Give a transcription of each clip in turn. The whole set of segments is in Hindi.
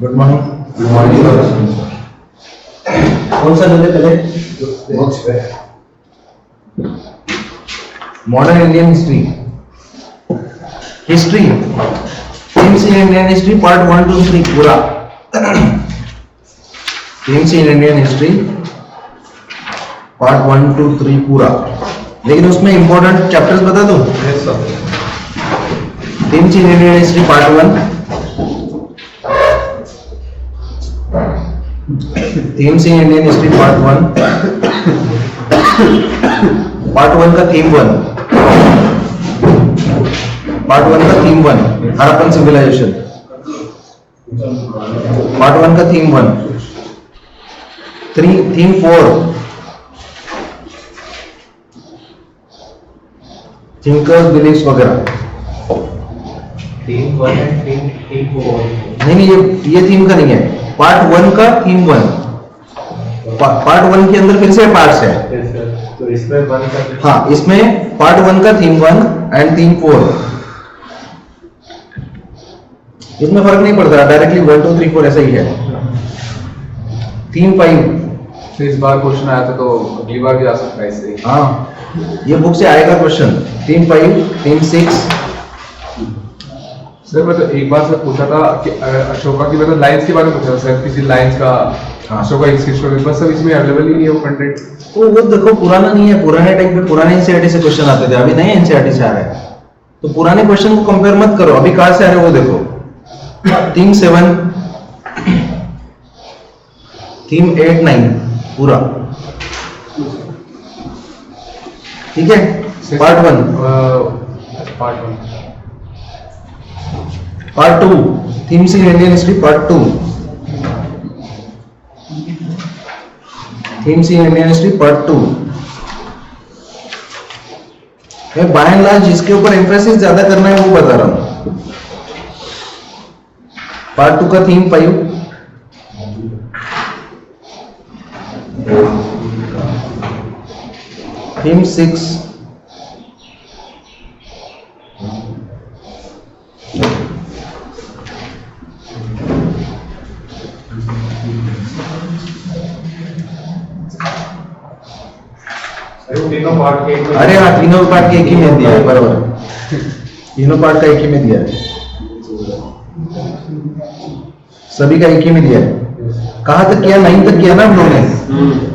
Good morning. Good morning. कौन सा ले पहले? बुक्स पे modern Indian history. History themes in Indian history part 1 to 3 पूरा। Themes in Indian history part 1 to 3 पूरा। लेकिन उसमें इंपॉर्टेंट चैप्टर्स बता दो। Yes sir. Themes in Indian history part 1। Themes in Indian history part 1। Part 1 का थीम 1। पार्ट 1 का थीम 1 हड़प्पन सिविलाइजेशन। पार्ट 1 का थीम 1। थीम 4 थिंकर्स बिलीव्स वगैरह। थीम 1 है, थीम 4। नहीं ये थीम का नहीं है। पार्ट 1 का थीम 1। पार्ट 1 के अंदर फिर से पार्ट्स है। Yes sir. तो इसमें 1 का हाँ, इसमें पार्ट 1 का थीम 1 एंड थीम 4। इसमें फर्क नहीं पड़ता, डायरेक्टली 1 2 3 4 ऐसा ही है। थीम 5। इस बार क्वेश्चन आया था तो अगली बार भी आ सकता है इससे। हाँ, ये बुक से आएगा क्वेश्चन। Theme 5, theme 6। सर मैं तो एक बार से पूछा था कि अशोका की मतलब लाइंस के बारे में पूछा था सर, किसी लाइंस का अशोका हिस्ट्री बस सब इसमें अवेलेबल ही नहीं है वो कंटेंट। तो वो देखो पुराना नहीं है, पुराने टाइम पे पुराने एनसीईआरटी से क्वेश्चन आते थे, अभी नए एनसीईआरटी से आ रहे हैं। तो पुराने क्वेश्चन को कंपेयर मत करो, अभी कहां से आ रहे हैं वो देखो। थीम 7, थीम 8 9 पूरा। ठीक है। Part 1। Part 2 themes in Indian history part 2। Themes in Indian history part 2। मैं बाय एंड लार्ज जिसके ऊपर एम्फेसिस ज्यादा करना है वो बता रहा हूं। पार्ट 2 का थीम 5। थीम 6। तीनों पार्ट के अरे हाँ, तीनों पार्ट के एक ही में दिया है, बराबर। तीनों पार्ट का एक ही में दिया है, सभी का एक ही में दिया है। कहाँ तक किया? 9 तक किया ना हम लोगों ने।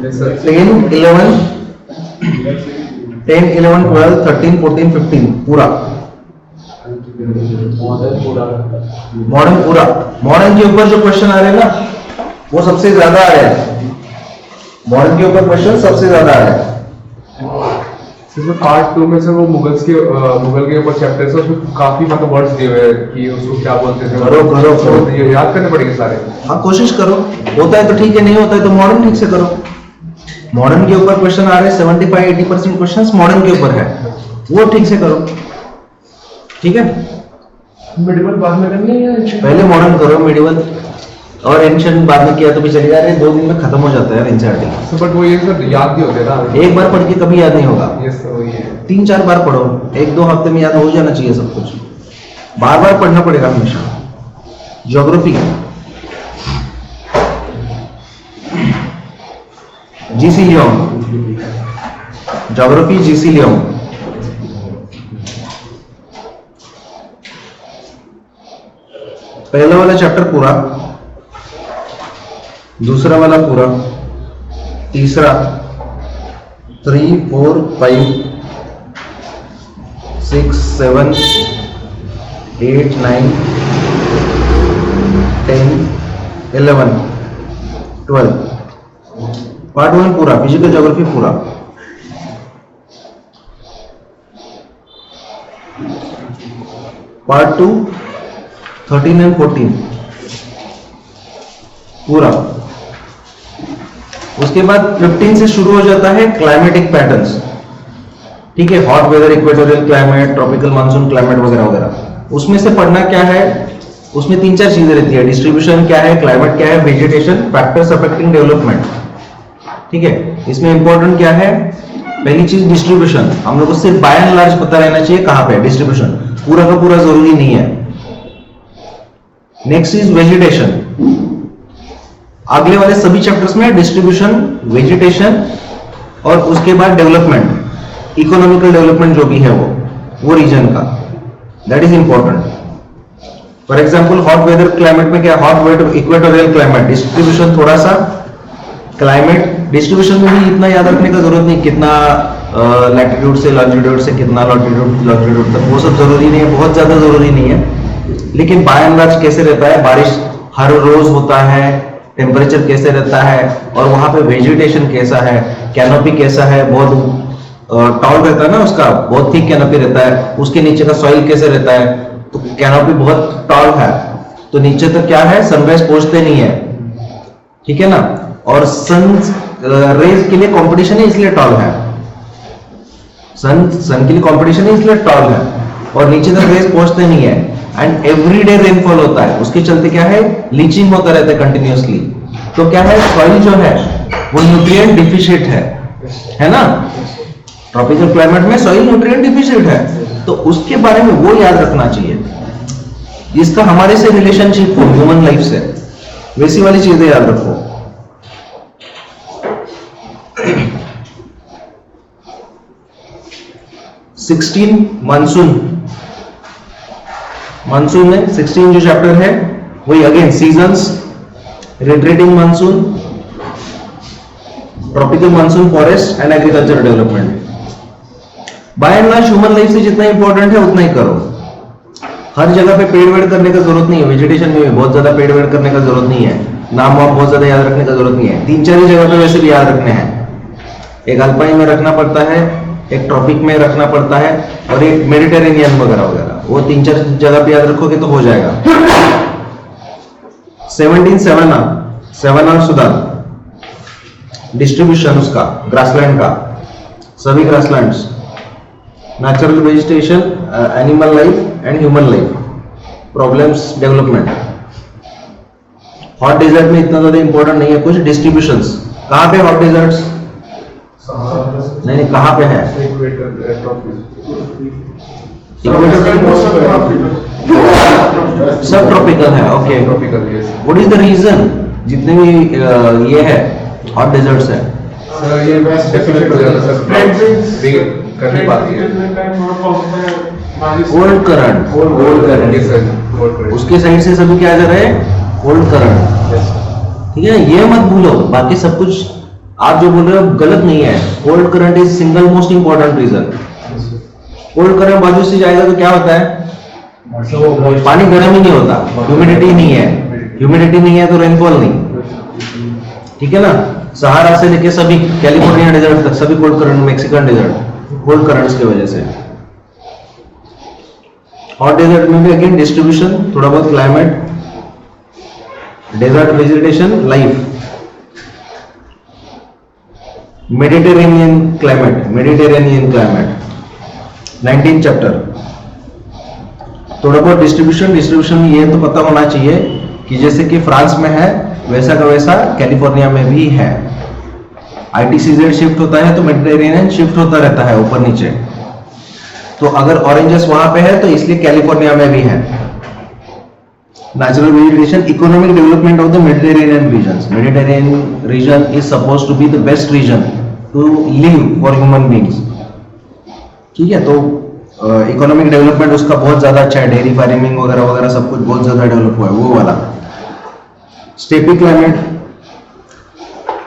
10 11 10 11 12 13 14 15 पूरा। मॉडर्न पूरा। मॉडर्न के ऊपर जो क्वेश्चन आ रहे हैं ना वो सबसे ज्यादा आ रहे हैं। मॉडर्न के ऊपर क्वेश्चन सबसे ज्यादा आ रहे हैं। पार्ट 2 में से वो मुगल के ऊपर चैप्टर है, उसमें काफी मतलब वर्ड्स दिए हुए हैं कि उसको क्या बोलते थे। करो। ये याद करने पड़ेंगे सारे। हाँ, कोशिश करो, होता है तो ठीक है, नहीं होता है तो मॉडर्न ठीक से करो। मॉडर्न के ऊपर क्वेश्चन आ रहे हैं, 75-80% क्वेश्चंस मॉडर्न के ऊपर है, वो ठीक से करो। ठीक है। मेडिकल बाद में करनी है या पहले मॉडर्न करो, मिडिवल और एंशिएंट बाद में किया तो भी चलेगा। अरे 2 दिन में खत्म हो जाता है एनसीईआरटी। बट वो ये सर याद नहीं होते ना। एक बार पढ़ के कभी याद नहीं होगा। यस सर, वही है। 3-4 बार पढ़ो, 1-2 हफ्ते में याद हो जाना चाहिए सब कुछ। बार बार पढ़ना पड़ेगा हमेशा। Geography GC Leong. Geography GC Leong. पहला वाला चैप्टर पूरा, दूसरा वाला पूरा, तीसरा 3 4 5 6 7 8 9 10 11 12। पार्ट 1 पूरा, फिजिकल ज्योग्राफी पूरा। पार्ट 2 13 एंड 14 पूरा। उसके बाद 15 से शुरू हो जाता है क्लाइमेटिक पैटर्न्स। ठीक है, hot weather, equatorial climate, tropical monsoon climate वगैरह वगैरह। उसमें से पढ़ना क्या है, उसमें 3-4 चीजें रहती है। डिस्ट्रीब्यूशन क्या है, क्लाइमेट क्या है, वेजिटेशन, फैक्टर्स अफेक्टिंग डेवलपमेंट। ठीक है, इसमें इंपॉर्टेंट क्या है, पहली चीज डिस्ट्रीब्यूशन। हम लोग को सिर्फ बाय एंड लार्ज पता रहना चाहिए कहां पे डिस्ट्रीब्यूशन, पूरा का पूरा जरूरी नहीं है। Next is vegetation. अगले वाले सभी चैप्टर्स में डिस्ट्रीब्यूशन, वेजिटेशन और उसके बाद डेवलपमेंट, इकोनॉमिकल डेवलपमेंट जो भी है वो रीजन का, that is important. For example hot weather climate में क्या, hot weather equatorial climate, distribution थोड़ा सा, क्लाइमेट डिस्ट्रीब्यूशन में भी इतना याद रखने का जरूरत नहीं, कितना लैटिट्यूड से लॉन्जिट्यूड से कितना लॉन्जिट्यूड तक, वो सब जरूरी नहीं है, बहुत ज्यादा जरूरी नहीं है। लेकिन बाय एंड लार्ज कैसे रहता है, बारिश हर रोज होता है, टेम्परेचर कैसे रहता है, और वहां पे वेजिटेशन कैसा है, कैनोपी कैसा है, बहुत टॉल रहता है ना उसका, बहुत थिक कैनोपी रहता है, उसके नीचे का सॉइल कैसे रहता है, तो कैनोपी बहुत टॉल है, तो नीचे तक क्या है, सनराइज पहुंचते नहीं है, ठीक है ना, और सन रेज के लिए कंपटीशन है इसलिए टॉल है, सन के लिए कंपटीशन है इसलिए टॉल है, और नीचे तक रेज पहुंचते नहीं है, एंड एवरीडे रेनफॉल होता है, उसके चलते क्या है, लीचिंग होता रहता है कंटिन्यूअसली, तो क्या है, सॉइल जो है वो न्यूट्रिएंट डिफिशिएंट है ना, ट्रॉपिकल क्लाइमेट में सॉइल न्यूट्रिएंट डिफिशिएंट है, तो उसके बारे में वो याद रखना चाहिए, इसका हमारे से रिलेशनशिप हो ह्यूमन लाइफ से, वैसी वाली चीजें याद रखो। मानसून में 16 जो चैप्टर है वही again seasons, retreating monsoon, tropical monsoon, forest and agriculture development. By and large human life से जितना इंपॉर्टेंट है उतना ही करो, हर जगह पे पेड़ वेड़ करने का जरूरत नहीं है, वेजिटेशन में भी बहुत ज्यादा पेड़ वेड़ करने का जरूरत नहीं है, नाम वाम बहुत ज्यादा याद रखने का जरूरत नहीं है, 3-4 ही जगह पे वैसे भी याद रखने हैं, एक अल्पाइन में रखना पड़ता है, एक ट्रॉपिक में रखना पड़ता है, और एक मेडिटेरेनियन वगैरह वगैरह, वो 3-4 जगह पे याद रखोगे तो हो जाएगा। 17 सेवन सुदान, डिस्ट्रीब्यूशन उसका, ग्रासलैंड का, सभी grasslands, natural vegetation, animal life and human life, problems, development. Hot desert में इतना ज्यादा इंपॉर्टेंट नहीं है कुछ, डिस्ट्रीब्यूशंस, कहां पे हॉट डेजर्ट्स, नहीं कहां पे है, सब ट्रॉपिकल है, okay, tropical, yes. What is the reason, जितने भी ये है हॉट डेजर्ट्स है, सर ये डेफिनेट हो जाता है सर, कर नहीं पाती है, cold current, yes sir, cold current, उसके साइड से सभी क्या आ जा रहे हैं, कोल्ड करंट, यस, ठीक है, ये मत भूलो, बाकी सब कुछ आप जो बोल रहे हो गलत नहीं है, cold current is single most important reason. Cold current बाजू से जाएगा तो क्या होता है, पानी गर्म ही नहीं होता, ह्यूमिडिटी नहीं है, ह्यूमिडिटी नहीं है तो रेनफॉल नहीं, ठीक है ना, सहारा से लेके सभी कैलिफोर्निया डेजर्ट तक सभी cold current, Mexican desert cold currents की वजह से। हॉट डेजर्ट में भी अगेन डिस्ट्रीब्यूशन, थोड़ा बहुत climate, desert vegetation, life, Mediterranean climate, 19 chapter, थोड़ा बहुत डिस्ट्रीब्यूशन ये तो पता होना चाहिए कि जैसे कि फ्रांस में है वैसा का वैसा कैलिफोर्निया में भी है, ITCZ शिफ्ट होता है तो मेडिटेरेनियन शिफ्ट होता रहता है ऊपर नीचे, तो अगर ऑरेंजेस वहां पे है तो इसलिए कैलिफोर्निया में भी है। Natural vegetation, economic development of the Mediterranean regions. Mediterranean region is supposed to be the best region to live for human beings. ठीक है, तो इकोनॉमिक डेवलपमेंट उसका बहुत ज्यादा अच्छा है, डेयरी फार्मिंग वगैरह वगैरह सब कुछ बहुत ज्यादा डेवलप हुआ है वो वाला। स्टेपी क्लाइमेट,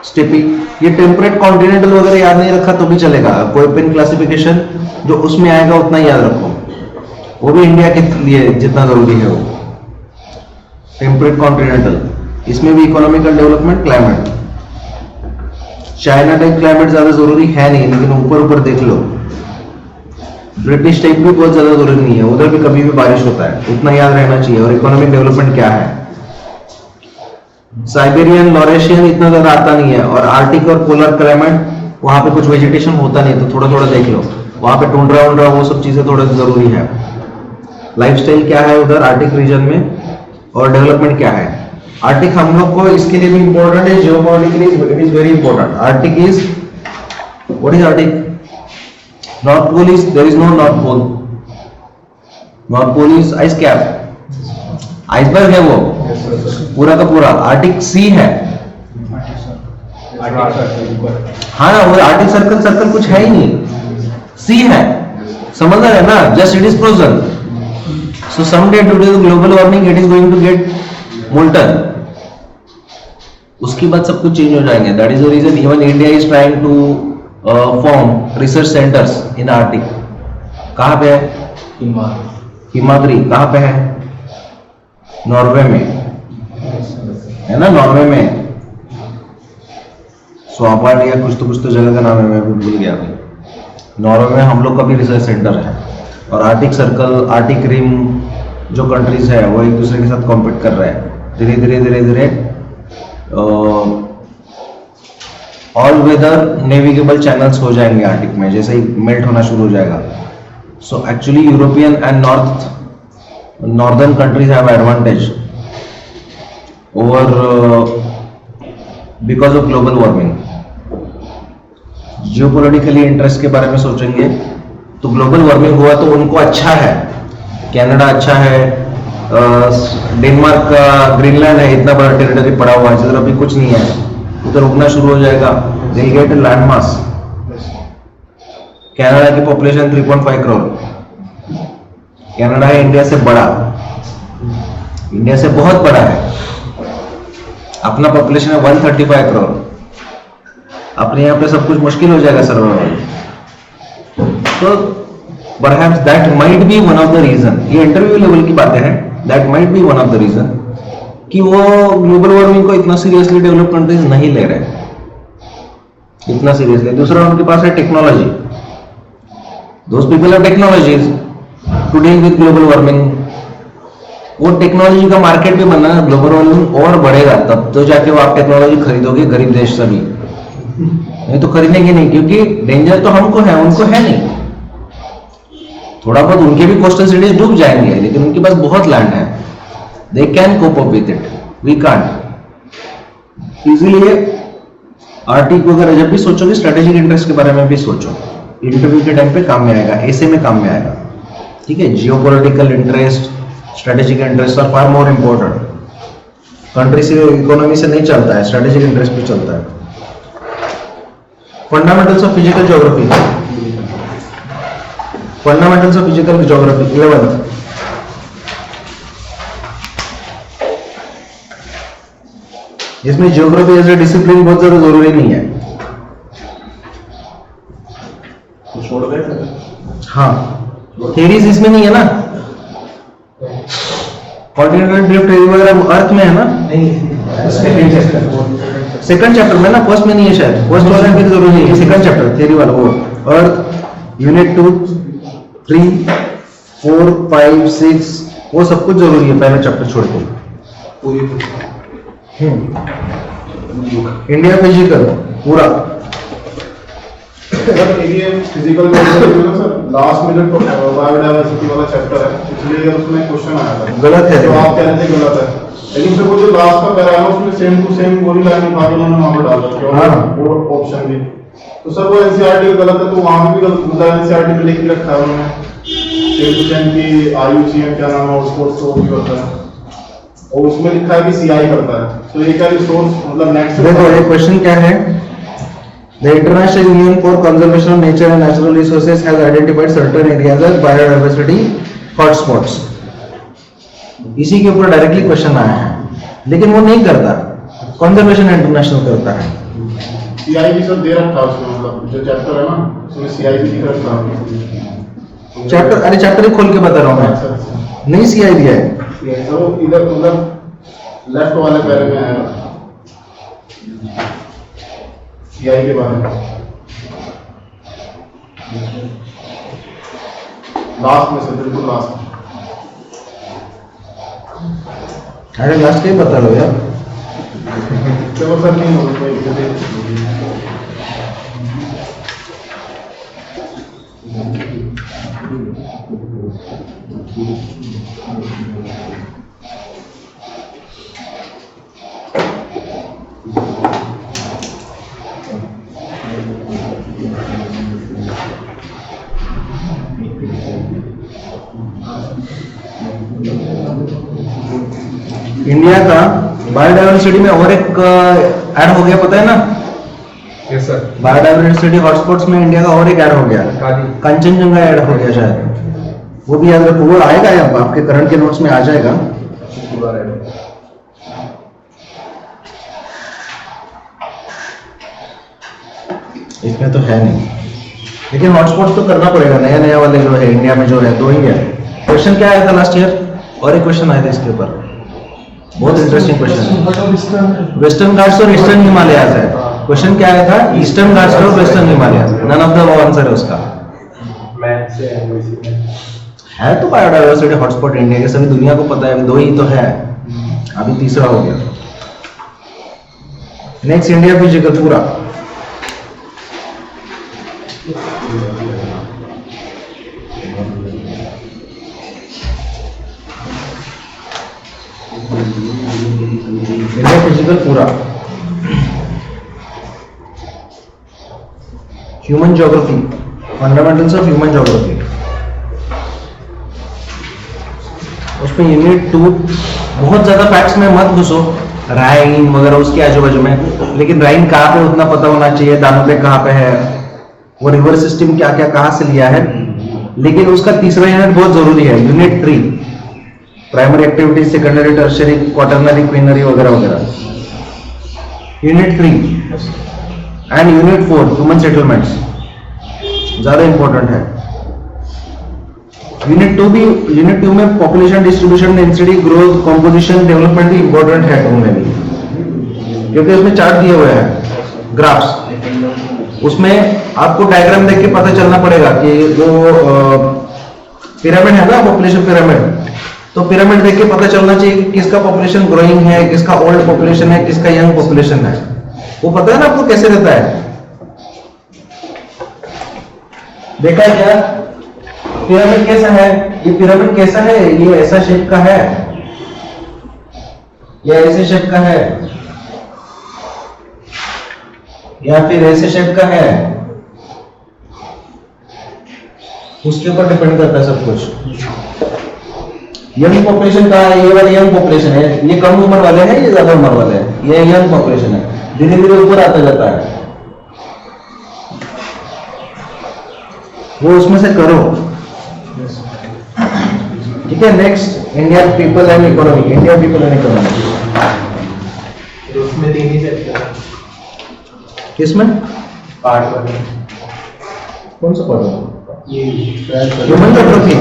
स्टेपी, ये टेम्परेट कॉन्टिनेंटल वगैरह याद नहीं रखा तो भी चलेगा, कोएपेन क्लासिफिकेशन जो उसमें आएगा उतना याद रखो, वो भी इंडिया के लिए जितना जरूरी है वो। टेम्परेट कॉन्टिनेंटल, इसमें भी economical development, climate. China type climate ज्यादा जरूरी है नहीं, लेकिन ऊपर ऊपर देख लो। ब्रिटिश टाइप भी बहुत ज्यादा जरूरी नहीं है, उधर भी कभी भी बारिश होता है, उतना याद रहना चाहिए। और इकोनॉमिक डेवलपमेंट क्या है, साइबेरियन, लॉरेशियन इतना ज्यादा आता नहीं है, और आर्टिक और पोलर क्लाइमेट वहां पे कुछ वेजिटेशन होता नहीं, तो थोड़ा थोड़ा देख लो, वहां पे टुंड्रा वुंड्रा वो सब चीजें थोड़ा जरूरी है। लाइफस्टाइल क्या है उधर आर्टिक रीजन में, और डेवलपमेंट क्या है। आर्टिक हम लोग को इसके लिए भी इंपॉर्टेंट है, geopolitically it is very important. Arctic is, what is Arctic? North Pole is, there is no North Pole, North Pole is ice cap, iceberg है वो पूरा का पूरा। आर्टिक सी है, हाँ ना, वो आर्टिक सर्कल कुछ है ही नहीं, सी है, समझ रहे हैं ना, just it is frozen. So someday due to global warming it is going to get molten. उसके बाद सब कुछ चेंज हो जाएंगे. That is the reason even India is trying to form research centres in Arctic. कहाँ पे है? हिमाद्री. कहाँ पे है? नॉर्वे में है ना, नॉर्वे में स्वापार्ड या कुछ तो जगह का नाम है, मैं भूल गया. नॉर्वे में हम लोग का भी रिसर्च सेंटर है. और आर्टिक सर्कल, आर्टिक रिम जो कंट्रीज है वो एक दूसरे के साथ कॉम्पीट कर रहे हैं. धीरे धीरे ऑल वेदर नेविगेबल चैनल्स हो जाएंगे आर्टिक में, जैसे ही मेल्ट होना शुरू हो जाएगा. So actually European and northern countries have advantage over because of global warming. Geopolitically interest के बारे में सोचेंगे तो ग्लोबल वार्मिंग हुआ तो उनको अच्छा है. कनाडा अच्छा है, डेनमार्क का ग्रीनलैंड है, इतना बड़ा टेरिटरी पड़ा हुआ है जिधर अभी कुछ नहीं है, उधर उगना शुरू हो जाएगा. They will get land mass. Canada की पॉपुलेशन 3.5 करोड़. कनाडा है इंडिया से बड़ा, इंडिया से बहुत बड़ा है. अपना पॉपुलेशन है 135 करोड़. अपने यहाँ पे सब कुछ मुश्किल हो जाएगा सर्वाइवल. तो perhaps that might be one of the reason, ये इंटरव्यू लेवल की बातें हैं, that might be one of the reason कि वो ग्लोबल वार्मिंग को इतना सीरियसली डेवलप कंट्रीज नहीं ले रहे, इतना सीरियसली. दूसरा उनके पास है technology. Those people have technologies to deal with global warming. वो टेक्नोलॉजी का मार्केट भी बनना है, ग्लोबल वार्मिंग और बढ़ेगा तब तो जाके वो आप टेक्नोलॉजी खरीदोगे गरीब देश सभी, नहीं तो खरीदेंगे नहीं, क्योंकि डेंजर तो हमको है, उनको है नहीं. थोड़ा बहुत उनके भी कोस्टल सिटीज डूब जाएंगे, लेकिन उनके पास बहुत लैंड है, they can cope up with it, we can't. इसीलिए आर्टिक वगैरह जब भी सोचोगे स्ट्रेटेजिक इंटरेस्ट के बारे में भी सोचो, इंटरव्यू के टाइम पे काम में आएगा, ऐसे में काम में आएगा. ठीक है, geopolitical interest, strategic interest are far more important. Country से, इकोनॉमी से नहीं चलता है, स्ट्रेटेजिक इंटरेस्ट भी चलता है. Fundamentals of physical geography, fundamentals of physical geography 11th. इसमें ज्योग्राफी एज ए डिसिप्लिन बहुत ज्यादा जरूरी नहीं है. छोड़ गए. हाँ, थ्योरीज इसमें नहीं है ना. कॉन्टिनेंटल ड्रिफ्ट वगैरह अर्थ में है ना, सेकंड चैप्टर में ना, फर्स्ट में नहीं है शायद. फर्स्ट वाला की जरूरी नहीं है, सेकंड चैप्टर थ्योरी वाला वो अर्थ यूनिट 2, 3, 4, 5, 6 वो सब कुछ जरूरी है पहले चैप्टर छोड़ के. इंडिया फिजिकल पूरा ये फिजिकल ज्योग्राफी में सर लास्ट मिनट बायोडायवर्सिटी वाला चैप्टर है, इसलिए उसमें क्वेश्चन आया था. गलत है तो आप कह रहे थे गलत है, लेकिन फिर वो जो लास्ट का पैरा है उसमें सेम टू सेम वही लाइन उठा के उन्होंने वहां पर डाल रखी है. हाँ. वो ऑप्शन भी तो सर वो एनसीईआरटी का गलत है, तो वहां भी गलत, मतलब एनसीईआरटी में लिख के रखा है उन्होंने सेम टू सेम की आईयूसीएम क्या नाम है उसको, तो भी होता है, और उसमें लिखा है कि सीआई करता है. तो ये क्या रिसोर्स मतलब नेक्स्ट देखो ये क्वेश्चन क्या है. The International Union for Conservation of Nature and Natural Resources has identified certain areas as biodiversity hotspots. इसी के ऊपर डायरेक्टली क्वेश्चन आया है, लेकिन वो नहीं करता, कंजर्वेशन इंटरनेशनल करता है. सीआई भी सर दे रखा है उसमें, मतलब जो चैप्टर है ना उसमें सीआई भी दिख रखा है. चैप्टर, अरे चैप्टर ही खोल के बता रहा हूँ मैं, नहीं सीआई दिया है. तो इधर मतलब लेफ्ट वाले पैरे में है सीआई के बारे में, लास्ट में से बिल्कुल लास्ट. अरे लास्ट का ही बता लो यार. चलो सर नहीं हो कोई. इंडिया का बायोडायवर्सिटी में और एक ऐड हो गया, पता है ना, यस सर। बायोडाइवर्सिटी हॉटस्पॉट्स में इंडिया का और एक ऐड हो गया, कंचनजंगा ऐड हो गया शायद, वो भी याद रखो, वो आएगा आपके करंट के नोट्स में आ जाएगा। इसमें तो है नहीं, लेकिन हॉटस्पॉट तो करना पड़ेगा, नया नया वाले जो है इंडिया में जो है 2 ही है। क्वेश्चन क्या आया था लास्ट ईयर, और एक क्वेश्चन आया था इसके ऊपर, बहुत इंटरेस्टिंग क्वेश्चन, वेस्टर्न घाट्स और ईस्टर्न हिमालयाज है। क्वेश्चन क्या आया था, ईस्टर्न घाट्स और Western Himalayas, none of the answer है उसका। है तो बायोडाइवर्सिटी हॉटस्पॉट इंडिया के, सभी दुनिया को पता है, 2 ही तो है, अभी तीसरा हो गया। नेक्स्ट इंडिया फिजिकल पूरा, इंडिया फिजिकल पूरा, human geography, fundamentals of human geography, उसमें यूनिट 2, बहुत ज्यादा फैक्ट्स में मत घुसो, राइन वगैरह उसके आजू बाजू में, लेकिन राइन कहाँ पे उतना पता होना चाहिए, दानोपे कहाँ पे है, वो रिवर सिस्टम क्या क्या कहाँ से लिया है। लेकिन उसका तीसरा यूनिट बहुत जरूरी है, unit 3, primary activity, secondary, tertiary, quaternary, quinary वगैरह वगैरह। Unit 3 and unit 4 human settlements ज्यादा इंपॉर्टेंट है। यूनिट 2 में population distribution, density, growth, composition, development भी इंपॉर्टेंट है 2 में भी, क्योंकि उसमें चार्ट दिए हुए हैं, ग्राफ्स, उसमें आपको डायग्राम देख के पता चलना पड़ेगा कि वो पिरामिड है ना, पॉपुलेशन पिरामिड, तो पिरामिड देख के पता चलना चाहिए कि किसका पॉपुलेशन ग्रोइंग है, किसका ओल्ड पॉपुलेशन है, किसका यंग पॉपुलेशन है, वो पता है ना आपको कैसे रहता है। देखा है क्या पिरामिड कैसा है, ये पिरामिड कैसा है, ये ऐसा शेप का है या ऐसे शेप का है या फिर ऐसे शेप का है, उसके ऊपर डिपेंड करता है सब कुछ। यंग पॉपुलेशन का है, ये वाले यंग पॉपुलेशन है, ये कम उम्र वाले हैं, ये ज्यादा उम्र वाले हैं, ये यंग पॉपुलेशन है, धीरे धीरे ऊपर आता जाता है, वो उसमें से करो। ठीक है, next India people and economy, India people and economy, उसमें 3 ही चैप्टर है। किसमें? पार्ट 1 कौन सा पढ़ो? ये ह्यूमन ज्योग्राफी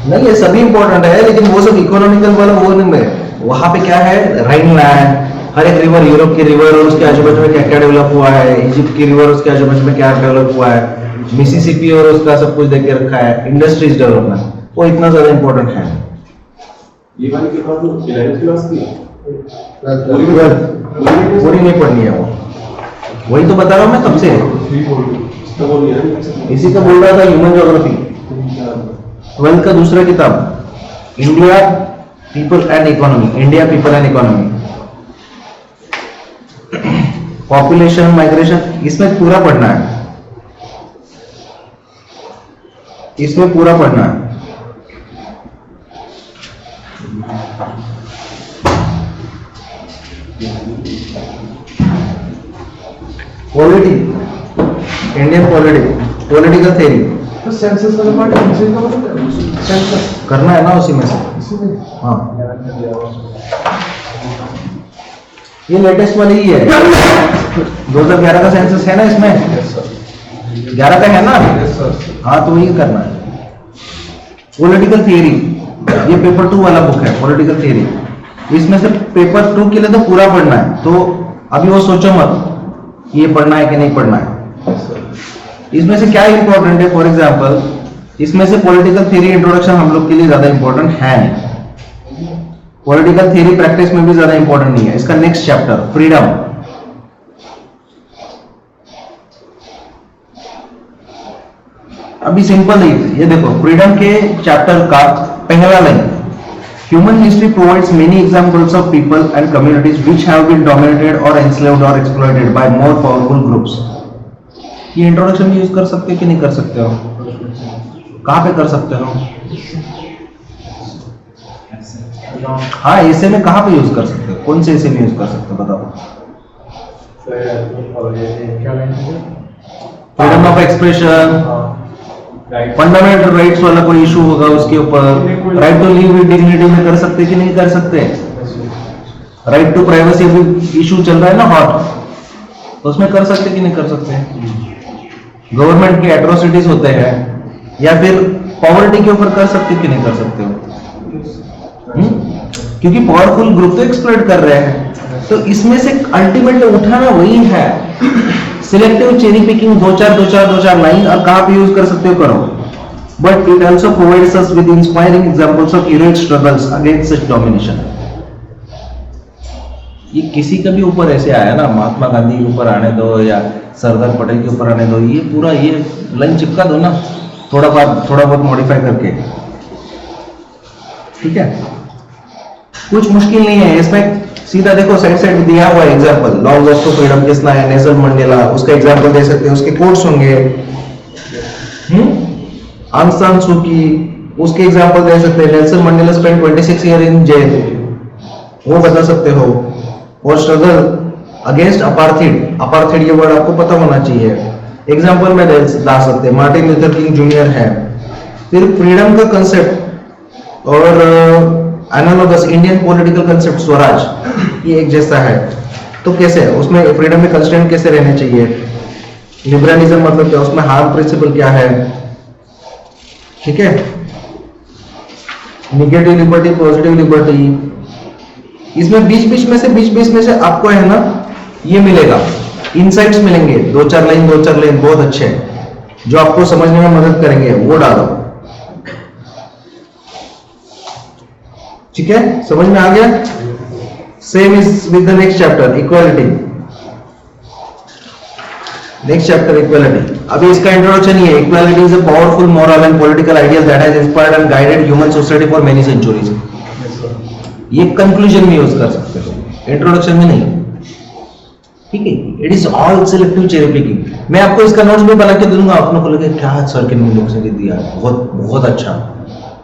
नहीं, ये सभी इंपॉर्टेंट है, लेकिन वो सब इकोनॉमिकल वाला वो नहीं है। वहां पे क्या है, राइनलैंड, हर एक रिवर, यूरोप की रिवर और उसके आजू बाजू में क्या क्या डेवलप हुआ है, इजिप्ट की रिवर उसके आजू बाजू में क्या डेवलप हुआ है, मिसिसिपी और उसका सब कुछ देख के रखा है, इंडस्ट्रीज डेवलपमेंट, वो इतना ज्यादा इंपॉर्टेंट है। ये वाली के बाद 11th क्लास की पूरी नहीं पढ़नी है वो, वही तो बता रहा हूँ मैं कब से, तो बोल दिया इसी का बोल रहा था, ह्यूमन ज्योग्राफी 12th का दूसरा किताब, India people and economy, India people and economy, population, migration, इसमें पूरा पढ़ना है, इसमें पूरा पढ़ना है। पॉलिटी, इंडियन पॉलिटिकल थ्योरी, तो सेंसस का पार्ट सेंसस का मतलब सेंसस करना है ना उसी में से। हाँ, ये लेटेस्ट वाली ही है, 2011 का सेंसस है ना इसमें, 11 का है ना, हाँ तो वही करना है। पॉलिटिकल थियरी, ये पेपर 2 वाला बुक है, पॉलिटिकल थियरी, इसमें से पेपर 2 के लिए तो पूरा पढ़ना है, तो अभी वो सोचो मत ये पढ़ना है कि नहीं पढ़ना है। इसमें से क्या इंपॉर्टेंट है, फॉर एग्जांपल इसमें से पॉलिटिकल थियरी इंट्रोडक्शन हम लोग के लिए ज्यादा इंपॉर्टेंट है, पॉलिटिकल थियरी प्रैक्टिस में भी ज्यादा इंपॉर्टेंट नहीं है। इसका नेक्स्ट चैप्टर फ्रीडम, अभी सिंपल ही ये देखो, फ्रीडम के चैप्टर का पहला line, human history provides many examples of people and communities which have been dominated और एंस्लेव्ड और exploited by more powerful groups. ये इंट्रोडक्शन यूज कर सकते हो कि नहीं कर सकते हो, कहां पे कर सकते हो? हाँ, ऐसे में कहां पे यूज कर सकते हो, कौन से ऐसे में यूज कर सकते हो बताओ? क्या लाइन है? Freedom of expression, fundamental rights वाला कोई इशू होगा उसके ऊपर, right to live with dignity में कर सकते कि नहीं कर सकते, राइट टू प्राइवेसी भी इशू चल रहा है ना हॉट, तो उसमें कर सकते कि नहीं कर सकते। गवर्नमेंट के एट्रोसिटीज होते हैं, या फिर पॉवर्टी के ऊपर कर सकते कि नहीं कर सकते हो। क्योंकि पावरफुल ग्रुप तो एक्सप्लॉइट कर रहे हैं, तो इसमें से अल्टीमेटली उठाना वही है, सिलेक्टिव चेरी पिकिंग, दो चार लाइन, और कहां पे यूज कर सकते हो करो, but it also provides us with inspiring examples of heroic struggles against such domination. ये किसी का भी ऊपर ऐसे आया ना, महात्मा गांधी के ऊपर आने दो या सरदार पटेल के ऊपर आने दो, ये पूरा ये लाइन चिपका दो ना, थोड़ा बहुत मॉडिफाई करके, ठीक है, कुछ मुश्किल नहीं है इसमें। सीधा देखो साइड दिया हुआ example, long walk to freedom किसना है, नेल्सन मंडेला, उसका एग्जांपल दे सकते हैं, उसके कोट्स होंगे। आंग सान सू की, उसके एग्जांपल दे सकते हैं, Nelson Mandela spend 26 year in jail, वो बता सकते हो। और स्ट्रगल अगेंस्ट अपार्थाइड ये वर्ड आपको पता होना चाहिए, एग्जांपल में ला सकते हैं, मार्टिन लूथर किंग जूनियर है। फिर फ्रीडम का कंसेप्ट और analogous Indian political concept Swaraj, ये एक जैसा है, तो कैसे है उसमें फ्रीडम में कंस्ट्रेंट कैसे रहने चाहिए, लिबरलिज्म मतलब क्या, उसमें हार्म प्रिंसिपल क्या है, ठीक है, निगेटिव लिबर्टी, पॉजिटिव लिबर्टी, इसमें बीच में से आपको है ना ये मिलेगा, इनसाइट्स मिलेंगे, दो चार लाइन बहुत अच्छे हैं जो आपको समझने में मदद करेंगे, वो डालो, ठीक है, समझ में आ गया। Same is with the next chapter equality, next chapter equality. अभी इसका इंट्रोडक्शन ही है, equality is a powerful moral and political ideal that has inspired and guided human society for many centuries. ये कंक्लूजन में यूज कर सकते हो, इंट्रोडक्शन में नहीं, ठीक है। It is all selective cherry picking. मैं आपको इसका नोट्स भी बना के दे दूंगा, आपने को लगे क्या सर के लोग से दिया, बहुत अच्छा,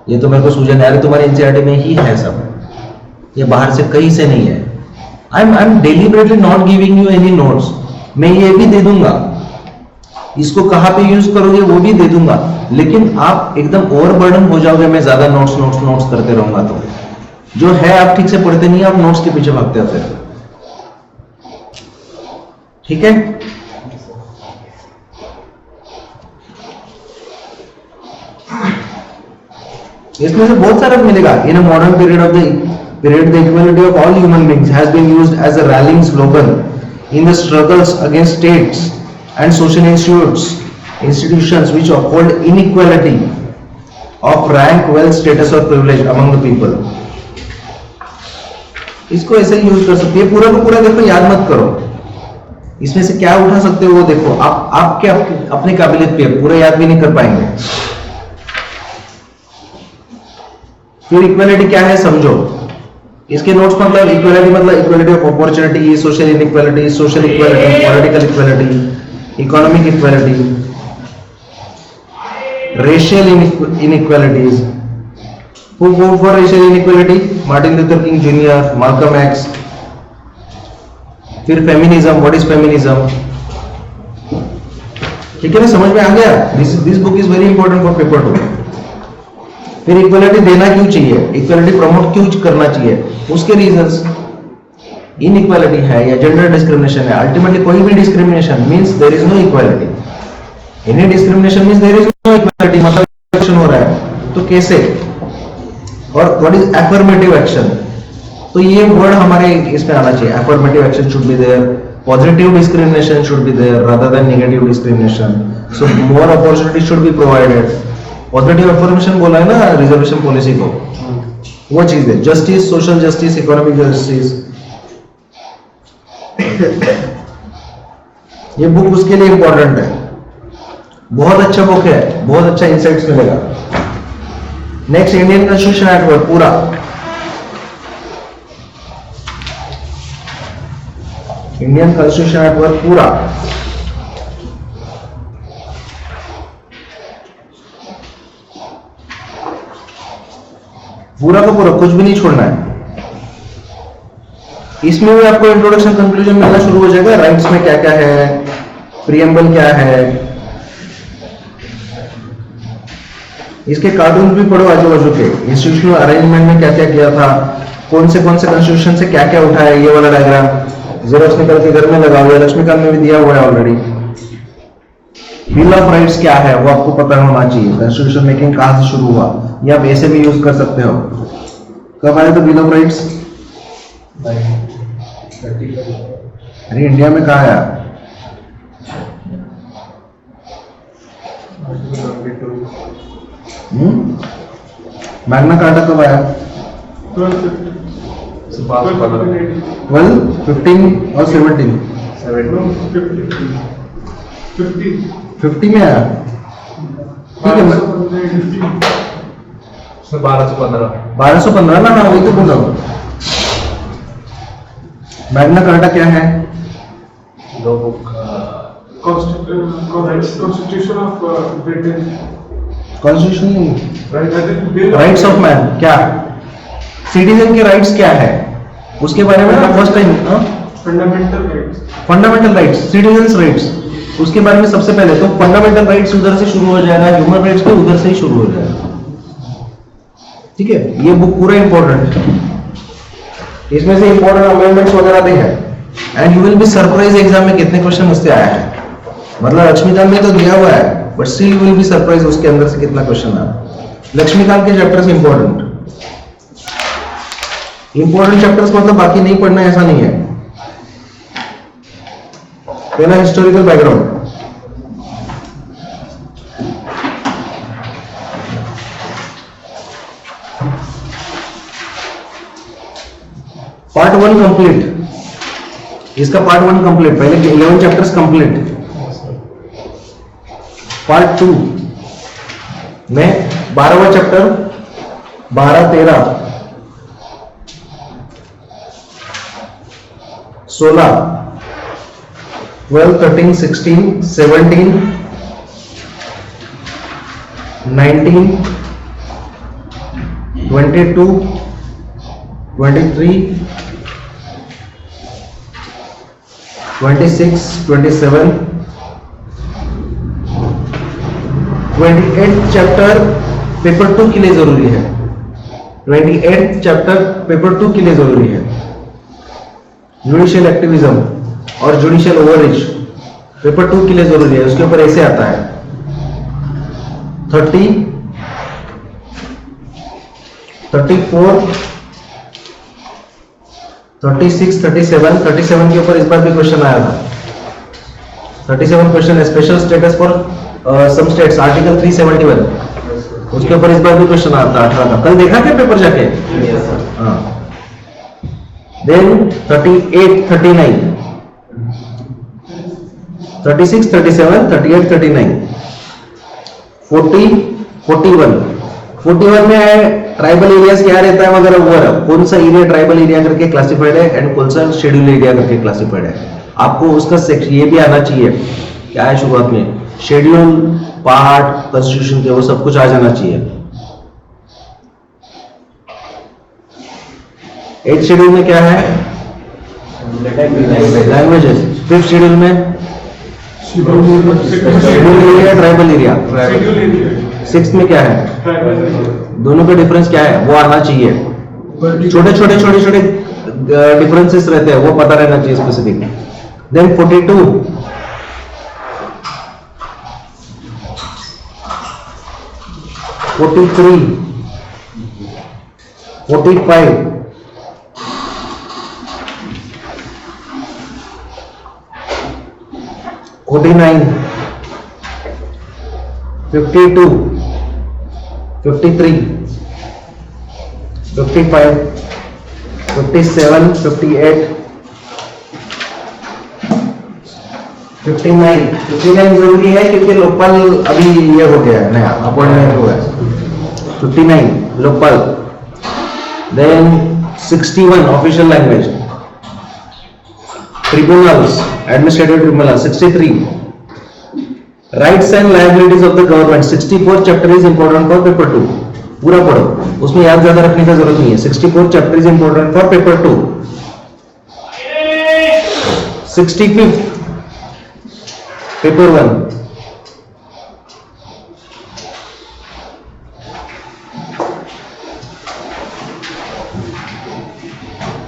ये तो मेरे को सूझन है, तुम्हारे एनसीईआरटी में ही है सब, ये बाहर से कहीं से नहीं है। I am deliberately not giving you any notes, मैं ये भी दे दूंगा, इसको कहां पे यूज करोगे वो भी दे दूंगा, लेकिन आप एकदम ओवरबर्डन हो जाओगे, मैं ज्यादा नोट्स करते रहूंगा, तो जो है आप ठीक से पढ़ते नहीं, आप नोट्स के पीछे भागते होते, ठीक है। इसमें से बहुत सारा मिलेगा। In a modern period the equality of all human beings has been used as a rallying slogan in the struggles against states and social institutions which uphold inequality of rank, wealth, status or privilege among the people। इसको ऐसे यूज कर सकते हैं, पूरा का पूरा देखो, याद मत करो, इसमें से क्या उठा सकते हो वो देखो, आप क्या अपनी काबिलियत पे पूरा याद भी नहीं कर पाएंगे। फिर इक्वालिटी क्या है समझो, इसके नोट्स मतलब equality of opportunity, social inequality, social equality, political equality, economic equality, racial inequalities. Who fought for racial inequality? Martin Luther King Jr., Malcolm X। फिर फेमिनिज्म, व्हाट इज फेमिनिज्म, ठीक है ना, समझ में आ गया। This book is very important for paper 2। फिर इक्वालिटी देना क्यों चाहिए, इक्वालिटी प्रमोट क्यों करना चाहिए, उसके रीजंस। इनइक्वालिटी है या जेंडर डिस्क्रिमिनेशन है, अल्टीमेटली कोई भी discrimination means there is no equality, any discrimination means there is no equality, मतलब एक्शन हो रहा है तो कैसे। और व्हाट इज एफर्मेटिव एक्शन, तो ये वर्ड हमारे इसमें आना चाहिए, affirmative action should be there, positive discrimination should be there rather than negative discrimination, so more opportunity should be provided. Positive affirmation बोला है ना रिजर्वेशन पॉलिसी को, वो चीज है, justice, social justice, economic justice. ये बुक उसके लिए इंपॉर्टेंट है, बहुत अच्छा बुक है, बहुत अच्छा इंसाइट्स मिलेगा। Next Indian constitution act work पूरा, इंडियन कॉन्स्टिट्यूशन एक्ट वर्क पूरा, पूरा का पूरा, कुछ भी नहीं छोड़ना है। इसमें भी आपको इंट्रोडक्शन कंक्लूजन मिलना शुरू हो जाएगा। राइट्स में क्या क्या है, प्रियम्बल क्या है, इसके कार्टून भी पढ़ो आजू बाजू के। इंस्टीट्यूशनल अरेंजमेंट में क्या क्या किया था, कौन से कॉन्स्टिट्यूशन से क्या क्या उठाया, ये वाला डायग्राम जेरोक्स निकल के घर में लगा हुआ है, लक्ष्मीकांत में भी दिया हुआ है ऑलरेडी। बिल ऑफ राइट्स क्या है वो आपको पता होना चाहिए। कॉन्स्टिट्यूशन मेकिंग कहां से शुरू हुआ, या आप ऐसे भी यूज कर सकते हो। कब आया था बिल ऑफ राइट्स? अरे इंडिया में कहा आया? मैग्ना कार्टा कब आया? 12, 15 और 17? 50 में आया। ठीक है, 1215 ना, हाँ वही तो बोल रहा हूँ। मैग्ना कार्टा क्या है? Constitution of Britain. कॉन्स्टिट्यूशन नहीं, राइट्स ऑफ मैन। क्या सिटीजन के राइट्स क्या है उसके बारे में first time. Fundamental rights, citizens rights, उसके बारे में सबसे पहले तो फंडामेंटल राइट्स उधर से शुरू हो जाएगा, ह्यूमन राइट्स तो उधर से ही शुरू हो जाएगा। ठीक है, ये बुक पूरा इंपॉर्टेंट है, इसमें से इंपॉर्टेंट अमेंडमेंट्स वगैरह भी है। And you will be surprise exam में कितने क्वेश्चन उससे आया है। मतलब लक्ष्मीकांत में तो दिया हुआ है, but still you will be surprise उसके अंदर से कितना क्वेश्चन आया। लक्ष्मीकांत के चैप्टर्स इंपॉर्टेंट चैप्टर्स मतलब बाकी नहीं पढ़ना ऐसा नहीं है। पहला हिस्टोरिकल बैकग्राउंड, पार्ट 1 कंप्लीट, इसका पार्ट 1 कंप्लीट, पहले 11 चैप्टर्स कंप्लीट। पार्ट 2 में 12वां चैप्टर, 12, 13, 16, 12, 13, 16, 17, 19, 22, 23, 26, 27, 28 चैप्टर पेपर 2 के लिए जरूरी है। 28 चैप्टर पेपर 2 के लिए जरूरी है। जुडिशियल एक्टिविज्म और जुडिशियल ओवररीच पेपर 2 के लिए जरूरी है, उसके ऊपर ऐसे आता है। 30, 34, 36, 37 के ऊपर इस बार भी क्वेश्चन आया था। 37 क्वेश्चन है, special status for some states, article 371, उसके ऊपर इस बार भी क्वेश्चन आता था 18 का। कल देखा क्या पेपर जाके? हाँ। देन 38, 39, 36, 37, 38, 39, 40, 41 में है ट्राइबल एरियाज क्या रहता है वगैरह वगैरह, कौन सा एरिया ट्राइबल एरिया करके क्लासिफाइड है एंड कौन सा शेड्यूल एरिया करके क्लासिफाइड है। आपको उसका सेक्शन ये भी आना चाहिए, क्या है शुरुआत में शेड्यूल, पार्ट, कॉन्स्टिट्यूशन के, वो सब कुछ आ जाना चाहिए। 8th शेड्यूल में क्या है? लैंग्वेजेस। 5th शेड्यूल में schedule area, tribal area. 6th में क्या है? दोनों का डिफरेंस क्या है वो आना चाहिए। छोटे छोटे डिफरेंसेस रहते हैं, वो पता रहना चाहिए स्पेसिफिक। देन 42, 43, 45, 49, 52, 53, 55, 57, 58, 59 जरूरी है क्योंकि लोकपाल अभी ये हो गया है, नया अपॉइंटमेंट हुआ है। 59 Lokpal. Then 61 official language, tribunals, administrative tribunal. 63 rights and liabilities of the government. 64 chapter is important for paper 2, पूरा पढ़ो, उसमें याद ज्यादा रखने का जरूरत नहीं है। 64 chapter is important for paper 2। 65th paper 1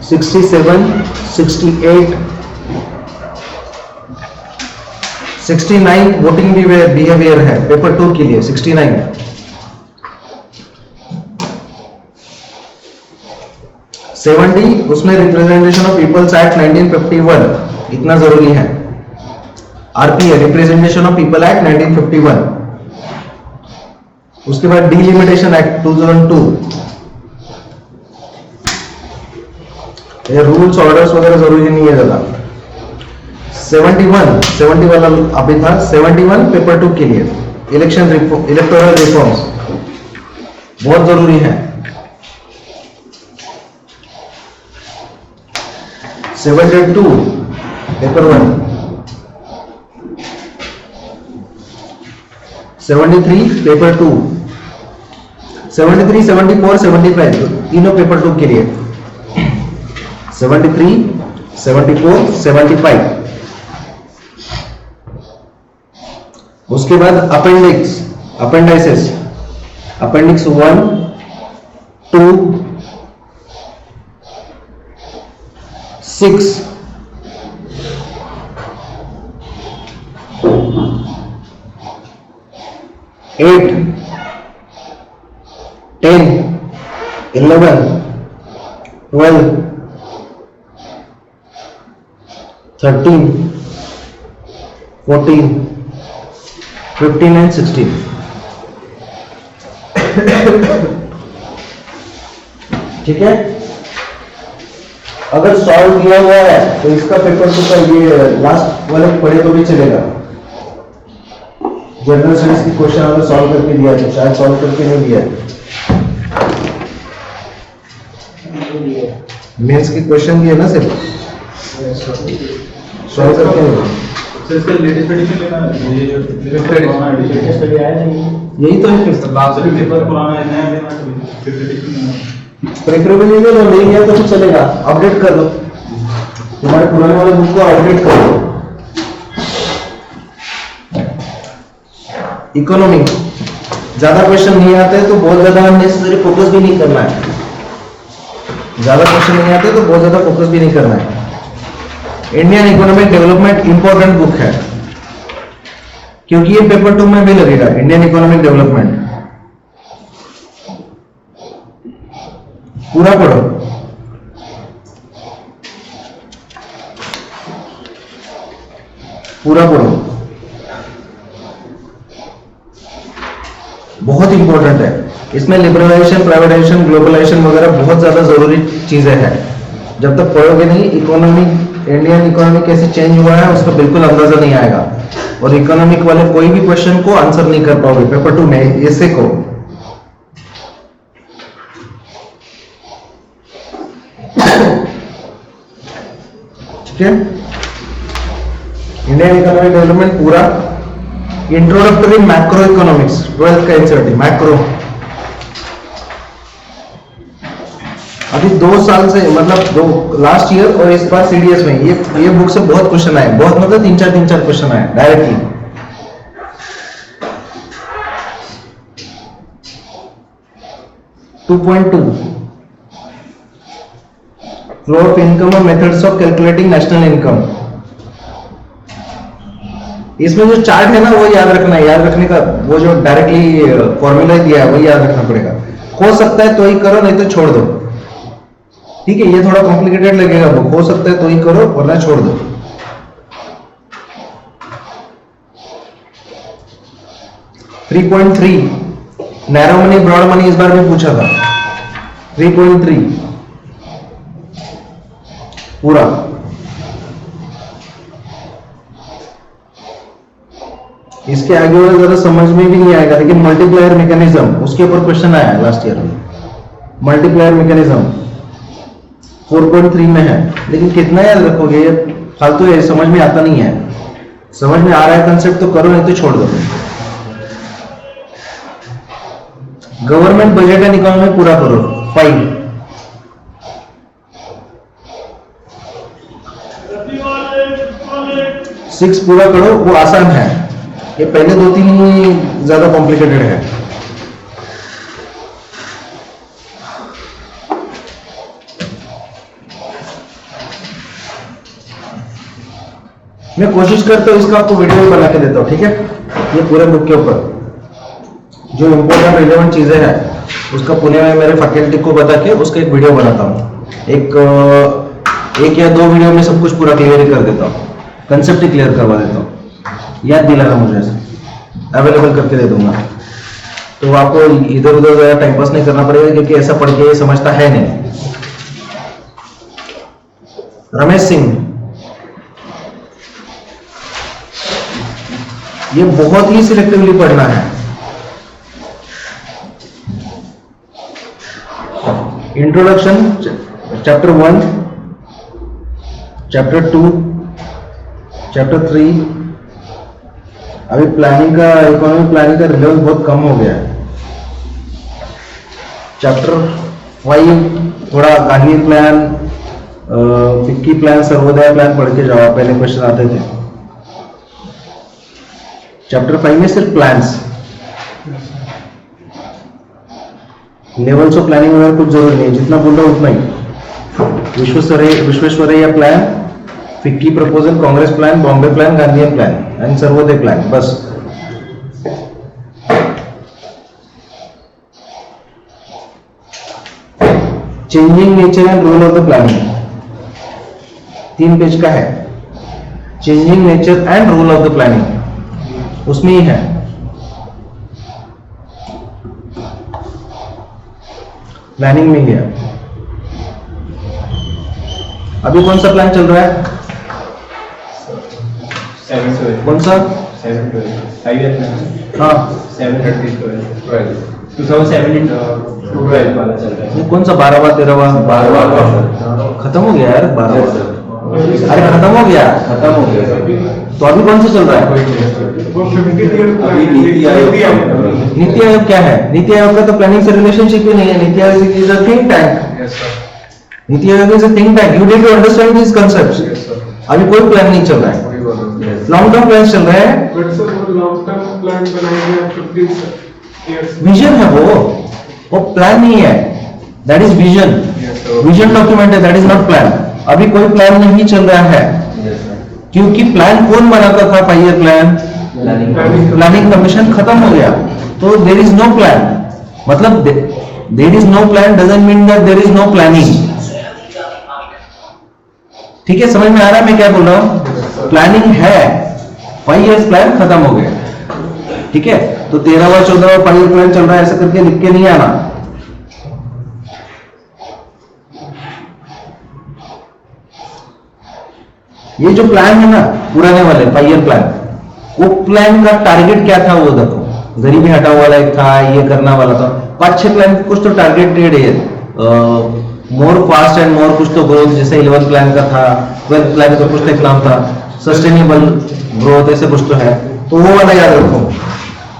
67 68 69 voting behaviour है पेपर 2 के लिए 69 70 उसमें रिप्रेजेंटेशन ऑफ पीपल्स एक्ट 1951 इतना जरूरी है RPA representation of people act 1951 उसके बाद डिलिमिटेशन एक्ट 2002 ये रूल्स ऑर्डर्स वगैरह जरूरी नहीं है ज्यादा 70 वाला अभी था 71 पेपर 2 के लिए इलेक्शन इलेक्टोरल रिफॉर्म्स बहुत जरूरी है 72 पेपर 1 73 पेपर 2 73 74 75 तीनों पेपर 2 के लिए 73 74 75 उसके बाद अपेंडिक्स 1 2 6 8 10 11 12 13 14 15 and 16 ठीक है अगर सॉल्व किया हुआ है तो इसका पेपर तो ये लास्ट वाले पढ़े तो भी चलेगा जनरल स्टडीज की क्वेश्चन अगर सॉल्व करके दिया तो शायद सॉल्व करके नहीं दिया मेंस के क्वेश्चन दिए ना सिर्फ सॉल्व करके नहीं इसका लेटेस्ट एडिशन लेना है लेटेस्ट एडिशन आया नहीं यही तो है लास्ट पेपर पुराना है नया लेना है फिफ्थ एडिशन लेना प्रेफरेबली नहीं तो नहीं है तो कुछ चलेगा अपडेट कर दो तुम्हारे पुराने वाले बुक को अपडेट कर दो इकोनॉमी ज्यादा क्वेश्चन नहीं आते तो बहुत ज्यादा अननेसेसरी फोकस भी नहीं करना है ज्यादा क्वेश्चन नहीं आते तो बहुत ज्यादा फोकस भी नहीं करना है Indian economic development important book है क्योंकि ये पेपर 2 में भी लगेगा इंडियन इकोनॉमिक डेवलपमेंट पूरा पढ़ो बहुत इंपॉर्टेंट है इसमें लिबरलाइजेशन प्राइवेटाइजेशन ग्लोबलाइजेशन वगैरह बहुत ज्यादा जरूरी चीजें हैं जब तक पढ़ोगे नहीं इकोनॉमी इंडियन इकोनॉमी कैसे चेंज हुआ है उसका बिल्कुल अंदाजा नहीं आएगा और इकोनॉमिक वाले कोई भी क्वेश्चन को आंसर नहीं कर पाओगे पेपर 2 में ऐसे को ठीक है इंडियन इकोनॉमिक डेवलपमेंट पूरा इंट्रोडक्टरी मैक्रो इकोनॉमिक्स 12th का एनसीईआरटी मैक्रो अभी 2 साल से मतलब लास्ट ईयर और इस बार सीडीएस में ये बुक से बहुत क्वेश्चन आए बहुत मतलब 3-4 क्वेश्चन आए डायरेक्टली फ्लो ऑफ इनकम और methods of calculating national income इसमें जो चार्ट है ना वो याद रखना है याद रखने का वो जो डायरेक्टली फॉर्मूला दिया है वो याद रखना पड़ेगा हो सकता है तो ही करो नहीं तो छोड़ दो ठीक है ये थोड़ा कॉम्प्लिकेटेड लगेगा वो हो सकता है तो ही करो वरना छोड़ दो 3.3 नैरो मनी ब्रॉड मनी इस बार भी पूछा था 3.3 पूरा इसके आगे वाला जरा समझ में भी नहीं आएगा लेकिन मल्टीप्लायर मैकेनिज्म उसके ऊपर क्वेश्चन आया लास्ट ईयर में मल्टीप्लायर मैकेनिज्म 4.3 में है लेकिन कितना याद रखोगे ये फालतू है समझ में आता नहीं है समझ में आ रहा है कंसेप्ट तो करो नहीं तो छोड़ दो गवर्नमेंट बजट एंड इकोनॉमी पूरा करो 5 Everyone 6 पूरा करो, वो आसान है। ये पहले 2-3 ही ज्यादा कॉम्प्लिकेटेड है। मैं कोशिश करता हूँ इसका आपको वीडियो बना के देता हूँ, ठीक है? ये पूरे बुक के ऊपर जो इम्पोर्टेंट रिलेवेंट चीजें हैं उसका पुणे में मेरे फैकल्टी को बता के उसका एक वीडियो बनाता हूँ। एक या 2 वीडियो में सब कुछ पूरा क्लियर कर देता हूँ, कंसेप्ट ही क्लियर करवा देता हूँ। याद दिलाना मुझे, अवेलेबल करके दे दूंगा, तो आपको इधर उधर ज्यादा टाइम पास नहीं करना पड़ेगा, क्योंकि ऐसा पढ़ के समझता है नहीं। रमेश सिंह, ये बहुत ही सिलेक्टिवली पढ़ना है। Introduction chapter 1, chapter 2, chapter 3। अभी प्लानिंग का, इकोनॉमिक प्लानिंग का रिलेवेंस बहुत कम हो गया है। चैप्टर 5 थोड़ा Gandhi plan, FICCI plan, Sarvodaya plan पढ़ के जाओ, पहले क्वेश्चन आते थे। चैप्टर 5 में सिर्फ प्लान्स, लेवल्स ऑफ प्लानिंग वगैरह कुछ जरूरी नहीं, जितना बोल रहा उतना ही। Visvesvaraya plan, FICCI proposal, Congress plan, Bombay plan, Gandhian plan and Sarvodaya plan, बस। Changing nature and role of the planning 3 page का है। Changing nature and role of the planning उसमें ही है। प्लानिंग में ही है। अभी कौन सा प्लान चल रहा है? कौन सा? 5 year plan। हाँ 12 2007 वाला चल रहा है। ये कौन सा 12वां 13वां? खत्म हो गया यार 12वां। अरे खत्म हो गया। तो अभी कौन सा चल रहा है? अभी नीति आयोग नीति आयोग क्या है? नीति आयोग का तो प्लानिंग से रिलेशनशिप ही नहीं है। नीति Aayog is a think tank. NITI Aayog is a think tank. You need to understand this concepts. अभी कोई प्लान नहीं चल रहा है, लॉन्ग टर्म प्लान चल रहा है। विजन है वो प्लान नहीं है। That is vision. Vision document है, दैट इज नॉट प्लान। अभी कोई प्लान नहीं चल रहा है, क्योंकि प्लान कौन बनाता था? 5 ईयर प्लान, प्लानिंग कमीशन खत्म हो गया, तो देयर इज नो प्लान। मतलब there is no plan doesn't mean that there is no planning. ठीक है, समझ में आ रहा है मैं क्या बोल रहा हूं? प्लानिंग है, 5 इयर्स प्लान खत्म हो गया। ठीक है, तो 13वां 14वां 5 ईयर प्लान चल रहा है, ऐसा करके लिख के नहीं आना। ये जो प्लान है ना पुराने वाले 5 ईयर प्लान, वो प्लान का टारगेट क्या था? वो देखो, गरीबी हटाओ वाला एक था, ये करना वाला था। 5-6 प्लान कुछ तो टारगेटेड है, मोर फास्ट एंड मोर कुछ तो ग्रोथ, जैसे 11 प्लान का था, 12 प्लान का कुछ तो एक नाम था, सस्टेनेबल ग्रोथ, ऐसे कुछ तो है। तो वो वाला याद रखो।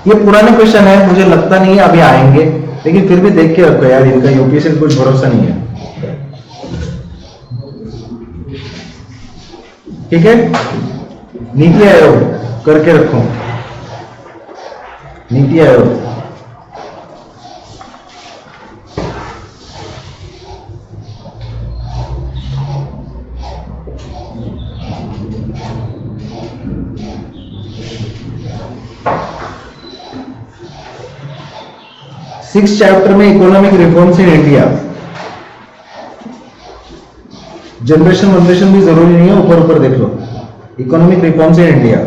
ये पुराने क्वेश्चन है, मुझे लगता नहीं है अभी आएंगे, लेकिन फिर भी देख के रखो यार, इनका यूपीएससी से कुछ भरोसा नहीं है। ठीक है, नीति आयोग करके रखो। नीति आयोग सिक्स चैप्टर में economic reforms in India. Generation भी जरूरी नहीं है, ऊपर ऊपर देख लो। Economic reforms in India,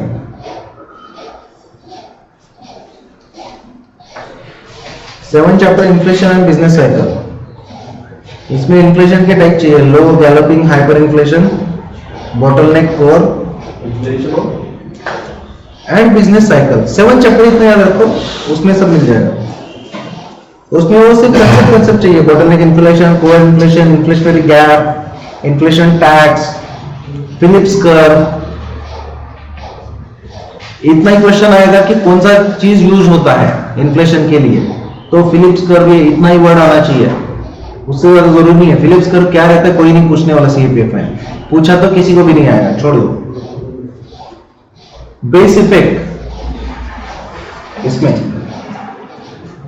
seven chapter inflation and business cycle. इसमें इन्फ्लेशन के टाइप चाहिए, low, galloping, hyper inflation, bottleneck और एंड बिजनेस साइकिल। 7 चैप्टर इतना याद रखो, उसमें सब मिल जाएगा। उसमें वो सिर्फ कंसेप्ट चाहिए, bottleneck inflation, core inflation, inflationary gap, inflation tax, Phillips curve. इतना ही क्वेश्चन आएगा कि कौन सा चीज यूज होता है इन्फ्लेशन के लिए, तो फिलिप्स कर्व, ये इतना ही वर्ड आना चाहिए, उससे ज्यादा जरूरी नहीं है। फिलिप्स कर्व क्या रहता है कोई नहीं पूछने वाला, सीपीएफ में पूछा तो किसी को भी नहीं आएगा, छोड़ दो। बेस इफेक्ट इसमें,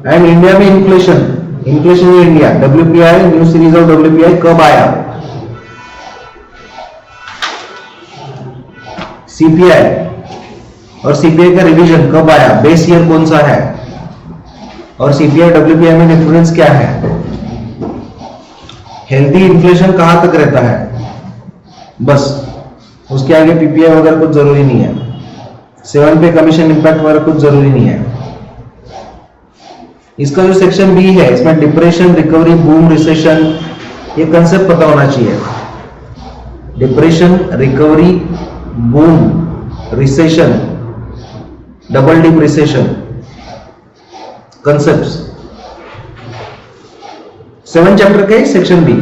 एंड इंडिया में inflation in India, WPI new series of WPI कब आया, CPI और CPI का रिवीजन कब आया, बेस ईयर कौन सा है, और CPI WPI में डिफरेंस क्या है, हेल्दी इन्फ्लेशन कहां तक रहता है, बस उसके आगे PPI वगैरह कुछ जरूरी नहीं है, 7 पे कमीशन इंपैक्ट वगैरह कुछ जरूरी नहीं है। इसका जो सेक्शन बी है इसमें डिप्रेशन, रिकवरी, बूम, रिसेशन, ये कंसेप्ट पता होना चाहिए। Depression, recovery, boom, recession, double dip recession, concepts 7 chapter के section B.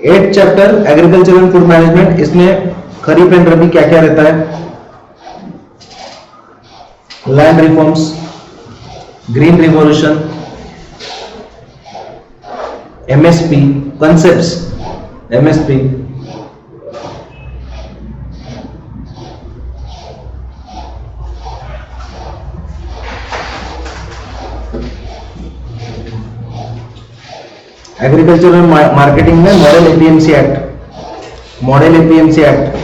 8 chapter agriculture and food management, इसमें खरीफ एंड रबी क्या क्या रहता है, land reforms, green revolution, MSP, concepts, MSP, agriculture and marketing में model APMC act, model APMC act,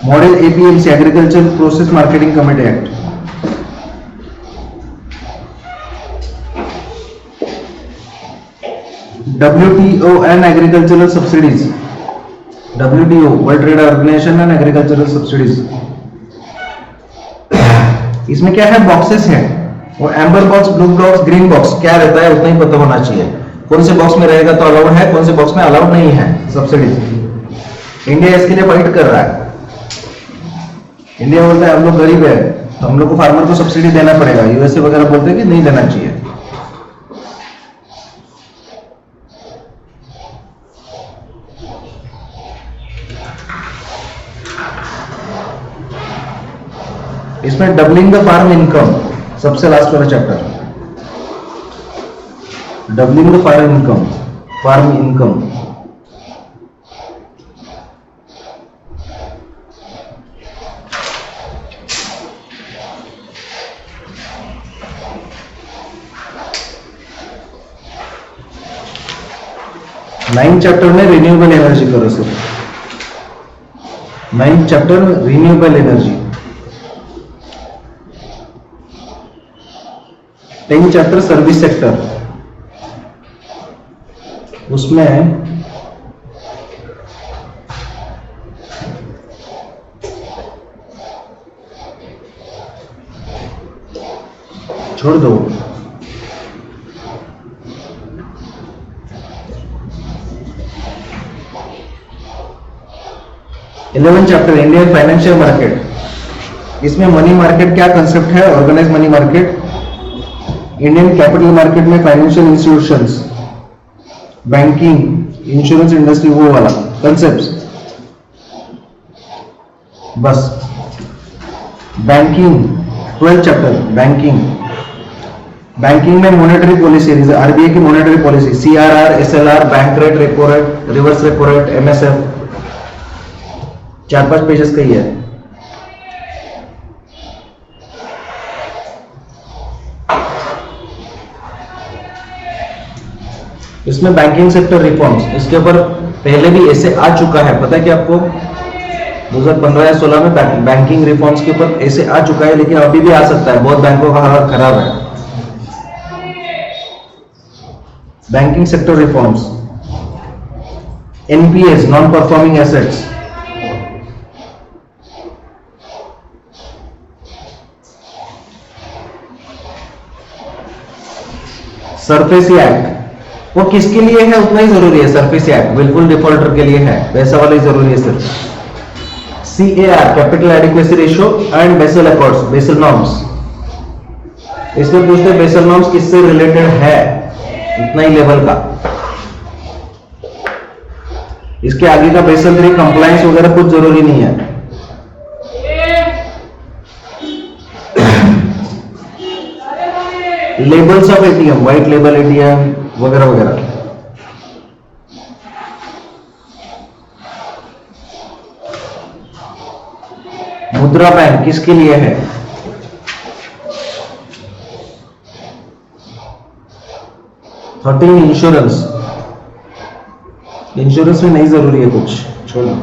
model APMC agriculture process marketing committee act, WTO and agricultural subsidies, WTO world trade organisation and agricultural subsidies. इसमें क्या है, बॉक्सेस है, वो amber box, blue box, green box क्या रहता है उतना ही पता होना चाहिए। कौन से बॉक्स में रहेगा तो अलाउड है, कौन से बॉक्स में अलाउड नहीं है सब्सिडीज। इंडिया इसके लिए फाइट कर रहा है। इंडिया बोलता है हम लोग गरीब है तो हम लोग को फार्मर को सब्सिडी देना पड़ेगा, USA वगैरह बोलते हैं कि नहीं देना चाहिए। इसमें डबलिंग द फार्म इनकम, सबसे लास्ट वाला chapter, doubling the farm income, farm income. Nine chapter में रिन्यूएबल एनर्जी करो sir, 9 chapter renewable energy, 10 chapter service sector, उसमें छोड़ दो। 11 चैप्टर इंडियन फाइनेंशियल मार्केट, इसमें मनी मार्केट क्या कंसेप्ट है, organise money market, Indian capital market में financial institutions, banking, insurance industry, वो वाला कंसेप्ट। बस बैंकिंग 12 चैप्टर बैंकिंग, बैंकिंग में मॉनेटरी पॉलिसी, RBI की monetary policy, CRR, SLR, bank rate, repo rate, reverse repo rate, MSF, 4-5 pages का ही है। इसमें बैंकिंग सेक्टर रिफॉर्म्स, इसके ऊपर पहले भी ऐसे आ चुका है, पता है कि आपको 2015 या 16 में बैंकिंग रिफॉर्म्स के ऊपर ऐसे आ चुका है, लेकिन अभी भी आ सकता है, बहुत बैंकों का हालत खराब है। Banking sector reforms, NPS non performing assets, SARFAESI act, वो किसके लिए है उतना ही जरूरी है, सरफेसी एक्ट बिल्कुल डिफॉल्टर के लिए है, वैसा वाला ही जरूरी है सिर्फ। CAR capital adequacy ratio and Basel accords, Basel norms, इसमें पूछते हैं बेसल नॉर्म्स किससे रिलेटेड है, इतना ही लेवल का। इसके आगे का बेसल 3 कंप्लायंस वगैरह कुछ जरूरी नहीं है। Labels of ATM, white label ATM वगैरह वगैरह। मुद्रा बैंक किसके लिए है? इंश्योरेंस। इंश्योरेंस में नहीं जरूरी है कुछ, छोड़ो।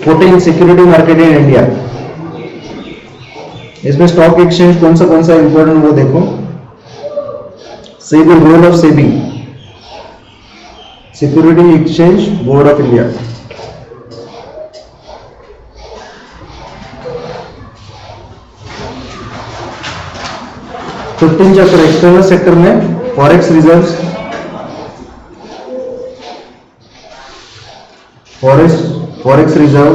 14 सिक्योरिटी मार्केट इन इंडिया। इसमें स्टॉक एक्सचेंज कौन सा इंपॉर्टेंट वो देखो। SEBI, role of SEBI, security exchange board of India. Chapter external sector में forex reserves, forex reserve,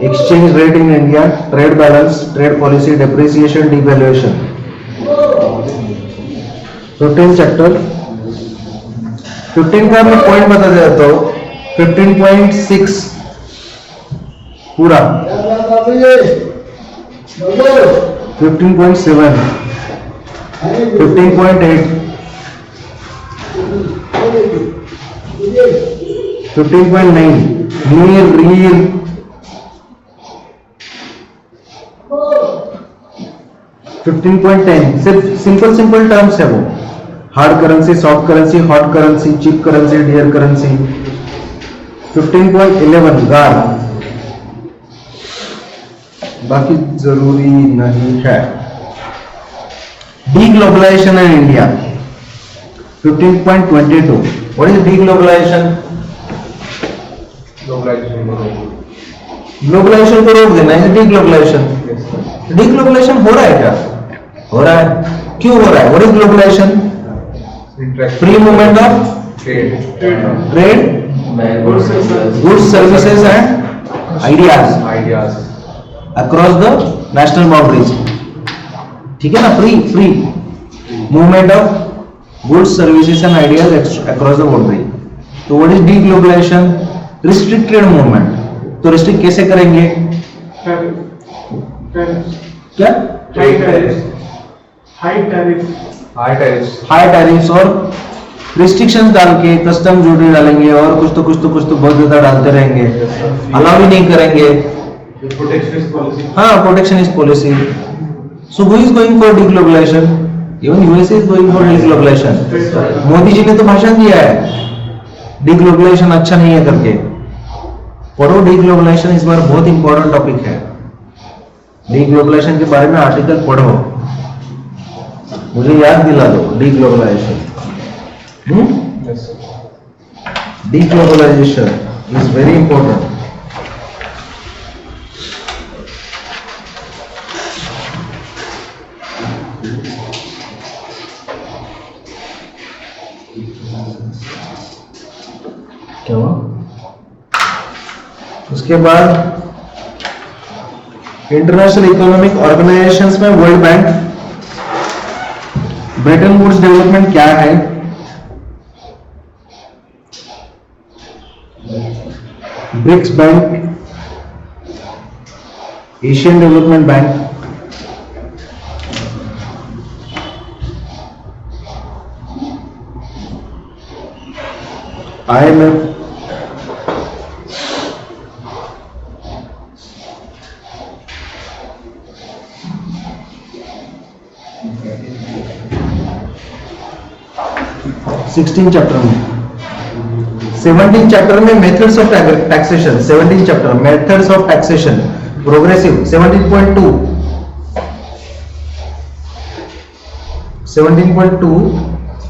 exchange rate in India, trade balance, trade policy, depreciation, devaluation. 15 chapter. 15 का मैं पॉइंट बता देता हूं। 15.6 पूरा, 15.7, 15.8, 15.9 near real, 15.10 सिर्फ सिंपल टर्म्स है वो। Hard currency, soft currency, hot currency, cheap currency, dear currency. 15.11 गार, बाकी जरूरी नहीं है। Deglobalization in India 15.22। What is deglobalization? Globalization को रोक देना है डीग्लोबलाइजेशन। डीग्लोबलाइजेशन हो रहा है क्या? हो रहा है। क्यों हो रहा है? What is globalization? Free movement of trade, goods, services and ideas across the national boundaries. ठीक है ना? Free movement of goods, services and ideas across the boundary. तो what is deglobalization? Restricted movement. तो रिस्ट्रिक्ट कैसे करेंगे? क्या? हाई टैरिफ्स और रिस्ट्रिक्शंस डाल के कस्टम ड्यूटी डालेंगे और कुछ तो बहुत ज्यादा डालते रहेंगे, अलाउ भी नहीं करेंगे। हाँ, protectionist policy. So who is going for deglobalization? Even USA is going for deglobalization. Modi ji ने तो भाषण दिया है डीग्लोबलाइजेशन अच्छा नहीं है करके। पढ़ो डीग्लोबलाइजेशन, इस बार बहुत इंपॉर्टेंट टॉपिक है। डीग्लोबलाइजेशन के बारे में आर्टिकल पढ़ो, मुझे याद दिला दो। Deglobalisation, deglobalisation is very important. क्या हुआ? उसके बाद इंटरनेशनल इकोनॉमिक ऑर्गेनाइजेशंस में world bank, Bretton Woods development क्या है? BRICS bank, Asian development bank, IMF, chapter में 17 चैप्टर में methods of taxation. 17 chapter methods of taxation progressive. 17.2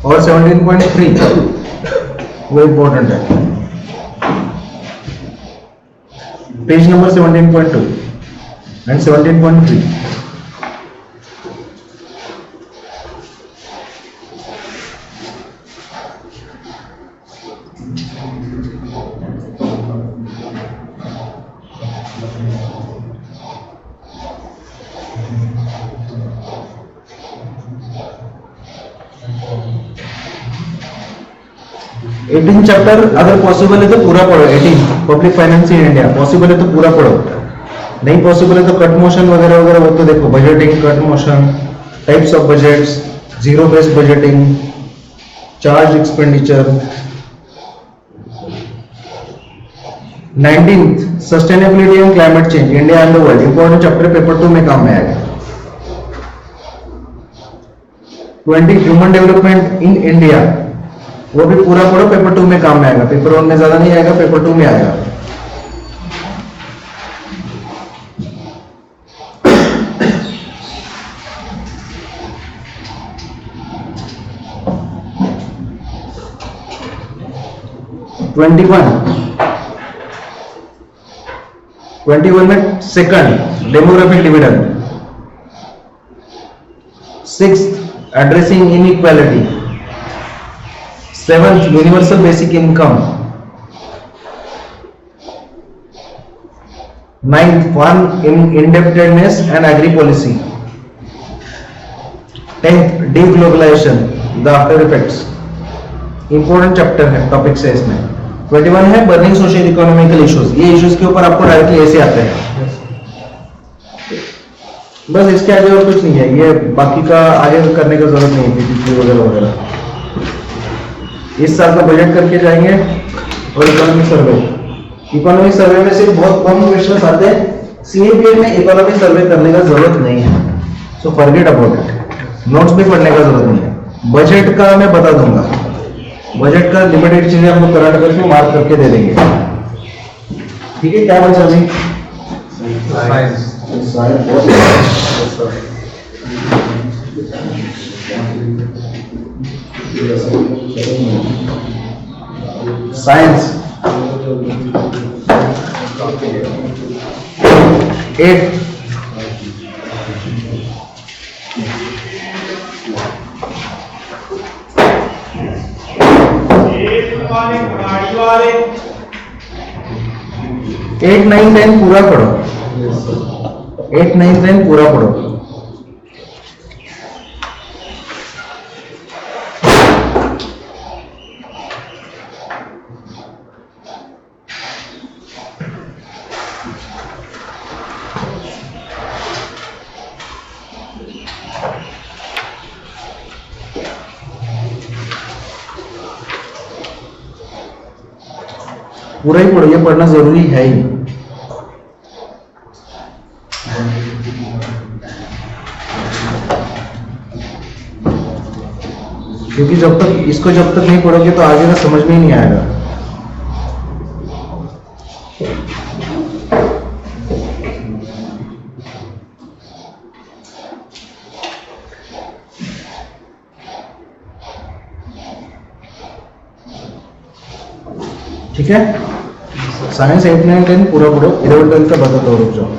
और 17.3 वो इंपॉर्टेंट है। Page number 17.2 and 17.3। चैप्टर अगर पॉसिबल है तो पूरा पढ़ो। 18 public finance in India possible है तो पूरा पढ़ो, नहीं पॉसिबल है तो कट मोशन वगैरह वगैरह वो तो देखो। Budgeting, cut motion, types of budgets, zero based budgeting, charge expenditure, 19th sustainability and climate change India and the world, important chapter paper 2 में काम में आएगा। 20 ह्यूमन डेवलपमेंट इन इंडिया, वो भी पूरा पूरा पेपर 2 में काम में आएगा, पेपर 1 में ज्यादा नहीं आएगा, पेपर 2 में आएगा। ट्वेंटी वन में second demographic dividend, 6th addressing inequality, 7th universal basic income, 9th foreign indebtedness and agri policy, 10th deglobalization the after effects, important chapter है, टॉपिक्स है इसमें। 21 है बर्निंग सोशल इकोनॉमिकल इश्यूज, ये इश्यूज के ऊपर आपको डायरेक्टली ऐसे आते हैं, बस इसके आगे और कुछ नहीं है, ये बाकी का आगे करने का जरूरत नहीं है, पीपीटी वगैरह वगैरह। इस साल का बजट करके जाएंगे और इकोनॉमिक सर्वे, इकोनॉमिक सर्वे में सिर्फ बहुत कम क्वेश्चन आते हैं, सीएपीएफ में इकोनॉमिक सर्वे करने का जरूरत नहीं है, so forget about it, notes भी पढ़ने का जरूरत नहीं है। बजट का मैं बता दूंगा, बजट का लिमिटेड चीजें हम लोग करंट अफेयर्स में मार्क करके दे देंगे, ठीक है। क्या बचा अभी? साइंस। साइंस 8, एट 9 10 पूरा पढ़ो, 8 9 10 पूरा पढ़ो। पूरा ही पढ़ो, ये पढ़ना जरूरी है ही। क्योंकि जब तक नहीं पढ़ोगे तो आगे का समझ में ही नहीं आएगा। ठीक है, साइंस 8 9 10 पूरा पढ़ो, 11 12 का बता दो, रुक जाओ।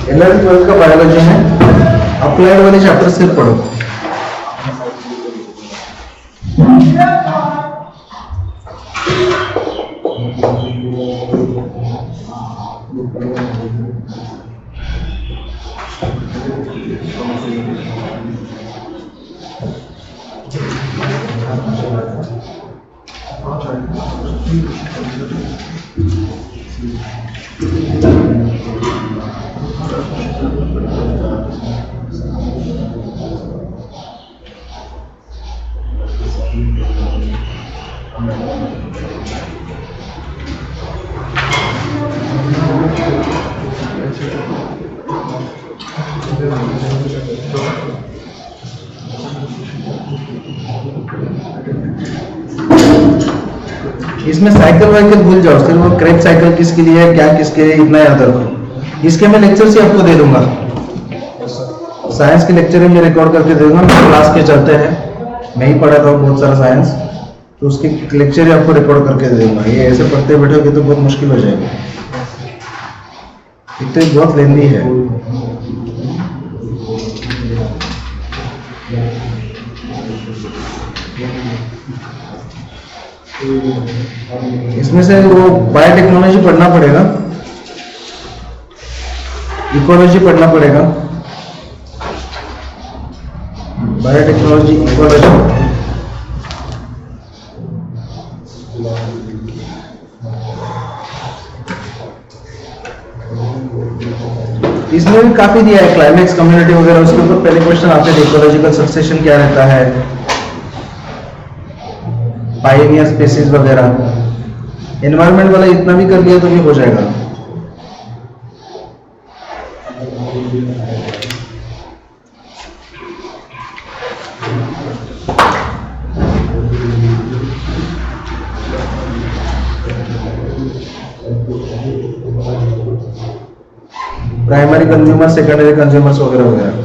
इलेवेंथ ट्वेल्थ का बायोलॉजी में अप्लाइड वाले चैप्टर सिर्फ पढ़ो। इसमें साइकिल वाइकिल भूल जाओ, सिर्फ वो क्रेप साइकिल किसके लिए है, क्या किसके लिए, इतना याद रखो। इसके मैं लेक्चर से आपको दे दूंगा, साइंस के लेक्चर में रिकॉर्ड करके दे दूंगा। मेरे क्लास के चलते हैं, मैं ही पढ़ाता हूँ बहुत सारा साइंस, तो उसके लेक्चर ही आपको रिकॉर्ड करके दे दूंगा। ये ऐसे पढ़ते बैठोगे तो बहुत मुश्किल हो जाएगा, एक तो ये बहुत लेंदी है। इसमें से वो बायोटेक्नोलॉजी पढ़ना पड़ेगा, इकोलॉजी पढ़ना पड़ेगा, बायोटेक्नोलॉजी, इकोलॉजी। इसमें भी काफी दिया है, क्लाइमेक्स, कम्युनिटी वगैरह, उसके ऊपर पहले क्वेश्चन आते हैं। इकोलॉजिकल सक्सेशन क्या रहता है, पायनियर स्पीसीज वगैरह। एनवायरनमेंट वाला इतना भी कर लिया तो भी हो जाएगा। प्राइमरी कंज्यूमर, सेकेंडरी कंज्यूमर्स वगैरह वगैरह।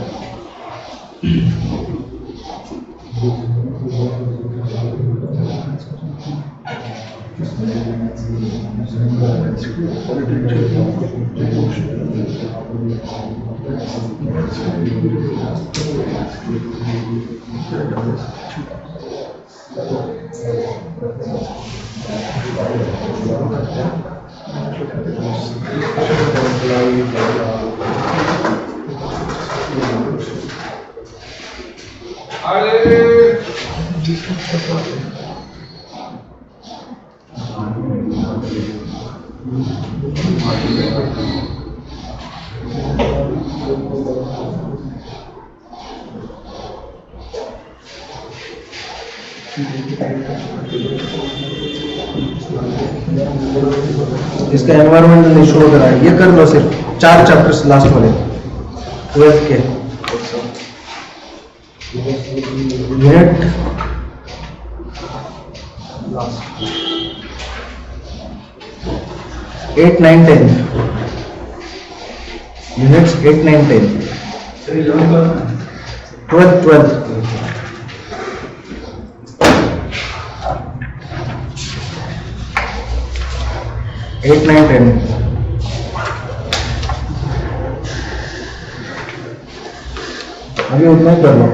इसका एनवायरमेंटल इशू वगैरह है, ये कर लो। सिर्फ 4 चैप्टर्स लास्ट वाले 12th के। Unit 8, 9, 10, units 8, 9, 10, 12th 8, 9, 10। अभी उतना ही कर लो।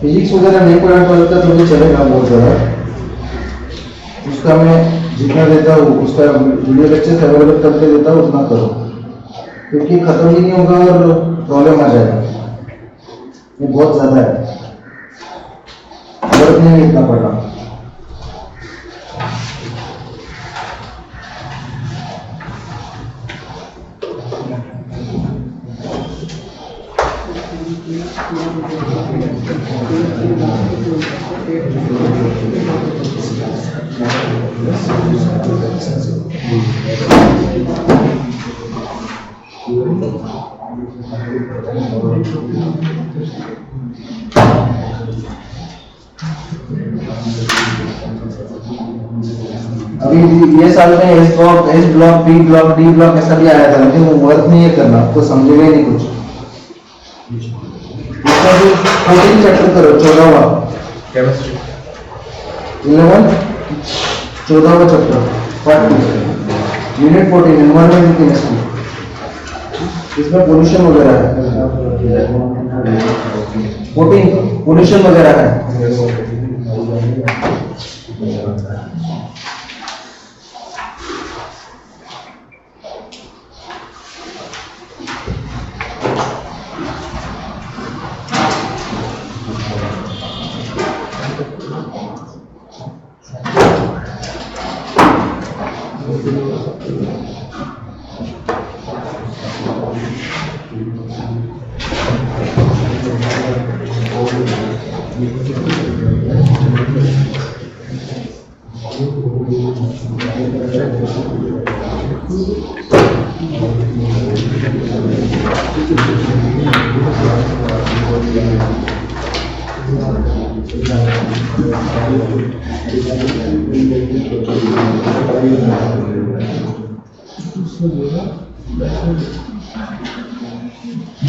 फिजिक्स वगैरह नहीं पढ़ा पड़ता तो मुझे चलेगा बहुत ज़्यादा, उसका मैं जितना देता हूँ, उसका वीडियो लेक्चर अवेलेबल करके देता हूँ, उतना करो, क्योंकि खत्म ही नहीं होगा और प्रॉब्लम आ जाएगा। ये बहुत ज़्यादा है, जरूरत नहीं है इतना पढ़ना। अभी ये साल में S block, S block, B block, D block ऐसा भी आया था, लेकिन वो वर्क नहीं है करना, आपको समझेगा ही नहीं कुछ। इसका भी 14 चैप्टर करो, 14वां केमिस्ट्री 11, 14वां chapter part 2, unit 14, environmental chemistry. इसमें पोल्यूशन वगैरह है, 14 पोल्यूशन वगैरह है। जो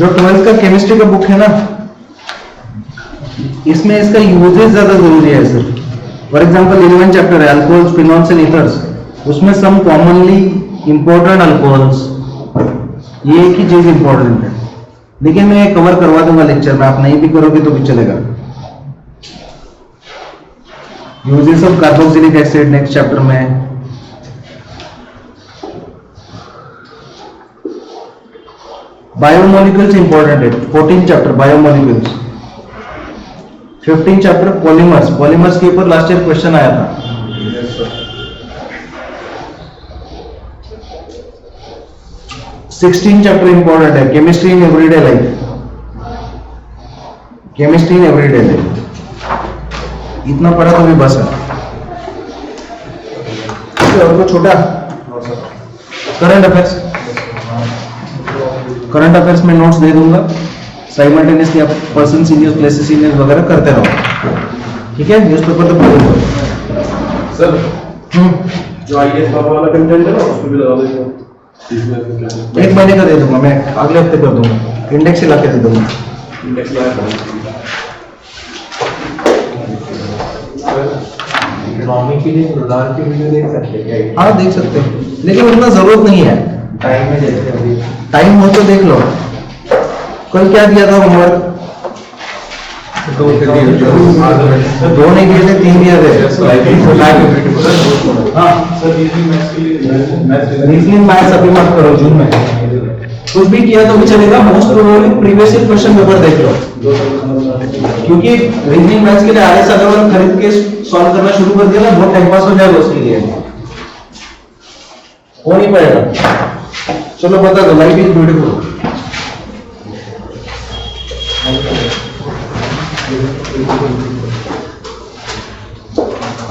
12th का केमिस्ट्री का बुक है ना, इसमें इसका यूजेस ज्यादा जरूरी है सर। फॉर एग्जांपल 11 चैप्टर है अल्कोहल्स, फिनॉल्स एंड ईथर्स, उसमें सम कॉमनली इंपॉर्टेंट अल्कोहल्स, ये एक ही चीज इंपॉर्टेंट है, लेकिन मैं कवर करवा दूंगा लेक्चर में, आप नहीं भी करोगे तो भी चलेगा। Uses of carboxylic acid next chapter में है। बायोमोलिक्यूल्स इंपॉर्टेंट है, 14 chapter biomolecules. 15 chapter polymers, polymers के ऊपर लास्ट ईयर क्वेश्चन आया था। 16 चैप्टर इंपॉर्टेंट है, chemistry in everyday life, chemistry in everyday life, इतना पढ़ा तो भी बस है। और कुछ छोटा करंट अफेयर्स, करंट अफेयर्स में नोट्स दे दूंगा, साइमल्टेनियसली आप पर्सन सीनियर्स, प्लेसेस सीनियर्स वगैरह करते रहो, ठीक है। न्यूज़पेपर तो पढ़ूंगा सर। जो आईएएस बाबा वाला कंटेंट है ना, उसको भी लगा देते 1 महीने का दे दूंगा, मैं अगले हफ्ते कर दूंगा, इंडेक्स ला के दे दूंगा। इंडेक्स लगा इकोनॉमी के लिए रुदार की वीडियो देख सकते हैं क्या? हाँ देख सकते हैं, लेकिन उतना जरूरत नहीं है। टाइम में जैसे अभी टाइम हो तो देख लो। कल क्या दिया था होमवर्क? 2 से 3 2 नहीं दिए थे, 3 दिए थे। हाँ सर रीजनिंग मैथ्स के लिए रीजनिंग मैथ्स अभी मत करो, जून में कुछ भी किया तो भी चलेगा। Most probably previous year question paper देख लो, क्योंकि रीजनिंग मैथ्स के लिए आरएस अग्रवाल खरीद के सॉल्व करना शुरू कर दिया ना, बहुत टाइम पास हो जाएगा उसके लिए, हो नहीं पाएगा। चलो बता दो, लाइफ इज ब्यूटीफुल।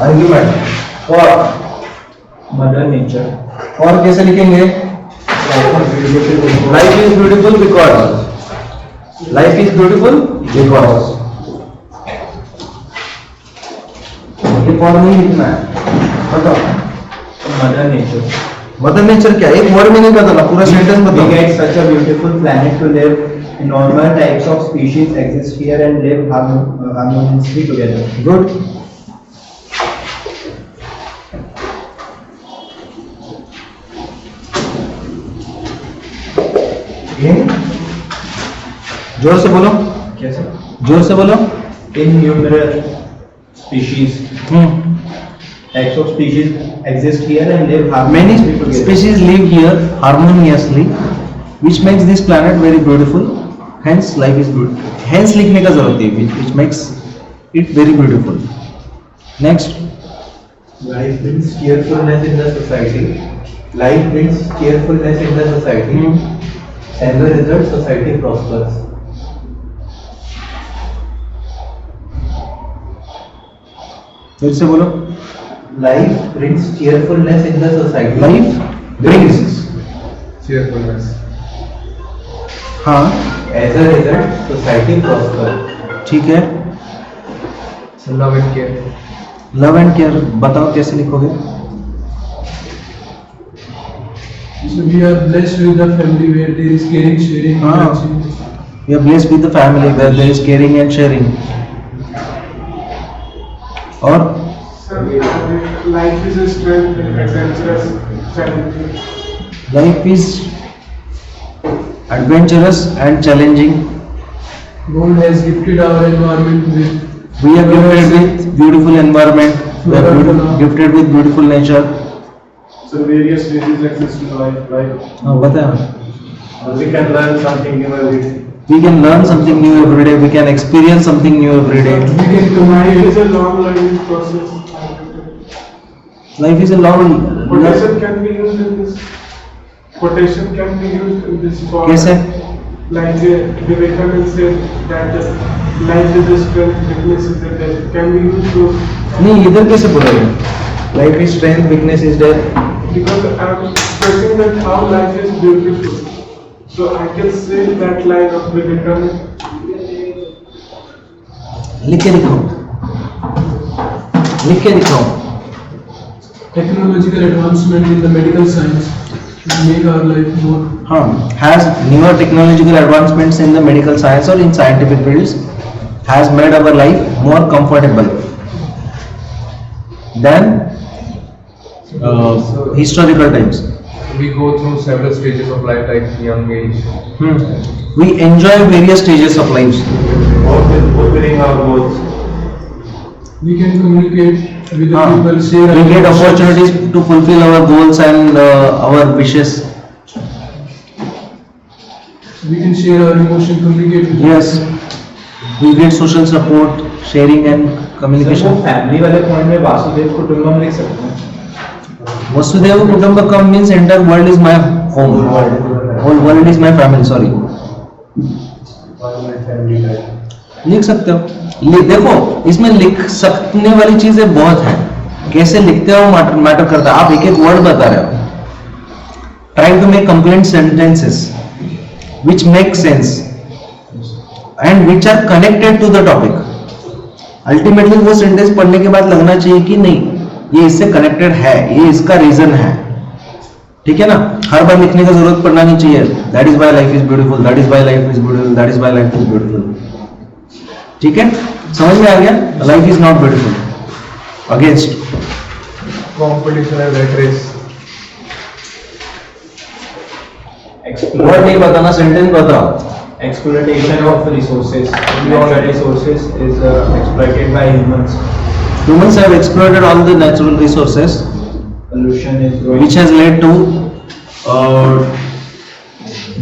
आर्ग्यूमेंट और मदर नेचर। और कैसे लिखेंगे? Life is beautiful because, life is beautiful because, ये पॉइंट नहीं लिखना है, बताओ। Mother nature. मदर नेचर क्या? एक वर्ड में नहीं बताना, पूरा सेंटेंस We बताओ। get such a beautiful planet to live. Normal types of species exist here and live harmoniously together. Good. जोर से बोलो, कैसे? जोर से बोलो। Innumerable species, types of species exist here and live Many harmoniously together. species live here harmoniously, which makes this planet very beautiful. Hence, life is beautiful. Hence लिखने का जरूरत है, which makes it very beautiful. Next, Life brings cheerfulness in the society. Life brings cheerfulness in the society. As a result, society prospers. फिर से बोलो। Life brings cheerfulness in the society. Life brings, cheerfulness. हाँ As a result, society prospers. ठीक है। Love and care. Love and care बताओ कैसे लिखोगे? So we are blessed with a family where there is caring, sharing, हाँ। interaction. We are blessed with the family where there is caring and sharing. और Life is a strength and adventurous, challenging. Life is adventurous and challenging. God has gifted our environment with We are gifted with beautiful environment. We are gifted with beautiful nature. So various species exist in life, right? हाँ बताया. We can learn something new every day. We can learn something new every day. We can experience something new every day. we can combine. It is a long learning process. Life is a long. Potassium can be used in this. Potassium can be used in this form. कैसे? Like Vivekananda said that life is the strength, weakness is the death. Can we use those? नहीं इधर कैसे बोलोगे? Life is strength, weakness is death. Because I'm expressing that how life is beautiful. So I can say that line of Vivekananda. लिख के दिखाओ. लिख के दिखाओ. Technological advancement in the medical science make our life more. हाँ, has newer technological advancements in the medical science or in scientific fields has made our life more comfortable than historical times. We go through several stages of life like young age. We enjoy various stages of life. fulfilling our goals. We can communicate with the हाँ, people, share we our get emotions. opportunities to fulfill our goals and our wishes. We can share our emotion, communicate with Yes, we get social support, sharing and communication. Family वाले पॉइंट में वासुदेव कुटुंबम लिख सकते हैं. Vasudhaiva Kutumbakam means entire world is my home. Whole world is my family. Sorry. लिख सकते हो. देखो इसमें लिख सकने वाली चीजें बहुत हैं. कैसे लिखते हो मैटर करता है. आप एक एक वर्ड बता रहे हो. Trying to make complete sentences which make sense and which are connected to the topic. Ultimately वो सेंटेंस पढ़ने के बाद लगना चाहिए कि नहीं ये इससे कनेक्टेड है, ये इसका रीजन है. ठीक है ना. हर बार लिखने का जरूरत पड़ना नहीं चाहिए. That is why life is beautiful, that is why life is beautiful, that is why life is beautiful. ठीक है, समझ में आ गया. Life is not beautiful. Against Competition and rat race. Word नहीं बताना, सेंटेंस बताओ. Exploitation of resources. Natural resources is exploited by humans. Humans have exploited all the natural resources Pollution is growing. which has led to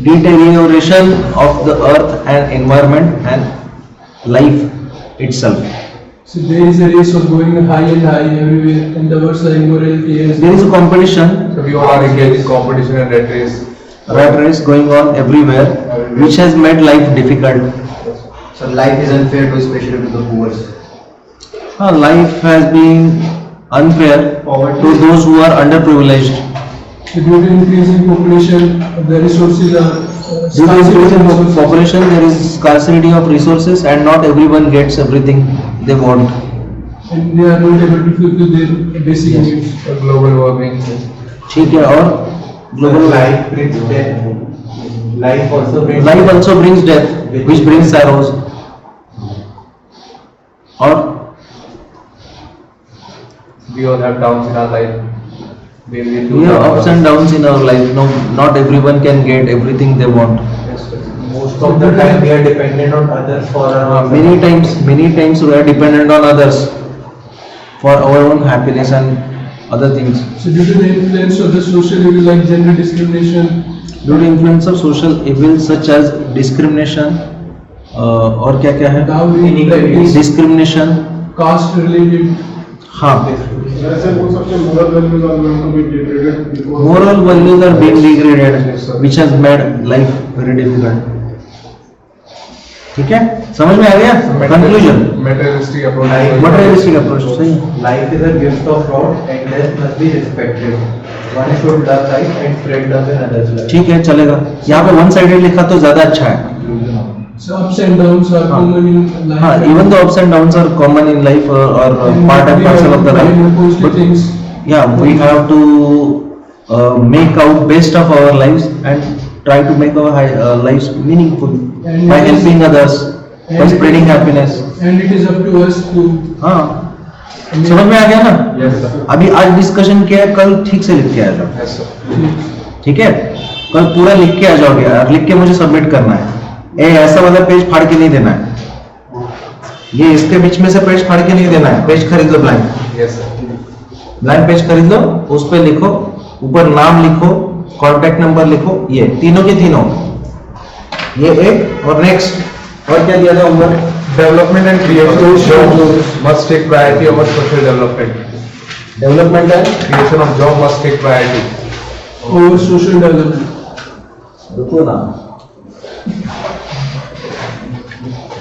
deterioration of the earth and environment and life itself. So there is a race of going high and high everywhere, and the words are immorality. There is a competition, So we all are engaged in competition and rat race. rat race going on everywhere, which has made life difficult. So life is unfair to especially to the poor. Life has been unfair to those who are underprivileged. So due to increasing population, the resources are Due to increasing population, there is scarcity of resources, and not everyone gets everything they want. and they are not able to fulfill their basic needs. Global warming. ठीक है. और global Life brings death. Life also brings death, which brings sorrows. और We all have downs in our life. We have ups and downs in our life. No, not everyone can get everything they want. most of the time we are dependent on others for our Many times we are dependent on others for our own happiness and other things. So due to the influence of the social evil like gender discrimination, Due to influence of social evils such as discrimination, और क्या क्या है? dowry, practice, Discrimination. caste related, हाँ. ऐसे बोल सकते हैं moral values are going to be degraded because Moral values are being degraded, which has made life very difficult. ठीक है, समझ में आ गया? Conclusion. Materialistic approach. Materialistic approach. सही है. Life is a gift of God and death must be respected. One should love life and spread love in others' life. ठीक है, चलेगा. यहाँ पे वन साइडेड लिखा तो ज्यादा अच्छा है. so ups and downs are common in life. हाँ, even though ups and downs are common in life or part and parcel of the life, but things. yeah, we have to make out best of our lives and try to make our lives meaningful And by it is- helping others, by and it spreading is- happiness. And it is up to us to हाँ, समझ में आ गया ना? Yes, sir. अभी आज डिस्कशन किया है, कल ठीक से लिख के आ जाओ. Yes, sir. ठीक है, कल पूरा लिख के आ जाओगे और लिख के मुझे सबमिट करना है. ऐसा वाला पेज फाड़ के नहीं देना है. ये इसके बीच में से पेज फाड़ के नहीं देना है. पेज खरीद लो blank. Yes, sir. Blank page खरीद लो, उस पे लिखो, ऊपर नाम लिखो, कॉन्टैक्ट नंबर लिखो. ये तीनों के तीनों, ये एक और नेक्स्ट और क्या दिया था ऊपर? Development and creation of jobs must take priority over social development. Development है. Creation of job must take priority. over social development. रुको ना.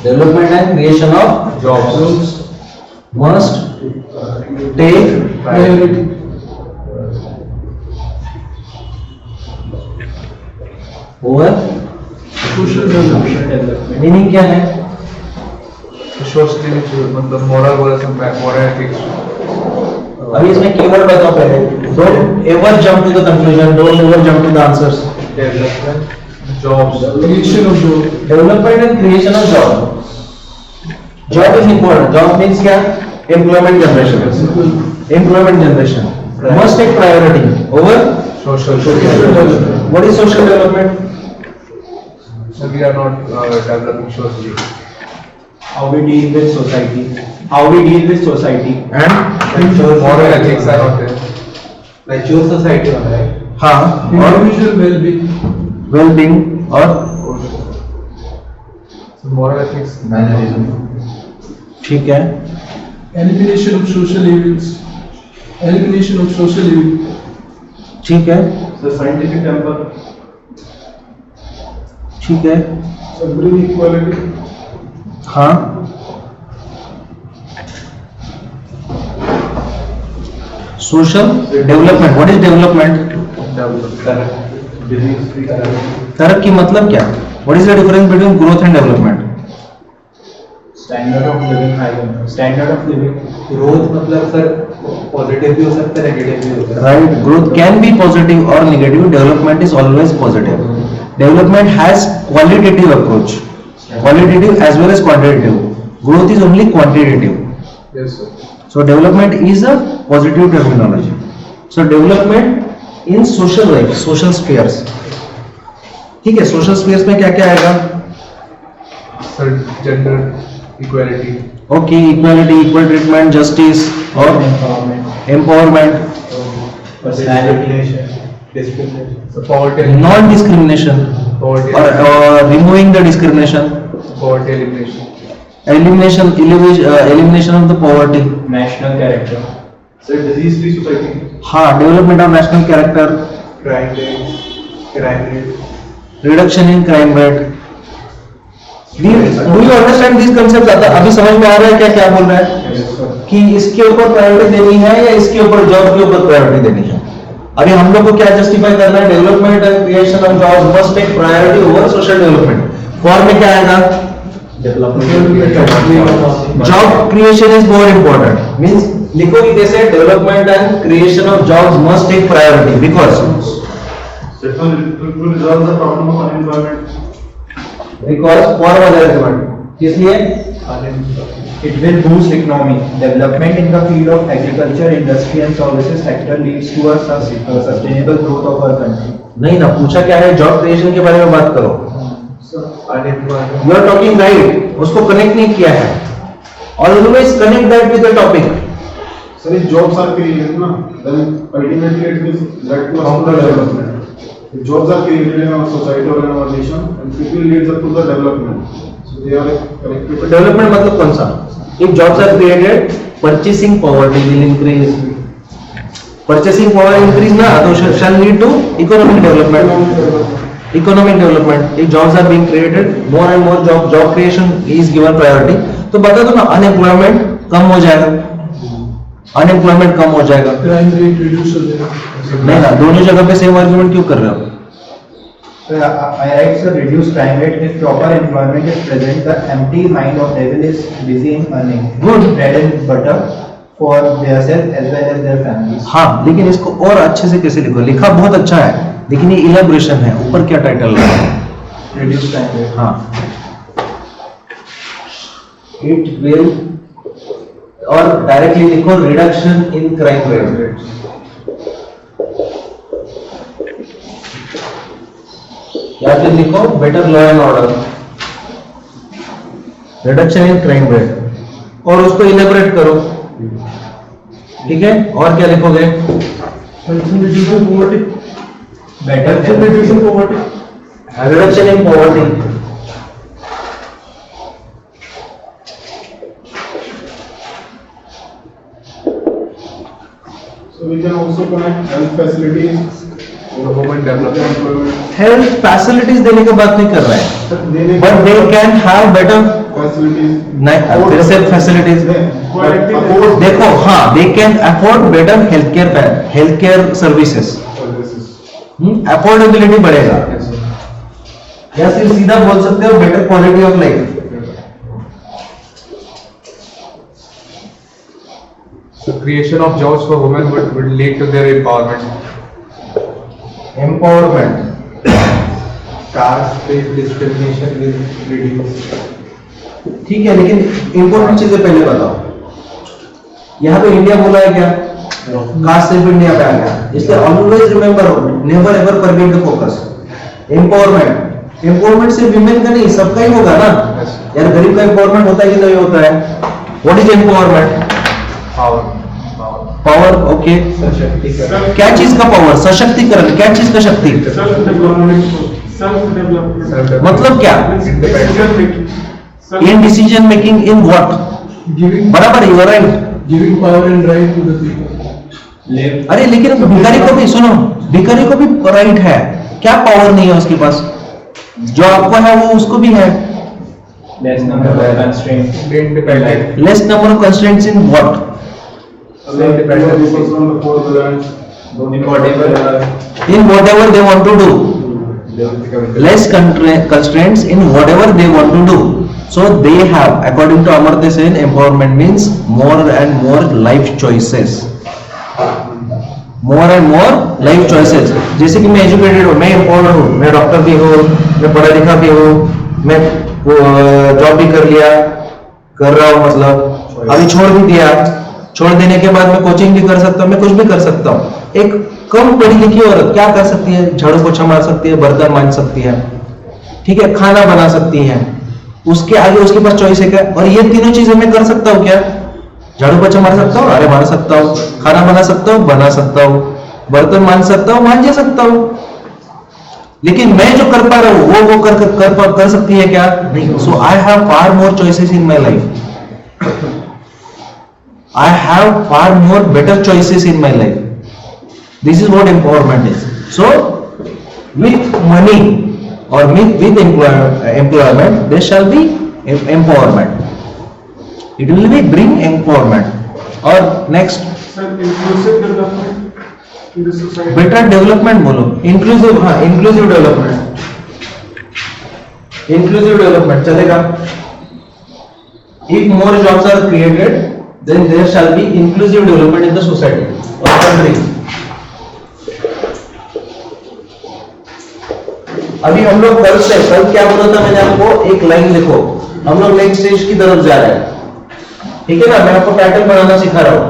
Development and creation of Jobs. must take Priority. over Social development. Meaning क्या है? Socially mature, मतलब moral बोला सब moral ethics. अभी इसमें कीवर्ड बताओ पहले. Don't ever jump to the conclusion. Don't ever jump to the answers. Development. Jobs. Creation of job. Development and creation of job. Job is important. Job means क्या? Employment generation. Employment generation must take priority over Social. what is social development? So we are not developing socially. How we deal with society. How we deal with society. And Moral ethics are not there. Mature society होना है. हाँ और Individual well-being. well-being और So moral ethics. Mannerism. ठीक है. Elimination of social evils. Elimination of social evil. ठीक है. The scientific temper. ठीक है. So bring equality. हाँ. Social development. What is development? तरक्की मतलब क्या? What is the difference between growth and development? Standard of living high होना. Standard of living. Growth मतलब सर positive भी हो सकता है, negative भी हो सकता है. Right. Growth can be positive or negative. Development is always positive. Development has qualitative approach. Qualitative as well as quantitative. Growth is only quantitative. Yes sir. So development is a positive terminology. So development in social life, social spheres. ठीक है. Social spheres में क्या क्या आएगा? Sir, gender equality. Okay, equality, equal treatment, justice और empowerment, Personality. Discrimination. So poverty. non-discrimination Poverty. or removing the discrimination, Poverty elimination. elimination of the poverty. National character. Say disease free society. हाँ, development of national character, Crime rate. Crime rate. reduction in crime rate. Do you understand these concepts? अभी समझ में आ रहा है क्या क्या बोल रहा है? कि इसके ऊपर प्रायोरिटी देनी है या इसके ऊपर जॉब के ऊपर प्रायोरिटी देनी है? अभी हम लोग को क्या जस्टिफाई करना है? Development and creation of jobs must take priority over social development. Form में क्या आएगा? Job creation is more important. Means लिखो कि कैसे development and creation of jobs must take priority because It will resolve the problem of unemployment. Form वाला रिक्वायरमेंट. इसलिए It will boost economy. Development in the field of agriculture, industry and services sector leads to a sustainable growth of our country. नहीं ना, पूछा क्या है? जॉब क्रिएशन के बारे में बात करो. Unemployment. You are talking right. उसको कनेक्ट नहीं किया है. Always connect that with the topic. So if jobs are created, na, then ultimately it will lead to a development. If jobs are created in our society or in our nation, and people leads up to the development. So they are connected. Development मतलब कौन सा? If jobs are created, purchasing power will increase. Purchasing power increase ना, तो shall lead to economic development. Economic development. If jobs are being created, more and more job creation is given priority. तो बता दो ना, अनएम्प्लॉयमेंट कम हो जाएगा. अनएम्प्लॉयमेंट कम हो जाएगा. Crime rate reduce हो जाएगा. नहीं ना, दोनों जगह पे सेम आर्गुमेंट क्यों कर रहे हो? So, I write sir, reduce crime rate if proper employment is present. The empty mind of devil is busy in earning Good. bread and butter for themselves as well as their families. हाँ, लेकिन इसको और अच्छे से कैसे लिखो? लिखा बहुत अच्छा है, लेकिन ये इलेबोरेशन है. ऊपर क्या टाइटल है? Reduce crime rate. हाँ, इट विल, और डायरेक्टली लिखो रिडक्शन इन क्राइम रेट. या फिर लिखो better law and order, reduction in crime rate, और उसको इलेबोरेट करो. ठीक है, और क्या लिखोगे? Reducing poverty. Better Reducing poverty. Reduction in poverty. So we can also connect health facilities. Women development. Health facilities देने की बात नहीं कर रहे हैं, But they but they can have better facilities नहीं, फिर से फैसिलिटीज देखो, हाँ, they can afford better health care services, affordability बढ़ेगा, या फिर सीधा बोल सकते हो better quality of life. So creation of jobs for women would lead to their empowerment. Empowerment, caste based discrimination will reduce. ठीक है, लेकिन इंपॉर्टेंट चीजें पहले बताओ। यहाँ पे इंडिया बोला है क्या? कास्ट सिर्फ इंडिया पे आ गया, इसलिए always remember, never ever forget the focus. Empowerment, empowerment सिर्फ विमेन का नहीं, सबका ही होगा ना यार। गरीब का एम्पावरमेंट होता है कि नहीं होता है? What is empowerment? Power, okay. क्या चीज का पावर? सशक्तिकरण। क्या चीज का शक्ति? Self development. मतलब क्या? In decision making, in what? बराबर, you are right. Giving power and right to the people. अरे लेकिन भिखारी को भी सुनो, भिखारी को भी राइट है, क्या पावर नहीं है उसके पास? जो आपको है वो उसको भी है। Less number of constraints. Independent. Less number of constraints in what? In whatever they want to do. Less constraints in whatever they want to do. So they have, according to Amartya Sen, empowerment means more and more life choices. More and more life choices. जैसे कि मैं एजुकेटेड हूँ, मैं एम्पावर्ड हूँ, मैं डॉक्टर भी हूँ, मैं पढ़ा लिखा भी हूँ, मैं जॉब भी कर रहा हूँ, मतलब अभी छोड़ भी दिया। छोड़ देने के बाद मैं कोचिंग भी कर सकता हूँ, मैं कुछ भी कर सकता हूँ। एक कम पढ़ी लिखी औरत क्या कर सकती है? झाड़ू पोछा मार सकती है, बर्तन मांज सकती है, ठीक है, खाना बना सकती है, उसके आगे उसके पास चॉइस है क्या? और ये तीनों चीजें मैं कर सकता हूँ क्या? झाड़ू पोछा मार सकता हूँ, अरे मार सकता हूँ, खाना बना सकता हूँ, बना सकता हूँ, बर्तन मांज सकता हूँ, मांज सकता हूँ। लेकिन मैं जो कर पा रहा हूँ वो कर सकती है क्या? नहीं। So I have far more choices in my life, I have far more better choices in my life. This is what empowerment is. So, with money or with employment, there shall be empowerment. It will be bring empowerment. Or next, Sir, inclusive development in the society. better development बोलो, inclusive, हाँ, inclusive development. Inclusive development चलेगा. If more jobs are created, then there shall be inclusive development in the society or country. अभी हम लोग कल क्या बोला था मैंने आपको? एक लाइन लिखो, हम लोग नेक्स्ट स्टेज की तरफ जा रहे हैं, ठीक है ना? मैं आपको पैटर्न बनाना सिखा रहा हूं।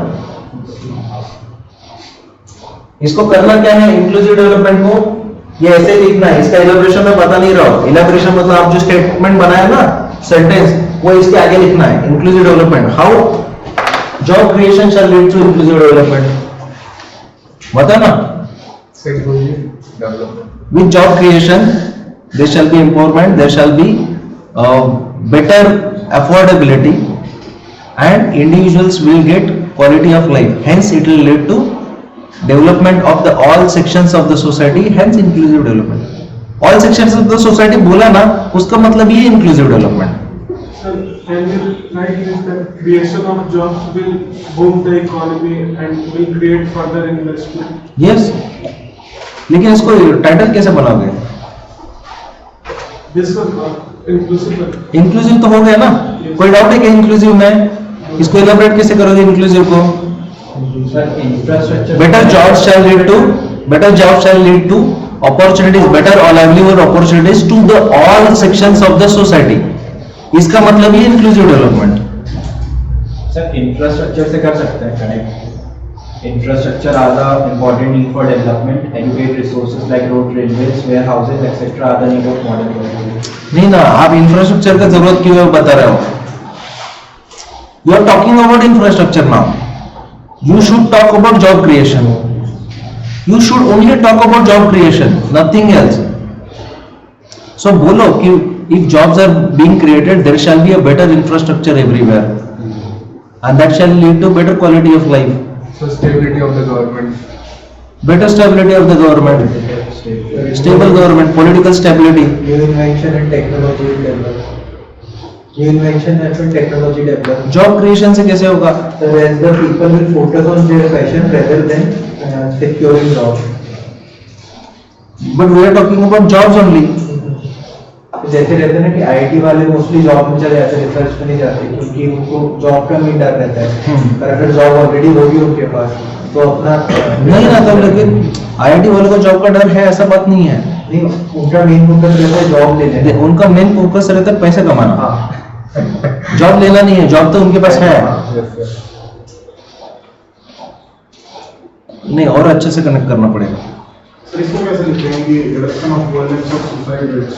इसको करना क्या है? इंक्लूसिव डेवलपमेंट को ये ऐसे लिखना है, इसका इलैबोरेशन मैं बता नहीं रहा हूं। इलैबोरेशन मतलब आप जो स्टेटमेंट बनाया ना, सेंटेंस, वो इसके आगे लिखना है। Inclusive development, how job creation shall lead to inclusive development. बता ना? With job creation, there shall be empowerment, there shall be better affordability, and individuals will get quality of life. Hence, it will lead to development of the all sections of the society. Hence, inclusive development. All sections of the society बोला ना, उसका मतलब ये inclusive development. Sir, can you write this that creation of jobs will boom the economy and will create further investment? Yes. लेकिन इसको टाइटल कैसे बनाओगे? This was inclusive. इंक्लूसिव तो हो गया ना? कोई डाउट है कि इंक्लूसिव में? इसको इलैबोरेट कैसे करोगे इंक्लूसिव को? Infrastructure. Better jobs shall lead to opportunities, better or livelihood opportunities to the all sections of the society. इसका मतलब ये इंक्लूसिव डेवलपमेंट। सर इंफ्रास्ट्रक्चर से कर सकते हैं connect. Infrastructure are the important need for development, educate resources like road, railways, warehouses etcetera are the need of modern. नहीं ना, आप इंफ्रास्ट्रक्चर का जरूरत क्यों बता रहे हो? You are talking about infrastructure now, you should talk about job creation, you should only talk about job creation, nothing else. So बोलो कि if jobs are being created, there shall be a better infrastructure everywhere, and that shall lead to better quality of life. So stability of the government. Better stability of the government, stable government, political stability. New invention and technology will develop. New invention and technology development. Job creation से कैसे होगा? So as the people will focus on their passion rather than securing job. But we are talking about jobs only. जैसे रहते हैं ना कि आईआईटी वाले मोस्टली जॉब में चले जाते हैं, रिसर्च में नहीं जाते क्योंकि उनको जॉब का भी डर रहता है. पर अगर जॉब ऑलरेडी होगी उनके पास तो अपना नहीं ना, तब लेकिन आईआईटी वालों को जॉब का डर है ऐसा बात नहीं है. नहीं, उनका मेन फोकस रहता है जॉब लेने का. उनका मेन फोकस रहता है पैसे कमाना. हाँ. जॉब लेना नहीं है, जॉब तो उनके पास है. नहीं, और अच्छे से कनेक्ट करना पड़ेगा. सर इसको कैसे लिखते हैं कि reduction of violence of suicide rates?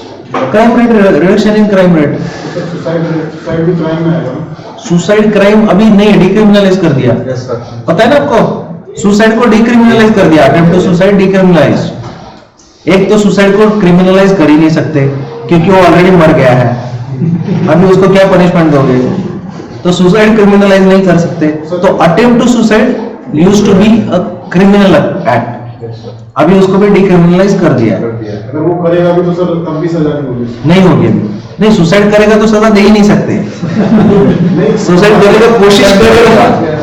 Crime rate, reduction in crime rate. Suicide भी क्राइम में आएगा ना? सुसाइड क्राइम अभी नहीं डिक्रिमिनलाइज कर दिया. Yes sir. पता है ना आपको, सुसाइड को डिक्रिमिनलाइज कर दिया. Attempt to suicide decriminalise. एक तो सुसाइड को क्रिमिनलाइज कर ही नहीं सकते क्योंकि वो ऑलरेडी मर गया है. अभी उसको क्या पनिशमेंट दोगे? तो सुसाइड क्रिमिनलाइज नहीं कर सकते. तो attempt to suicide used to be a criminal act. अभी उसको भी डिक्रिमिनलाइज कर दिया. अगर वो करेगा भी तो सर तब भी सजा नहीं होगी. नहीं होगी. नहीं, सुसाइड करेगा तो सजा दे ही नहीं सकते. सुसाइड करेगा,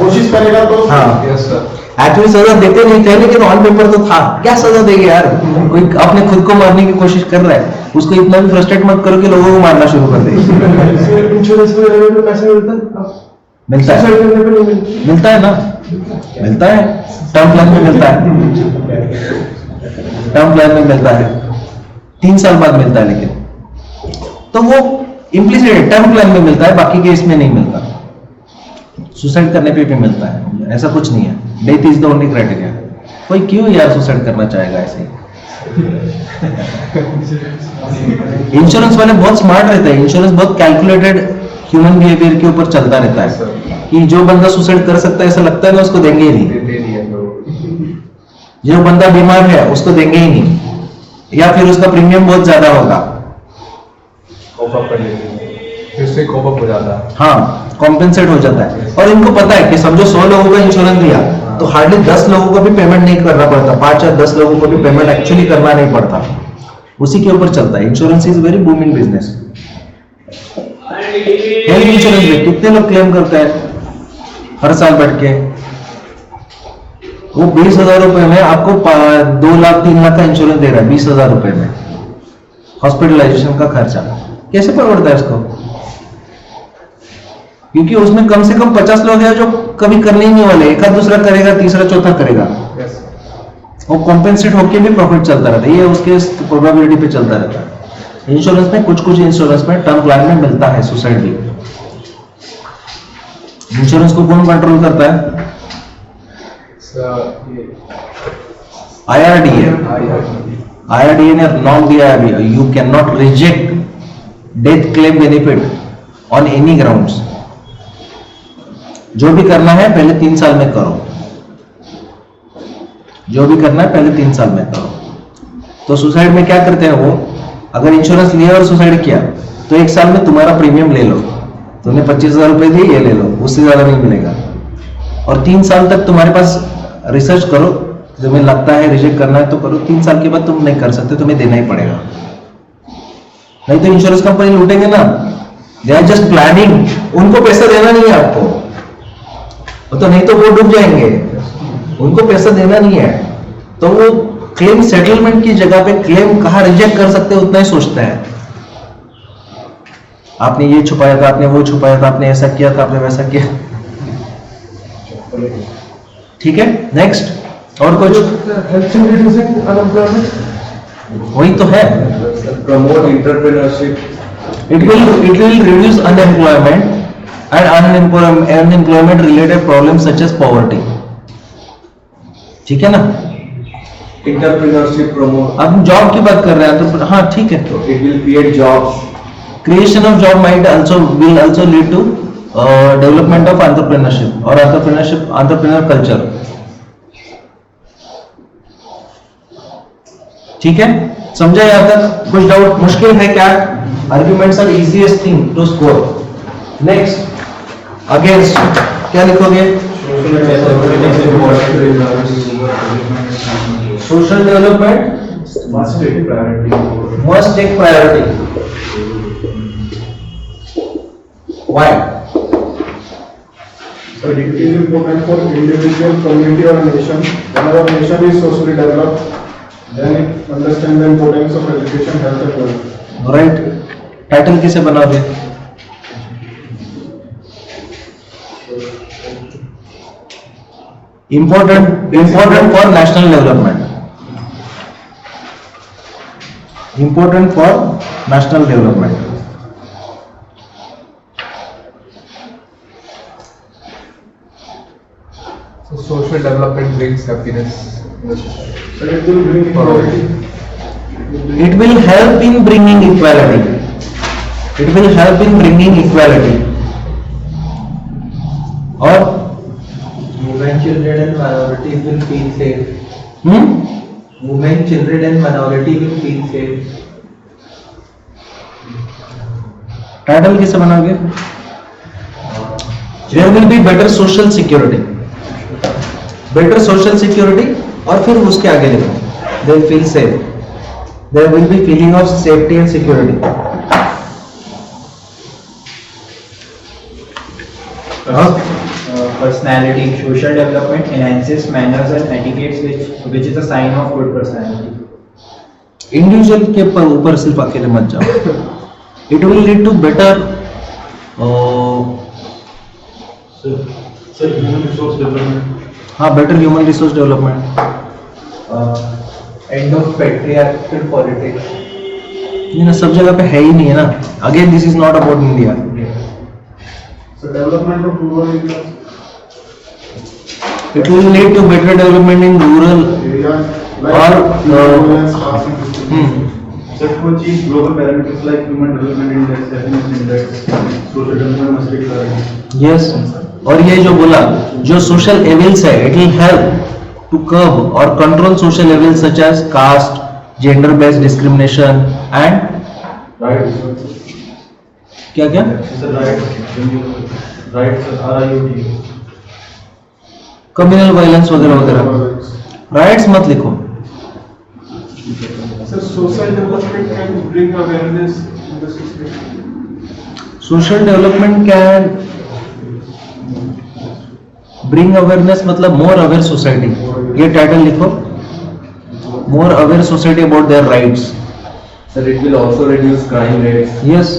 कोशिश करेगा तो हाँ. Yes sir. एक्चुअली सजा देते नहीं थे लेकिन ऑन पेपर तो था. क्या सजा देंगे यार? कोई अपने खुद को मारने की कोशिश कर रहा है, उसको इतना भी फ्रस्ट्रेट मत करो कि लोगों को मारना शुरू कर दे. इंश्योरेंस में पैसे मिलता है? मिलता है, सुसाइड करने पे नहीं मिलता. मिलता है ना, मिलता है. टर्म प्लान में मिलता है. टर्म प्लान में मिलता है 3 साल बाद मिलता है. लेकिन तो वो इम्प्लिसिट है, टर्म प्लान में मिलता है, बाकी केस में नहीं मिलता. सुसाइड करने पे भी मिलता है, ऐसा कुछ नहीं है. Death is the only criteria. कोई क्यों यार सुसाइड करना चाहेगा ऐसे? इंश्योरेंस वाले बहुत स्मार्ट रहते हैं. इंश्योरेंस बहुत कैलकुलेटेड ह्यूमन बिहेवियर के ऊपर चलता रहता है कि जो बंदा सुसाइड कर सकता है ऐसा लगता है ना, उसको देंगे ही नहीं. जो बंदा बीमार है उसको देंगे ही नहीं, या फिर उसका प्रीमियम बहुत ज्यादा होगा. कोप अप कर लेते हैं, फिर से कोप अप हो जाता है. हाँ, कॉम्पेंसेट हो जाता है. और इनको पता है कि समझो 100 लोगों का इंश्योरेंस दिया तो हार्डली 10 लोगों को भी पेमेंट नहीं करना पड़ता. 5 या 10 लोगों को भी पेमेंट एक्चुअली करना नहीं पड़ता. उसी के ऊपर चलता है. Insurance is very booming business. Health insurance में कितने लोग क्लेम करते हैं हर साल बैठ के? वो 20,000 रुपए में आपको 2 लाख 3 लाख का इंश्योरेंस दे रहा है. 20,000 रुपए में हॉस्पिटलाइजेशन का खर्चा. कैसे पकड़ता है उसको? क्योंकि उसमें कम से कम 50 लोग हैं जो कभी करने ही नहीं वाले. एक आध दूसरा करेगा, तीसरा चौथा करेगा. वो कॉम्पेंसेट होके भी प्रॉफिट चलता रहता है. ये उसके प्रोबेबिलिटी पे चलता रहता है. इंश्योरेंस में कुछ इंश्योरेंस में टर्म प्लान में मिलता है सुसाइड भी. इंश्योरेंस को कौन कंट्रोल करता है? IRDA. IRDA ने नॉर्म दिया है अभी, you can not reject death claim benefit on any grounds. जो भी करना है पहले 3 साल में करो. जो भी करना है पहले 3 साल में करो. तो सुसाइड में क्या करते हैं वो, अगर इंश्योरेंस लिया और सुसाइड किया तो 1 साल में तुम्हारा प्रीमियम ले लो. तुमने 25,000 रुपए दिए, ये ले लो, उससे ज्यादा नहीं मिलेगा. और 3 साल तक तुम्हारे पास रिसर्च करो. तुम्हें लगता है रिजेक्ट करना है तो करो. 3 साल के बाद तुम नहीं कर सकते, तुम्हें देना ही पड़ेगा. नहीं तो इंश्योरेंस कंपनी लूटेंगे ना. They are just planning. उनको पैसा देना नहीं है आपको, तो नहीं तो वो डूब जाएंगे. उनको पैसा देना नहीं है तो वो क्लेम सेटलमेंट की जगह पे क्लेम कहाँ रिजेक्ट कर सकते हैं उतना ही सोचते हैं. आपने ये छुपाया था, आपने वो छुपाया था, आपने ऐसा किया था, आपने वैसा किया. ठीक है, नेक्स्ट. और कुछ? Help in reducing unemployment. वही तो है. Promote entrepreneurship. It will reduce unemployment and unemployment related problems such as poverty. ठीक है ना? Entrepreneurship promote. अब जॉब की बात कर रहे हैं तो हाँ ठीक है. It will create jobs. Creation of job will also lead to development of entrepreneurship or entrepreneur culture. ठीक है, समझा यहाँ तक? कुछ डाउट? मुश्किल है क्या? Arguments are easiest thing to score. Next, against क्या लिखोगे? Social development must take priority. Why? So it is important for individual, community or nation. Whenever nation is socially developed, then it understands the importance of education, health and welfare. Right, title किसे बनाओगे? important for national development. Important for national development. So social development brings happiness in the society. So it will bring equality. It will help in bringing equality. It will help in bringing equality. Or Women, children and minorities will feel safe. hmm? Women, children and minority will feel safe. Title किसे बनाओगे? There will be better social security. Better social security और फिर उसके आगे लिखो. They will feel safe. There will be feeling of safety and security. Personality, social development enhances manners and etiquettes, which is a sign of good personality. Individual के ऊपर सिर्फ अकेले मत जाओ. It will lead to better Sir, human resource development. हाँ, better human resource development. End of patriarchal politics. ये ना सब जगह पे है ही नहीं है ना. Again, this is not about India. So development of rural areas. It will lead to better development in rural Areas or violence, caste and discrimination. Sir, to achieve global parameters like human development index, happiness index, social development must be clarified. yes. और ये जो बोला, जो social evils है, it will help to curb or control social evils such as caste, gender-based discrimination and Right. क्या क्या? Sir, right. Right, sir. RIUT. Communal violence वगैरह वगैरह. Rights मत लिखो. So social development can bring awareness in the society. Social development can bring awareness मतलब more aware society. ये टाइटल लिखो. More aware society about their rights. Sir, it will also reduce crime rates. Yes.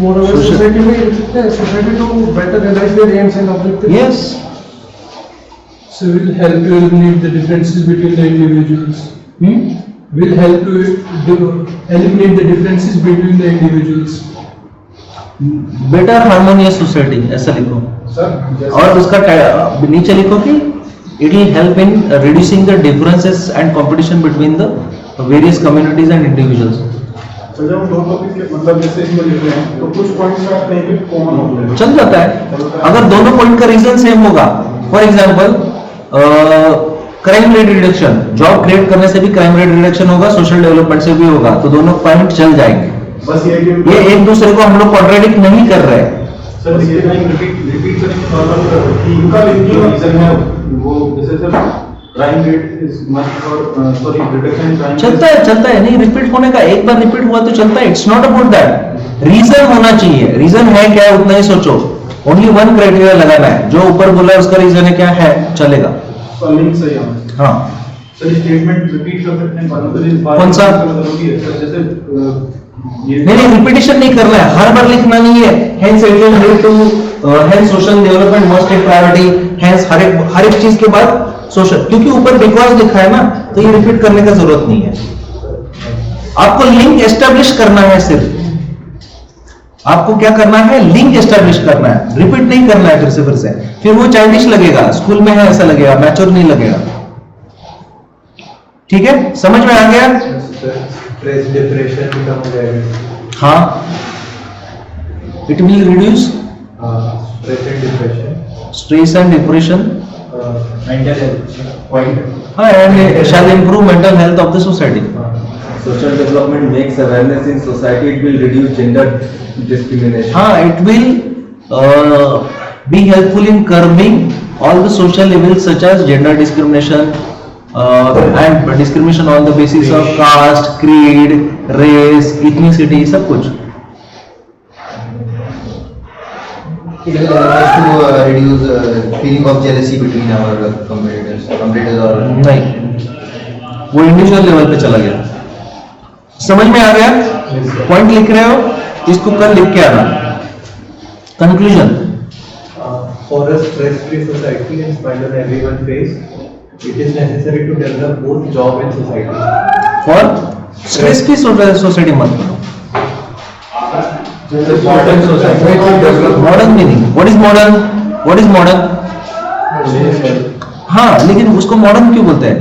Moreover, Social- society में हो सकता है society to better realize their aims and objectives. Yes. So will help to eliminate the differences between the individuals. Will help to eliminate the differences between the individuals. Better harmonious society ऐसा लिखो. Sir, और उसका नीचे लिखो कि it will help in reducing the differences and competition between the various communities and individuals. तो जब हम दो टॉपिक के मतलब जैसे इसमें लिख रहे हैं तो कुछ पॉइंट्स का कहीं पे कॉमन होते हैं. चल जाता है अगर दोनों पॉइंट का रीजन सेम होगा. For example crime rate reduction, job create करने से भी क्राइम रेट रिडक्शन होगा, सोशल डेवलपमेंट से भी होगा, तो दोनों पॉइंट चल जाएंगे. बस ये कि ये एक दूसरे को हम लोग कॉन्ट्राडिक्ट नहीं कर रहे हैं. सर, ये टाइम रिपीट करेंगे नॉर्मल इनका लिंकिंग रीजन है वो जैसे sir crime rate is much for sorry reduction in crime. चलता है नहीं, रिपीट होने का, एक बार रिपीट हुआ तो चलता है. It's not about that. Reason होना चाहिए. रीजन है क्या उतना ही सोचो. ओनली वन क्राइटेरिया लगाना है. जो ऊपर बोला उसका रीजन है क्या है, चलेगा. लिंक सही है. हाँ. सर, स्टेटमेंट रिपीट कर सकते हैं बाद में. कौन सा? सर, जैसे नहीं, रिपीटिशन नहीं करना है, हर बार लिखना नहीं है. Hence it will lead to hence social development must take priority. Hence हर एक चीज के बाद सोशल, क्योंकि ऊपर बिकॉज लिखा है ना, तो ये रिपीट करने का जरूरत नहीं है. आपको लिंक एस्टेब्लिश करना है. सिर्फ आपको क्या करना है, लिंक एस्टेब्लिश करना है, रिपीट नहीं करना है फिर से. फिर वो चाइल्डिश लगेगा, स्कूल में है ऐसा लगेगा, मैच्योर नहीं लगेगा. ठीक है, समझ में आ गया? Stress, depression भी कम हो जाएगा. हाँ. It will reduce Stress and depression. Stress and depression. Mental health point. हाँ, and shall improve mental health of the society. Social development makes awareness in society. It will reduce gender discrimination. हाँ, it will be helpful in curbing all the social evils such as gender discrimination and discrimination on the basis of caste, creed, race, ethnicity, सब कुछ. It will help us to reduce feeling of jealousy between our competitors or नहीं, वो इंडिविजुअल लेवल पे चला गया। समझ में आ गया? पॉइंट लिख रहे हो, इसको कल लिख के आना। Conclusion, For a stress-free society, in spite of everyone face, it is necessary to develop both job and society. For stress की सोसाइटी मत करो। Modern society. Modern meaning, what is modern? What is modern? हाँ, लेकिन उसको मॉडर्न क्यों बोलते हैं?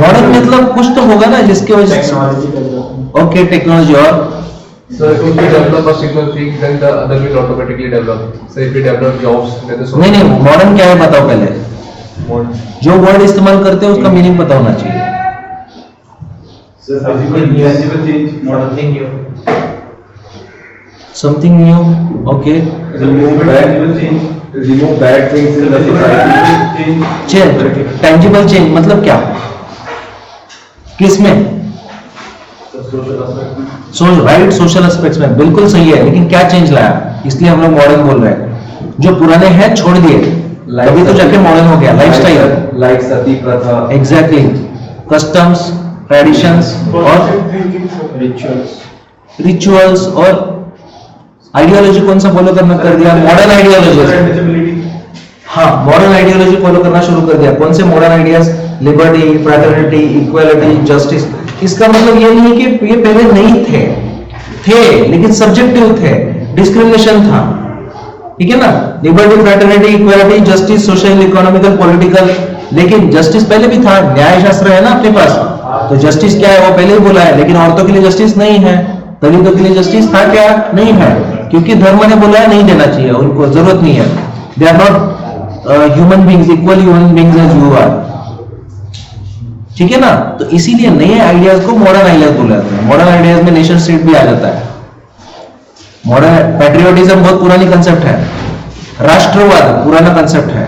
मॉडर्न मतलब कुछ तो होगा ना जिसके वजह से। Okay, technology. और So if we develop a single thing, then the other will automatically develop. So if we develop jobs, then the नहीं नहीं, मॉडर्न क्या है बताओ पहले। modern. जो वर्ड इस्तेमाल करते हैं उसका मीनिंग पता होना चाहिए। Physical change, modern thing new. Something new, okay. Remove bad things in the society. Change, tangible change मतलब क्या? किसमें? राइट, सोशल एस्पेक्ट्स में बिल्कुल सही है, लेकिन क्या चेंज लाया? इसलिए हम लोग मॉडर्न बोल रहे हैं। जो पुराने हैं छोड़ दिए, तभी तो जाके मॉडर्न हो गया। लाइफस्टाइल, Like सती प्रथा. एग्जैक्टली, कस्टम्स, ट्रेडिशंस और रिचुअल्स और आइडियोलॉजी कौन सा फॉलो करना कर दिया? Modern ideology. हाँ, मॉडर्न आइडियोलॉजी फॉलो करना शुरू कर दिया। कौन से modern ideas? Liberty, fraternity, equality, justice. इसका मतलब ये नहीं कि ये पहले नहीं थे लेकिन सब्जेक्टिव थे, डिस्क्रिमिनेशन था, ठीक है ना? Liberty, fraternity, equality, justice, social, economical, political. लेकिन जस्टिस पहले भी था, न्याय शास्त्र है ना अपने पास, तो जस्टिस क्या है वो पहले ही बोला है। लेकिन औरतों के लिए जस्टिस नहीं है, दलितों के लिए जस्टिस था क्या? नहीं है, क्योंकि धर्म ने बोला है नहीं देना चाहिए, उनको जरूरत नहीं है। They are not human beings, equal human beings as you are, ठीक है ना? तो इसीलिए नए आइडियाज को मॉडर्न आइडियाज बोला जाता है। मॉडर्न आइडियाज में नेशन स्टेट भी आ जाता है। मॉडर्न पैट्रियोटिज्म बहुत पुरानी कंसेप्ट है, राष्ट्रवाद पुराना कंसेप्ट है,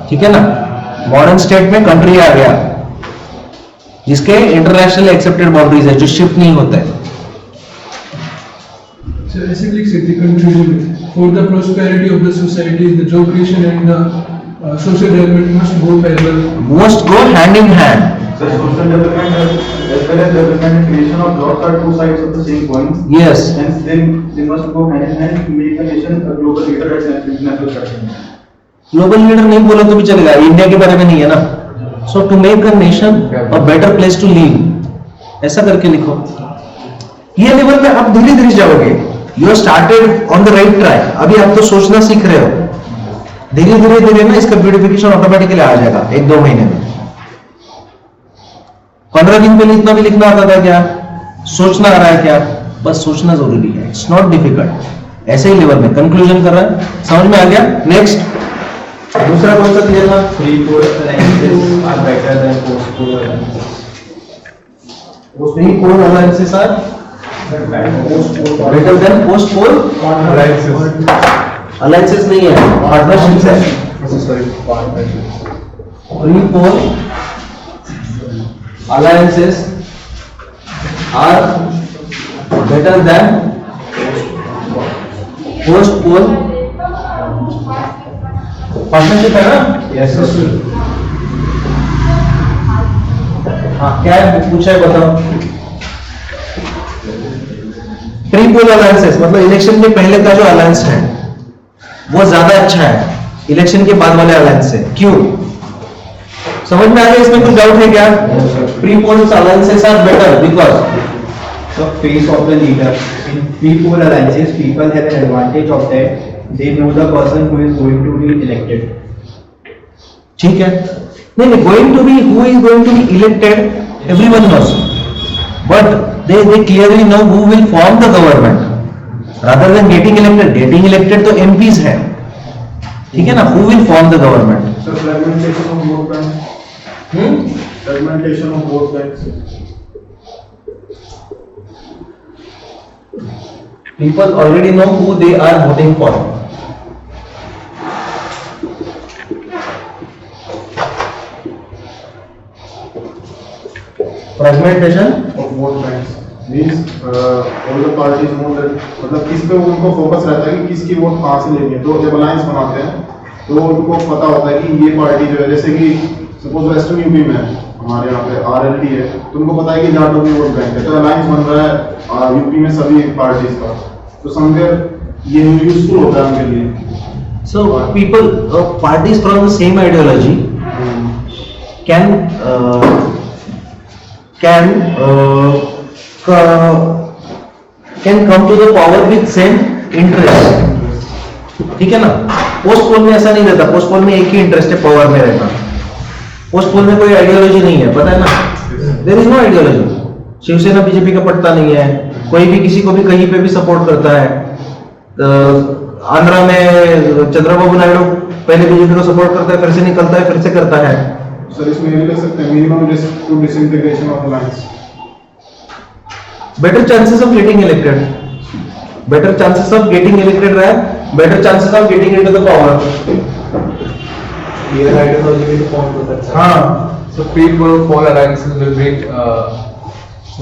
ठीक है ना? मॉडर्न स्टेट में कंट्री आ गया जिसके इंटरनेशनल एक्सेप्टेड बाउंड्रीज है, जो शिफ्ट नहीं होता है। So ऐसे लिख सकते conclusion में, for the prosperity of the society, the job creation and the social development must go parallel. Must go hand in hand. So social development as well as development and creation of jobs are two sides of the same coin. Yes. Hence they must go hand in hand to make the nation a global leader at international platform. Global leader नहीं बोला तो भी चलेगा, इंडिया के बारे में नहीं है ना। So to make a nation a better place to live, ऐसा करके लिखो। ये लेवल पे आप धीरे धीरे जाओगे। You started on the right track. अभी आप तो सोचना सीख रहे हो, धीरे धीरे धीरे ना इसका ब्यूटिफिकेशन ऑटोमेटिकली आ जाएगा 1-2 महीने में। 15 दिन पहले इतना भी लिखना आता था क्या? सोचना आ रहा है क्या? बस सोचना जरूरी है, इट्स नॉट डिफिकल्ट। ऐसे ही लेवल में कंक्लूजन कर रहा है, समझ में आ गया? नेक्स्ट, दूसरा कौन सा क्लियर था? Pre-poll alliances are better than post-poll alliances. Pre-poll alliances are better than post-poll alliances नहीं है, पार्टनरशिप है। Sorry, partnership. Pre-poll alliances are better than post-poll partnership है ना? Yes, sir. हाँ, क्या है पूछा है बताओ। प्री-पोल अलायंसेस मतलब इलेक्शन के पहले का जो अलायंस है वो ज्यादा अच्छा है इलेक्शन के बाद वाले अलायंस से। क्यों? समझ में आ गया? इसमें कुछ डाउट है क्या? Pre-poll alliances are better because The face of the leader. In pre-poll alliances, people have an advantage of that. They know the person who is going to be elected. ठीक है, नहीं going to be, who is going to be elected everyone knows, but they clearly know who will form the government rather than getting elected तो MPs है, ठीक है ना? who will form the government? So fragmentation of vote banks. Fragmentation of vote banks. People already know who they are voting for. Fragmentation Of vote banks. Means all the parties know that, मतलब किस पे उनको फोकस रहता है कि किसकी वोट कहाँ से लेनी है। तो जब अलायंस बनाते हैं तो उनको पता होता है कि ये पार्टी जो है, जैसे कि सपोज वेस्टर्न यूपी में हमारे यहाँ पे RLD है, तो उनको पता है कि जाटों की वोट बैंक है, तो अलायंस बन रहा है यूपी में सभी पार्टीज का, तो समवेयर ये यूजफुल होता है उनके लिए। So people, parties from the same ideology can come to the power with same interest, ठीक है ना। पोस्ट पोल में ऐसा नहीं रहता, पोस्ट पोल में एक ही इंटरेस्ट है, पावर में रहना। पोस्ट पोल में कोई आइडियोलॉजी नहीं है, पता है ना, there is no ideology. Shiv Sena BJP का पड़ता नहीं है, कोई भी किसी को भी कहीं पे भी सपोर्ट करता है। आंध्रा में चंद्रबाबू नायडू पहले बीजेपी को सपोर्ट करता है, फिर से निकलता है, फिर से करता है। सर इसमें ये लिख सकते हैं minimum risk to disintegration of alliance, better chances of getting elected, better chances of getting elected रहा है, better chances of getting into the power। Clear ideology will form to that. हाँ, So pre-poll alliances will bring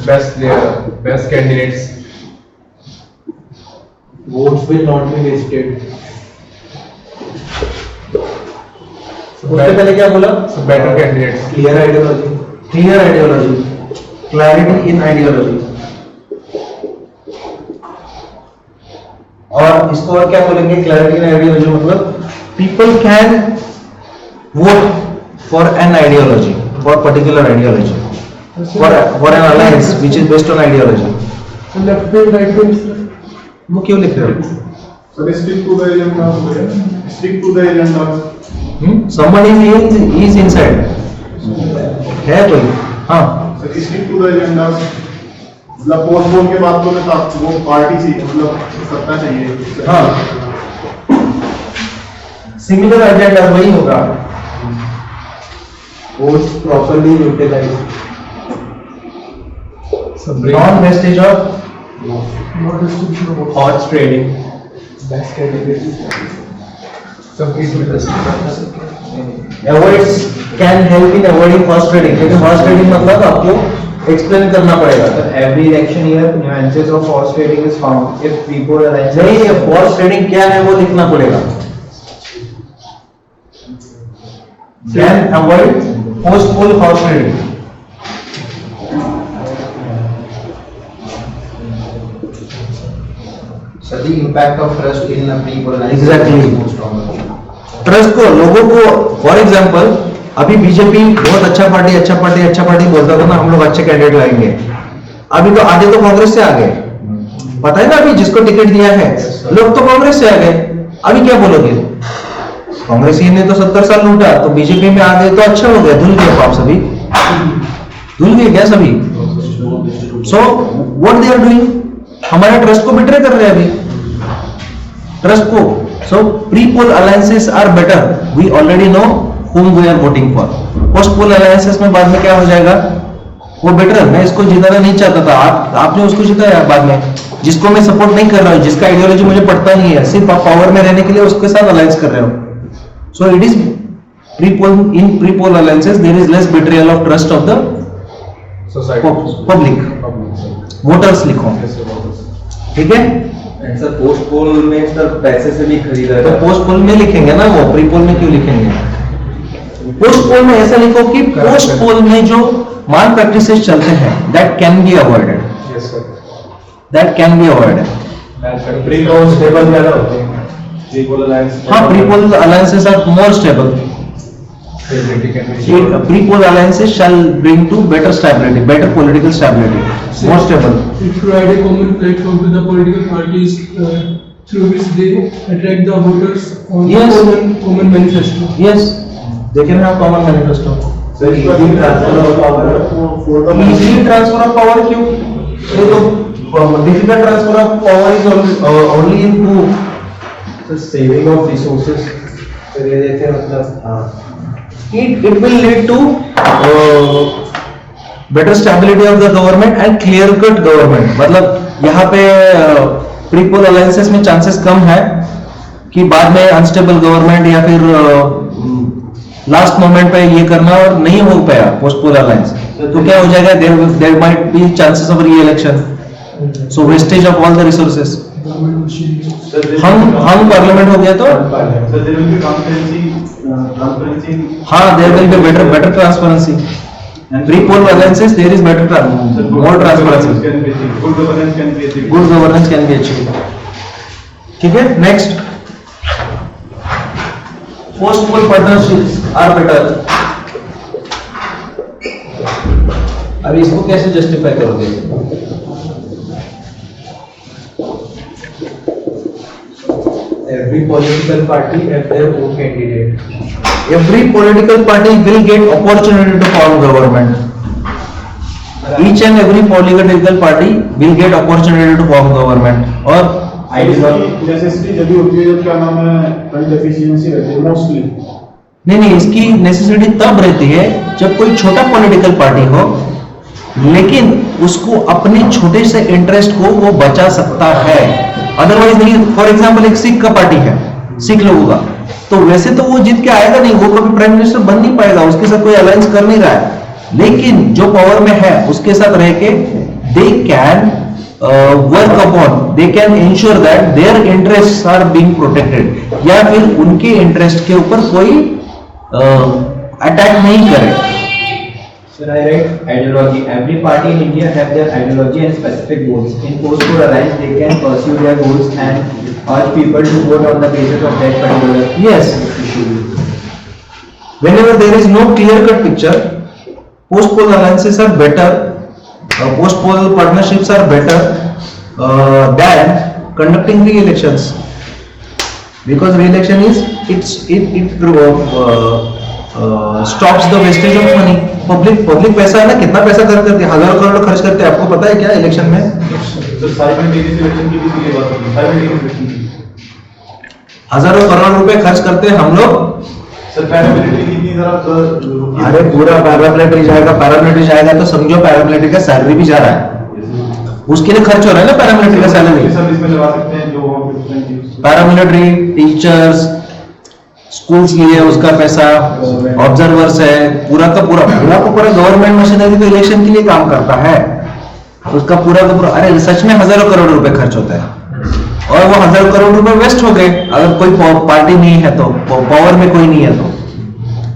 best candidates. Votes will not be wasted. उससे पहले क्या बोला? So better candidates. Clear ideology. Clear ideology, clarity in ideology। और इसको और क्या बोलेंगे? क्लैरिटी इन आइडियोलॉजी मतलब people can vote for an ideology, for particular ideology, for an alliance which is based on ideology. Left wing right wing वो क्यों लिख रहे हो? Sir stick to the agenda, stick to the agenda. Somebody is inside है कोई? हाँ, sir stick to the agenda मतलब पोस्ट पोल के बाद तो मैं वो पार्टी थी, मतलब सत्ता चाहिए। हाँ, सिमिलर एजेंडा वही होगा। Votes properly utilized. So bring non wastage of not distribution of votes. Horse trading. Best category. some people. Avoids can help in avoiding horse trading. लेकिन हॉर्स ट्रेडिंग मतलब आपको एक्सप्लेन करना पड़ेगा। So every election year, nuances of horse trading is found. If pre-poll alliances. नहीं, हॉर्स ट्रेडिंग क्या है वो लिखना पड़ेगा। Can avoid post pole horse trading. So the impact of trust in a pre-poll analysis Exactly. is more stronger. Trust को, लोगों को, फॉर एग्जाम्पल अभी बीजेपी बहुत अच्छा पार्टी बोलता था ना, हम लोग अच्छे कैंडिडेट लाएंगे। अभी तो आधे तो कांग्रेस से आ गए, पता है ना। अभी जिसको टिकट दिया है लोग तो कांग्रेस से आ गए। अभी क्या बोलोगे? कांग्रेसी ने तो 70 साल लूटा, तो बीजेपी में आ गए तो अच्छा हो गया। धुल गए आप सभी, धुल गए क्या सभी? So what they are doing, हमारे ट्रस्ट को बिट्रे कर रहे हैं अभी, ट्रस्ट को। So pre-poll alliances are better. We already know whom we are voting for. Post-poll alliances में बाद में क्या हो जाएगा? वो बेटर है। मैं इसको जिताना नहीं चाहता था, आपने उसको जिताया बाद में, जिसको मैं सपोर्ट नहीं कर रहा हूँ, जिसका आइडियोलॉजी मुझे पड़ता नहीं है, सिर्फ आप पावर में रहने के लिए उसके साथ अलायंस कर रहे हो। So it is pre-poll alliances there is less betrayal of trust of the Society. public, voters लिखो, ठीक है। एंड सर पोस्ट पोल में सर पैसे से भी खरीदा तो पोस्ट पोल में लिखेंगे ना, वो प्री पोल में क्यों लिखेंगे? पोस्ट पोल में ऐसा लिखो कि पोस्ट पोल में जो माल प्रैक्टिसेस चलते हैं that can be avoided, Yes sir. That can be avoided. Pre-poll stable ज्यादा होते हैं. Pre-poll alliance. हाँ, pre poll alliances are more stable. Stability can be. Pre poll alliances shall bring to better stability, better political stability, more stable. It provide a common platform to the political parties through which they attract the voters on Yes. common manifesto. Yes, they can have common manifesto. So easy transfer of power. Easy transfer of power क्यों? ये तो difficult transfer of power is only in who? So saving of resources. तो ये जैसे मतलब हाँ. It will lead to better stability of the government and clear cut government। मतलब यहाँ पे प्री पोल अलायंसेस में चांसेस कम है कि बाद में अनस्टेबल गवर्नमेंट या फिर लास्ट मोमेंट पे ये करना और नहीं हो पाया पोस्ट पोल अलायंस, तो क्या हो जाएगा? There might be chances of re election. So wastage of all the resources. Government machinery. Sir, there will हम be पार्लियामेंट हो गया तो Sir, there will be transparency. हाँ, there will be better transparency. And Free poll alliances, there is better Sir, more transparency. Good governance can be achieved. Good governance can be achieved. ठीक है, next. Post poll partnerships are better. अब इसको कैसे जस्टिफाई करोगे? Every political party have their own candidate. Every political party will get opportunity to form government. Each and every political party will get opportunity to form government. और नेसेसिटी जब भी होती है, जब क्या नाम है, कहीं डेफिशिएंसी रहती है मोस्टली। नहीं, इसकी नेसेसिटी तब रहती है जब कोई छोटा पॉलिटिकल पार्टी हो, लेकिन उसको अपने छोटे से इंटरेस्ट को वो बचा सकता है, अदरवाइज नहीं। फॉर एग्जांपल एक सिख का पार्टी है, सिख लोगों का, तो वैसे तो वो जीत के आएगा नहीं, वो कभी प्राइम मिनिस्टर बन नहीं पाएगा, उसके साथ कोई अलायंस कर नहीं रहा है, लेकिन जो पावर में है उसके साथ रह के they can work upon, they can ensure that their interest are being protected, या फिर उनके इंटरेस्ट के ऊपर कोई अटैक नहीं करे। Sir, I read ideology. Every party in India have their ideology and specific goals. In post-poll alliance, they can pursue their goals and urge people to vote on the basis of that particular Yes. issue. Whenever there is no clear-cut picture, post-poll alliances are better, post-poll partnerships are better than conducting re-elections, because re-election is stops the wastage of money. Public पैसा है ना, कितना पैसा खर्च करते हैं, हजारों करोड़ खर्च करते हैं, आपको पता है क्या इलेक्शन में? तो साइमल्टेनियस इलेक्शन की भी ये बात होती है, साइमल्टेनियस इलेक्शन की। हजारों करोड़ रुपए खर्च करते हैं हम लोग। सर पैरामिलिट्री की जरा अरे पूरा पैरामिलिट्री जाएगा तो समझो पैरामिलिट्री का सैलरी भी जा रहा है, उसके लिए खर्च हो रहा है ना पैरामिलिट्री का सैलरी। सर्विस में लगा सकते हैं जो वहाँ पे पैरामिलिट्री, टीचर्स, स्कूल्स के लिए उसका पैसा, ऑब्जर्वर्स है, पूरा गवर्नमेंट मशीनरी तो इलेक्शन के लिए काम करता है, उसका पूरा का पूरा, अरे सच में हजारों करोड़ रुपए खर्च होता है, और वो हजारों करोड़ रुपए वेस्ट हो गए अगर कोई पार्टी नहीं है तो, पावर में कोई नहीं है तो,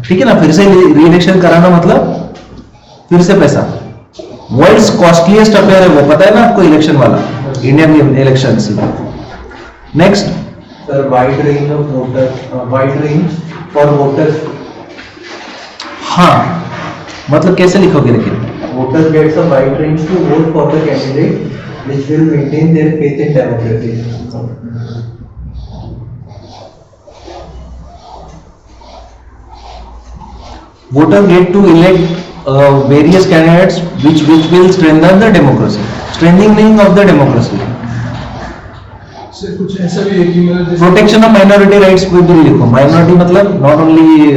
ठीक है ना। फिर से री-इलेक्शन कराना मतलब फिर से पैसा, वर्ल्ड्स कॉस्टलीस्ट अफेयर है वो, पता है ना आपको इलेक्शन वाला, Indian election. Next Sir, wide range of voters, wide range for voters. हाँ, मतलब कैसे लिखोगे लेकिन? Voters gets a wide range to vote for the candidate which will maintain their faith in democracy. Voters get to elect various candidates which will strengthen the democracy, strengthening of the democracy. Sir कुछ ऐसा भी है कि मतलब जैसे प्रोटेक्शन ऑफ माइनॉरिटी राइट्स भी लिखो। माइनॉरिटी मतलब not only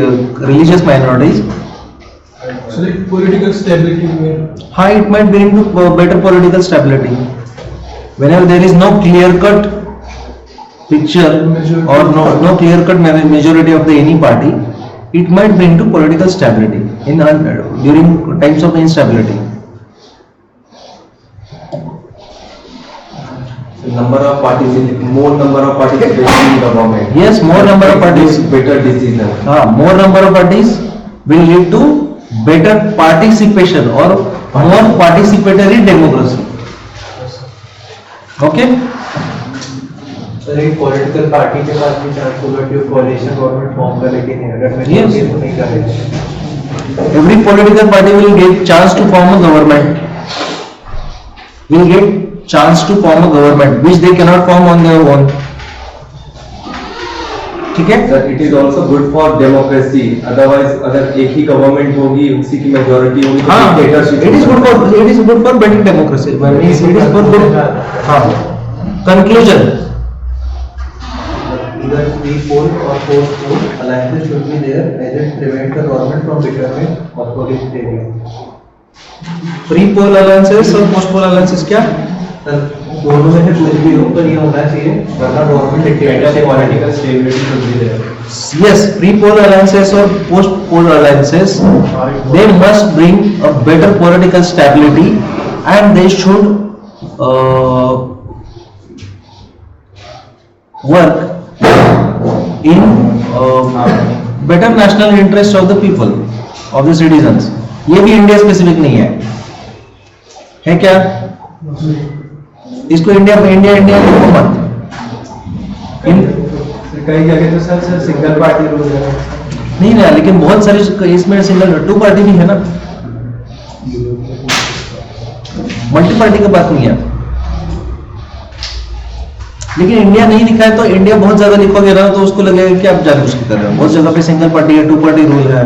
religious minorities. Sir एक पॉलिटिकल स्टेबिलिटी में हाँ, it might bring to better political stability. Whenever there is no clear-cut picture or no clear-cut majority of the any party, it might bring to political stability in during times of instability. Number of parties, more number of participation in the government. Yes, more number of parties. Better decision. More number of parties will lead to better participation or more participatory democracy. Okay? Sir एक पॉलिटिकल पार्टी के पास भी चांस होगा कि कोalition गवर्नमेंट फॉर्म कर, लेकिन अगर मैं Yes. तो नहीं करेगा। Every political party will get chance to form a government. Will get chance to form a government which they cannot form on their own. ठीक है? Sir, it is also good for democracy. Otherwise, अगर एक ही गवर्नमेंट होगी, उसी की मेजोरिटी होगी, तो हाँ, dictatorship it is good for better democracy. It is for good. हाँ. Conclusion. Either free poll or post poll alliances should be there as it prevents the government from becoming authoritarian. Free poll alliances और post poll alliances क्या? सर दोनों में से कुछ भी हो पर ये होना चाहिए, वरना government Better political stability should be there. Yes, free poll alliances or post poll alliances, they must bring a better political stability and they should work in better national interest of the people, of the citizens. ये भी इंडिया स्पेसिफिक नहीं है क्या? इसको इंडिया इंडिया इंडिया लिखो मत। कई जगह तो सर सिंगल पार्टी रूल है नहीं ना, लेकिन बहुत सारे इसमें सिंगल 2 पार्टी भी है ना, मल्टी पार्टी की बात नहीं है। लेकिन इंडिया नहीं लिखा है तो इंडिया बहुत ज्यादा लिखोगे ना तो उसको लगेगा कि आप जानबूझ के कर रहे हो। बहुत जगह पे सिंगल पार्टी है, 2 पार्टी रूल है।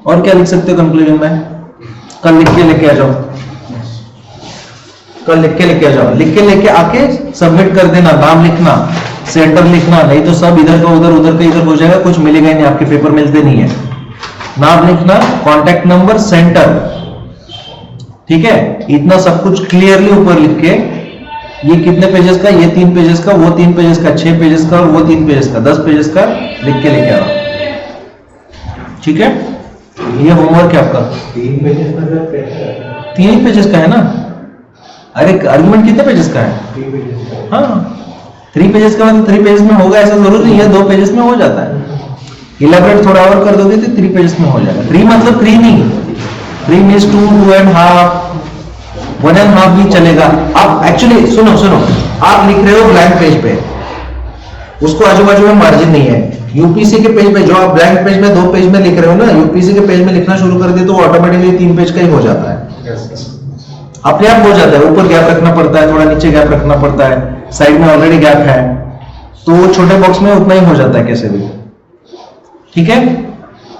और क्या लिख सकते हो कंक्लूजन में? कल लिख के लेके आ जाओ, कल लिख के लेके आ जाओ, लिख के लेके आके सबमिट कर देना। नाम लिखना, सेंटर लिखना, नहीं तो सब इधर का उधर, उधर का इधर हो जाएगा, कुछ मिलेगा ही नहीं, आपके पेपर मिलते नहीं है। नाम लिखना, कॉन्टैक्ट नंबर, सेंटर, ठीक है? इतना सब कुछ क्लियरली ऊपर लिख के, ये कितने पेजेस का, ये 3 पेजेस का, वो 3 पेजेस का, 6 पेजेस का और वो 3 पेजेस का, 10 पेजेस का लिख के लेके आना, ठीक है? ये होमवर्क है आपका। 3 पेजेस मतलब 3 ही पेजेस का है ना? अरे आर्गुमेंट कितने पेजेस का है? 3 पेजेस हाँ, 3 पेजेस का मतलब 3 पेजेस में होगा ऐसा जरूरी नहीं है, 2 पेजेस में हो जाता है। इलेबरेट थोड़ा और कर दोगे तो 3 पेजेस में हो जाएगा। 3 मतलब 3 नहीं, 3 मीन्स 2, 2.5, 1.5 भी चलेगा। आप एक्चुअली सुनो, आप लिख रहे हो ब्लैंक पेज पे, उसको आजू बाजू में मार्जिन नहीं है। यूपीसी के पेज पे जो आप ब्लैंक पेज में 2 पेज में लिख रहे हो ना, यूपीसी के पेज में लिखना शुरू कर दिए तो ऑटोमेटिकली 3 पेज का ही हो जाता है, अपने आप हो जाता है। ऊपर गैप रखना पड़ता है, थोड़ा नीचे गैप रखना पड़ता है, साइड में ऑलरेडी गैप है, तो छोटे बॉक्स में उतना ही हो जाता है कैसे भी, ठीक है?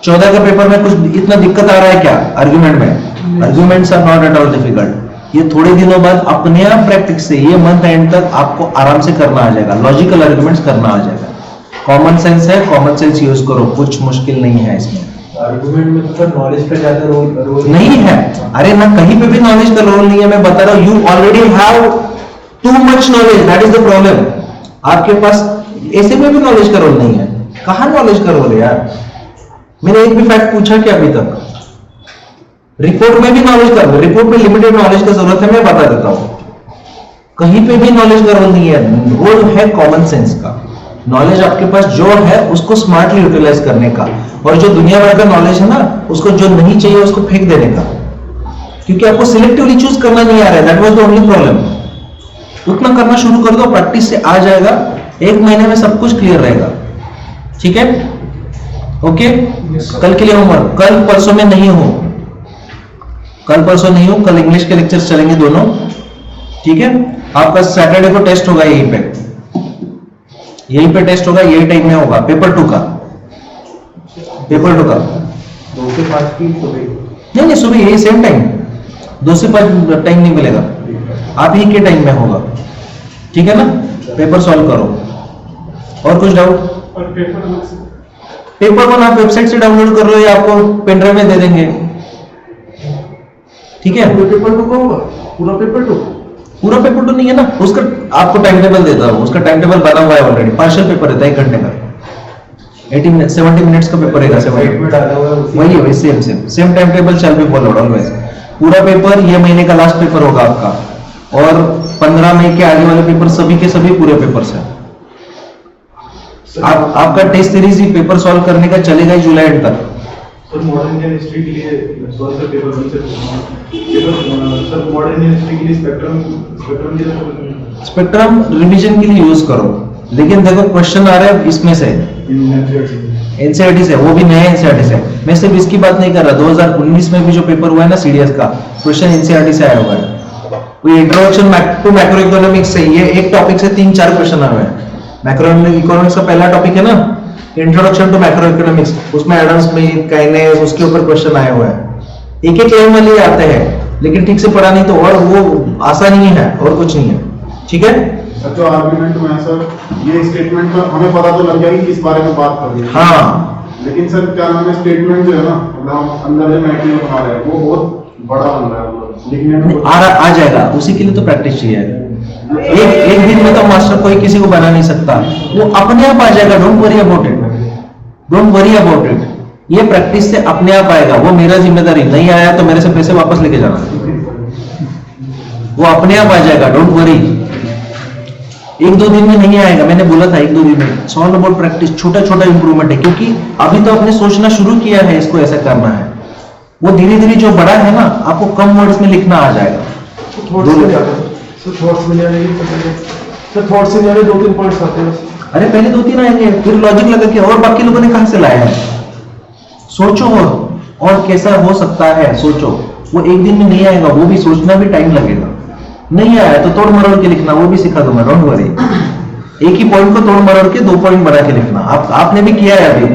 14 का पेपर में कुछ इतना दिक्कत आ रहा है क्या आर्ग्यूमेंट में? Arguments are not at all difficult. ये थोड़े दिनों बाद अपने आप प्रैक्टिस से ये मंथ एंड तक आपको आराम से करना आ जाएगा, लॉजिकल आर्ग्यूमेंट्स करना आ जाएगा। कॉमन सेंस है, कॉमन सेंस यूज करो, कुछ मुश्किल नहीं है इसमें। आर्गुमेंट में तो सर नॉलेज का ज्यादा रोल नहीं है, अरे ना कहीं पे भी नॉलेज का रोल नहीं है, मैं बता रहा हूँ। You already have too much knowledge, that is the problem. आपके पास ऐसे में भी नॉलेज का रोल नहीं है। कहाँ नॉलेज का रोल है यार? मैंने एक भी फैक्ट पूछा क्या अभी तक? रिपोर्ट में भी नॉलेज का, रिपोर्ट में लिमिटेड नॉलेज का जरूरत है, मैं बता देता हूं। कहीं पे भी नॉलेज का रोल नहीं है, रोल है कॉमन सेंस का। नॉलेज आपके पास जो है उसको स्मार्टली यूटिलाइज करने का, और जो दुनिया भर का नॉलेज है ना, उसको जो नहीं चाहिए उसको फेंक देने का, क्योंकि आपको सिलेक्टिवली चूज करना नहीं आ रहा है। That was the only problem. उतना करना शुरू कर दो, प्रैक्टिस से आ जाएगा, 1 महीने में सब कुछ क्लियर रहेगा, ठीक है? ओके, कल के लिए होमवर्क, कल परसों में नहीं हो, कल परसों नहीं हो, कल इंग्लिश के लेक्चर्स चलेंगे दोनों, ठीक है? आपका सैटरडे को टेस्ट होगा, यहीं पे टेस्ट होगा, यही टाइम में होगा, पेपर 2 का, पेपर 2 का 2 से 5 की सुबह नहीं, सुबह यही सेम टाइम, 2 से 5 टाइम नहीं मिलेगा, आप ही के टाइम में होगा, ठीक है ना? पेपर सॉल्व करो। और कुछ डाउट? पेपर 1 आप वेबसाइट से डाउनलोड कर रहे हो या आपको पेन ड्राइव में दे देंगे, ठीक है? पेपर 2 का होगा, पूरा पेपर 2? पूरा पेपर 2 नहीं है ना, उसका आपको टाइम टेबल देता हूं, उसका टाइम टेबल बना हुआ है ऑलरेडी। पार्शियल पेपर रहता है 1 घंटे का, 80 मिनट 70 मिनट्स का पेपर रहेगा, 70 में डाला हुआ है वही same time table shall be followed always. पूरा पेपर ये महीने का लास्ट पेपर होगा आपका, और 15 मई के आगे वाले पेपर सभी के सभी पूरे पेपर्स हैं। आपका टेस्ट सीरीज ही पेपर सॉल्व करने का चलेगा ही जुलाई एंड तक। सर मॉडर्न इंडियन हिस्ट्री के लिए सॉल्व पेपर 1 से सर मॉडर्न इंडियन हिस्ट्री के लिए स्पेक्ट्रम के लिए स्पेक्ट्रम रिवीजन के लिए यूज करो, लेकिन देखो क्वेश्चन आ रहा है इसमें से, एनसीईआरटी से, वो भी नए एनसीईआरटी से। मैं सिर्फ इसकी बात नहीं कर रहा, 2019 में भी जो पेपर हुआ है ना सीडीएस का, क्वेश्चन एनसीईआरटी से आया हुआ है। कोई इंट्रोडक्शन टू मैक्रो इकोनॉमिक्स से, ये एक टॉपिक से 3-4 क्वेश्चन आए हुए हैं। मैक्रो इकोनॉमिक्स का पहला टॉपिक है ना, इंट्रोडक्शन टू मैक्रो इकोनॉमिक्स, उसमें एडम स्मिथ, काइनेस, उसके ऊपर क्वेश्चन आए हुए हैं। एक एक लाइन वाले आते हैं, लेकिन ठीक से पढ़ा नहीं तो, और वो आसान ही है और कुछ नहीं है, ठीक है? जो आर्गुमेंट में है सर, ये स्टेटमेंट तो हमें पता तो लग जाएगी किस बारे में बात कर रही है, हाँ, लेकिन सर क्या नाम है, स्टेटमेंट जो है ना, मतलब हम अंदर जो मैटेरियल बना रहे हैं वो बहुत बड़ा बन रहा है, लिखने में आ जाएगा, उसी के लिए तो प्रैक्टिस चाहिए। एक दिन में तो मास्टर कोई किसी को बना नहीं सकता, वो अपने आप आ जाएगा। Don't worry about it, don't worry about it, ये प्रैक्टिस से अपने आप आएगा, वो मेरा जिम्मेदारी नहीं आया तो मेरे से पैसे वापस लेके जाना, वो अपने आप आ जाएगा, डोंट वरी। एक दो दिन में नहीं आएगा, मैंने बोला था एक दो दिन में। इट्स ऑल अबाउट प्रैक्टिस, छोटा छोटा इंप्रूवमेंट है, क्योंकि अभी तो आपने सोचना शुरू किया है इसको ऐसा करना है, वो धीरे धीरे जो बड़ा है ना, आपको कम वर्ड्स में लिखना आ जाएगा। थॉट्स में आने दो तीन पॉइंट्स आते हैं। अरे पहले दो तीन आएंगे, फिर लॉजिक लगा के और बाकी लोगों ने कहां से लाया है, सोचो और कैसा हो सकता है, सोचो। वो एक दिन में नहीं आएगा, वो भी सोचना भी टाइम लगेगा। नहीं आया तो तोड़ मरोड़ के लिखना, वो भी सिखा दूंगा, डोंट वरी। एक ही पॉइंट को तोड़ मरोड़ के 2 पॉइंट बना के लिखना, आपने भी किया है अभी,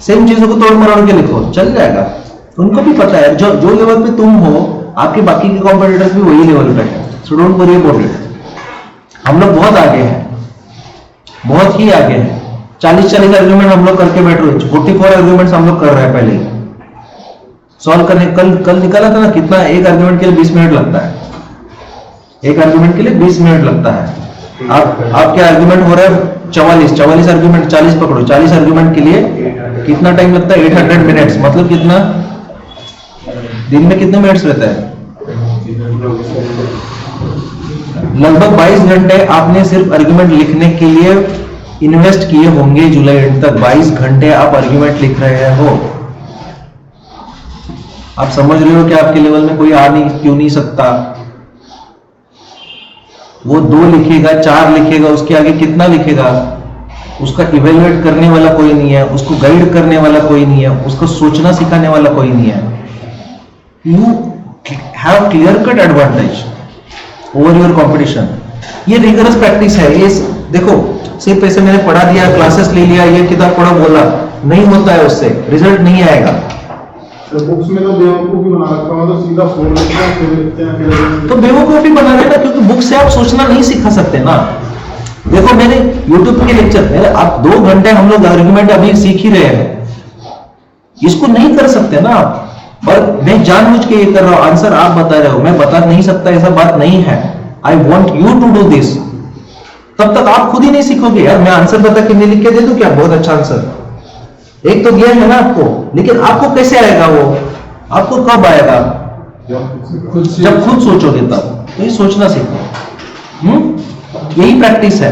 सेम चीजों को तोड़ मरोड़ के लिखो, चल जाएगा। उनको भी पता है, जो लेवल पे तुम हो, आपके बाकी के कॉम्पिटिटर्स भी वही लेवल पे है, so don't worry about it. हम लोग बहुत आगे हैं, बहुत ही आगे हैं। 40 आर्ग्यूमेंट हम लोग करके बैठ रहे हैं, 44 आर्ग्यूमेंट्स हम लोग कर रहे हैं पहले ही सॉल्व करने। कल निकाला था ना कितना, एक आर्ग्यूमेंट के लिए 20 मिनट लगता है, एक आर्ग्यूमेंट के लिए 20 मिनट लगता है। आपके आर्ग्यूमेंट हो रहा है 44 आर्ग्यूमेंट, 40 पकड़ो, 40 आर्ग्यूमेंट के लिए कितना टाइम लगता है, 800 मिनट्स। मतलब कितना, दिन में कितने मिनट्स रहता है, लगभग 22 घंटे आपने सिर्फ आर्ग्यूमेंट लिखने के लिए इन्वेस्ट किए होंगे जुलाई एंड तक। 22 घंटे आप आर्ग्यूमेंट लिख रहे हो। आप समझ रहे हो कि आपके लेवल में कोई क्यों नहीं सकता। वो 2 लिखेगा, 4 लिखेगा, उसके आगे कितना लिखेगा, उसका इवेल्युएट करने वाला कोई नहीं है, उसको गाइड करने वाला कोई नहीं है, उसको सोचना सिखाने वाला कोई नहीं है। You have clear cut advantage over your competition. ये रिगरस प्रैक्टिस है। ये देखो, सिर्फ ऐसे मैंने पढ़ा दिया, क्लासेस ले लिया, ये किताब पढ़ा, बोला, नहीं होता है, उससे रिजल्ट नहीं आएगा। तो बुक्स में तो बेवकूफी बना रखा है, तो सीधा फोन लेते हैं, फिर लिखते हैं, फिर तो बेवकूफी बना रहे ना, क्योंकि बुक से आप सोचना नहीं सिखा सकते ना। देखो मैंने YouTube के लेक्चर में, आप 2 घंटे हम लोग आर्ग्यूमेंट अभी सीख ही रहे हैं, इसको नहीं कर सकते ना आप। और मैं जानबूझ के ये कर रहा हूं, आंसर आप बता रहे हो, मैं बता नहीं सकता, ऐसा बात नहीं है। I want you to do this. तब तक आप खुद ही नहीं सीखोगे। यार मैं आंसर बता के नहीं लिख के दे दूं क्या, बहुत अच्छा आंसर एक तो दिया है ना आपको, लेकिन आपको कैसे आएगा वो, आपको कब आएगा, जब खुद सोचोगे तब। तो ये सोचना सीखो, यही प्रैक्टिस है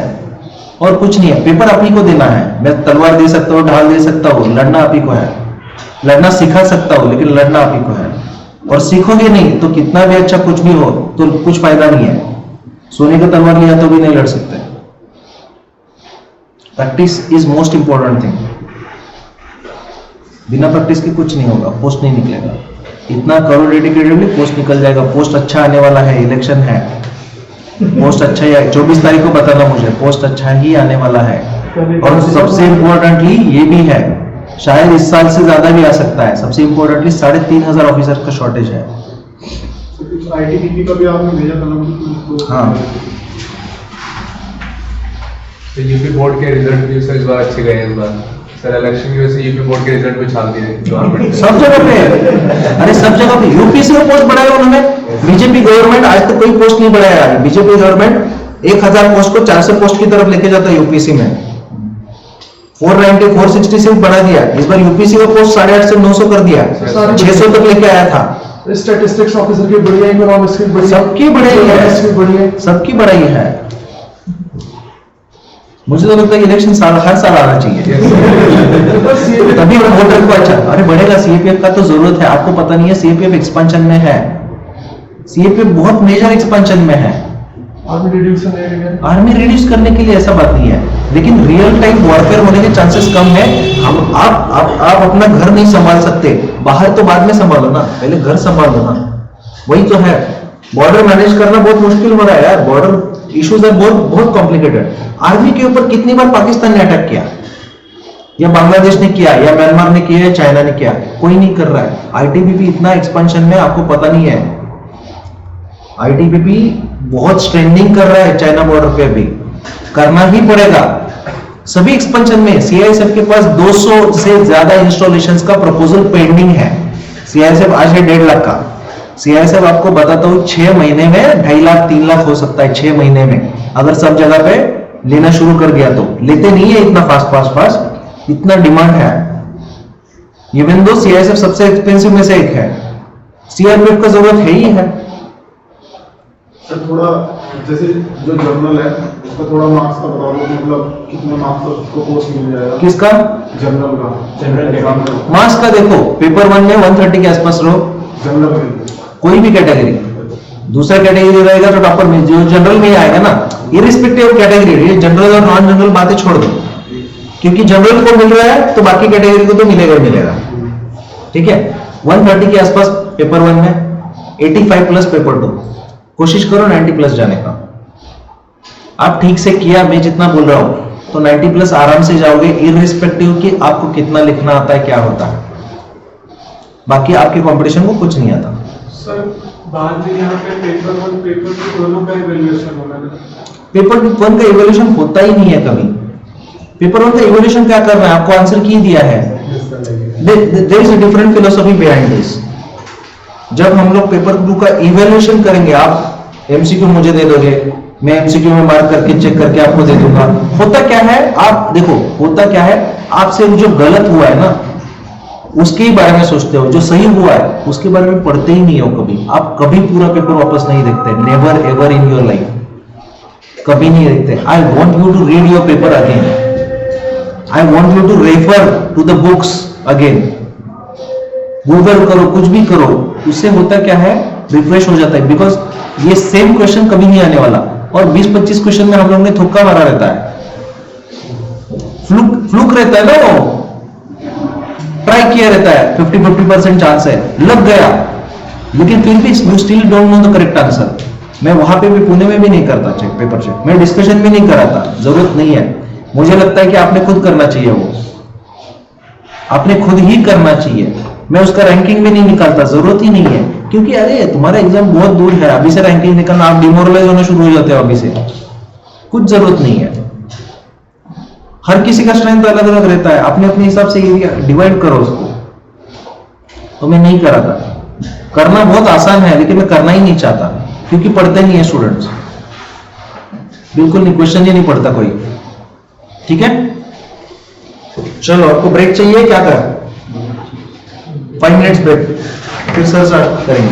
और कुछ नहीं है। पेपर आप ही को देना है। मैं तलवार दे सकता हूँ, ढाल दे सकता हूँ, लड़ना आप ही को है, लड़ना सिखा सकता हूँ, लेकिन लड़ना आप ही को है। और सीखोगे नहीं तो कितना भी अच्छा कुछ भी हो तो कुछ फायदा नहीं है। सोने का तलवार लिया तो भी नहीं लड़ सकते। Practice is most important thing. बिना प्रैक्टिस के कुछ नहीं होगा, पोस्ट नहीं निकलेगा। इतना करो डेडिकेटेडली, पोस्ट निकल जाएगा। पोस्ट अच्छा आने वाला है, इलेक्शन है, पोस्ट अच्छा ही है। 24 तारीख को बताना मुझे, पोस्ट अच्छा ही आने वाला है। और सबसे इंपॉर्टेंटली ये भी है, शायद इस साल से ज्यादा भी आ सकता है। सबसे इंपॉर्टेंटली 3,500 ऑफिसर का शॉर्टेज है। आईटीबीपी का भी आपने भेजा था ना? हाँ, तो यूपी बोर्ड के रिजल्ट भी सर इस बार अच्छे गए हैं। इस बार सर इलेक्शन की वजह से यूपी बोर्ड के रिजल्ट भी छाल दिए गवर्नमेंट सब जगह पे। अरे सब जगह पे यूपी से पोस्ट बढ़ाया उन्होंने। बीजेपी गवर्नमेंट आज तक कोई पोस्ट नहीं बढ़ाया है। बीजेपी गवर्नमेंट 1000 पोस्ट को 400 पोस्ट की तरफ लेके जाता है यूपीसी में। 490 460 से बढ़ा दिया। इस बार यूपीसी का पोस्ट 850 से 900 कर दिया, 600 तक लेके आया था। स्टैटिस्टिक्स ऑफिसर की बढ़िया, इकोनॉमिक्स की बढ़िया, सबकी बढ़ाई है, सबकी बढ़ाई है। मुझे तो लगता है इलेक्शन हर साल आना चाहिए, तभी वोटर को अच्छा। अरे बढ़ेगा, सीएपीएफ का तो जरूरत है। आपको पता नहीं है, सीएपीएफ एक्सपेंशन में है। सीएपीएफ बहुत मेजर एक्सपेंशन में है। आर्मी रिड्यूस करने के लिए ऐसा बात नहीं है, लेकिन रियल टाइम वॉरफेयर होने के चांसेस कम है। हम आप अपना घर नहीं संभाल सकते, बाहर तो बाद में संभालो ना, पहले घर संभालो ना। वही तो है, बॉर्डर मैनेज करना बहुत मुश्किल हो रहा है यार। बॉर्डर इश्यूज है बहुत कॉम्प्लिकेटेड। आर्मी के ऊपर कितनी बार पाकिस्तान ने अटैक किया, या बांग्लादेश ने किया, या म्यांमार ने किया, या चाइना ने किया, कोई नहीं कर रहा है। आईटीबीपी इतना एक्सपेंशन में, आपको पता नहीं है। आईटीबीपी बहुत स्ट्रेंथनिंग कर रहा है चाइना बॉर्डर पे, अभी करना ही पड़ेगा। सभी एक्सपेंशन में सीआईएसएफ के पास 200 से ज्यादा इंस्टॉलेशंस का प्रपोजल पेंडिंग है। सीआईएसएफ आज है 1.5 लाख का। सीआईएसएफ आपको बताता हूँ 6 महीने में 2.5 लाख 3 लाख हो सकता है। 6 महीने में अगर सब जगह पे लेना शुरू कर दिया तो। लेते नहीं है इतना फास्ट, इतना डिमांड है। इवन दो सीआईएसएफ सबसे एक्सपेंसिव में से एक है, सीआरपीएफ का जरूरत है ही है। सर थोड़ा जैसे जो जर्नल है उसका थोड़ा मार्क्स का बता दो, मतलब कितने मार्क्स का उसको कोर्स मिल जाएगा किसका? जनरल का, जनरल एग्जाम का, मार्क्स का देखो, पेपर 1 में 130 के आसपास रहो, जनरल के कोई भी कैटेगरी। दूसरा कैटेगरी रहेगा तो टॉपर में जो जनरल में ही आएगा ना, इरिस्पेक्टिव ऑफ कैटेगरी। ये जनरल और नॉन जनरल बातें छोड़ दो, क्योंकि जनरल को मिल रहा है तो बाकी कैटेगरी को तो मिलेगा ही मिलेगा। ठीक है, 130 के आसपास पेपर 1 में, 85 प्लस पेपर 2, कोशिश करो 90 प्लस जाने का। आप ठीक से किया, मैं जितना बोल रहा हूं तो 90 प्लस आराम से जाओगे, इरिस्पेक्टिव कि आपको कितना लिखना आता है, क्या होता है। बाकी आपके कंपटीशन को कुछ नहीं आता। सर बाद में यहाँ पे पेपर 1 पेपर 2 दोनों का इवैल्यूएशन होना है। पेपर 1 का इवैल्यूएशन होता ही नहीं है कभी। पेपर 1 का इवैल्यूएशन क्या कर रहा है, आपको आंसर की दिया है। There is a different philosophy behind this. जब हम लोग पेपर 2 का इवैल्यूएशन करेंगे, आप एमसीक्यू मुझे दे दोगे, मैं एमसीक्यू में मार्क करके चेक करके आपको दे दूंगा। होता क्या है, आप देखो होता क्या है, आपसे जो गलत हुआ है ना उसके ही बारे में सोचते हो, जो सही हुआ है उसके बारे में पढ़ते ही नहीं हो कभी। आप कभी पूरा पेपर वापस नहीं देखते, never ever in your life, कभी नहीं देखते। I want you to read your paper again, I want you to refer to the books again, Google करो, कुछ भी करो, उससे होता क्या है, रिफ्रेश हो जाता है। बिकॉज ये सेम क्वेश्चन कभी नहीं आने वाला, और 20-25 क्वेश्चन में हम लोग ने थोक्का मारा रहता है, फ्लूक रहता है ना, वो ट्राई किया रहता है, 50-50% चांस है, लग गया, लेकिन फिर भी you still don't know the correct answer. मैं वहां पे भी पुणे में भी नहीं करता चेक, पेपर चेक, मैं डिस्कशन भी नहीं कराता, जरूरत नहीं है। मुझे लगता है कि आपने खुद करना चाहिए, वो आपने खुद ही करना चाहिए। मैं उसका रैंकिंग भी नहीं निकालता, जरूरत ही नहीं है, क्योंकि अरे तुम्हारा एग्जाम बहुत दूर है, अभी से रैंकिंग निकालना, आप डिमोरलाइज होना शुरू हो जाते हो अभी से, कुछ जरूरत नहीं है। हर किसी का स्ट्रेंथ अलग अलग रहता है, अपने अपने हिसाब से डिवाइड करो उसको। तो मैं नहीं करा था, करना बहुत आसान है, लेकिन मैं करना ही नहीं चाहता, क्योंकि पढ़ते नहीं है स्टूडेंट्स, बिल्कुल नहीं, क्वेश्चन ही नहीं पढ़ता कोई। ठीक है, चलो आपको ब्रेक चाहिए, क्या करें? 5 मिनट्स ब्रेक, फिर सर स्टार्ट करेंगे।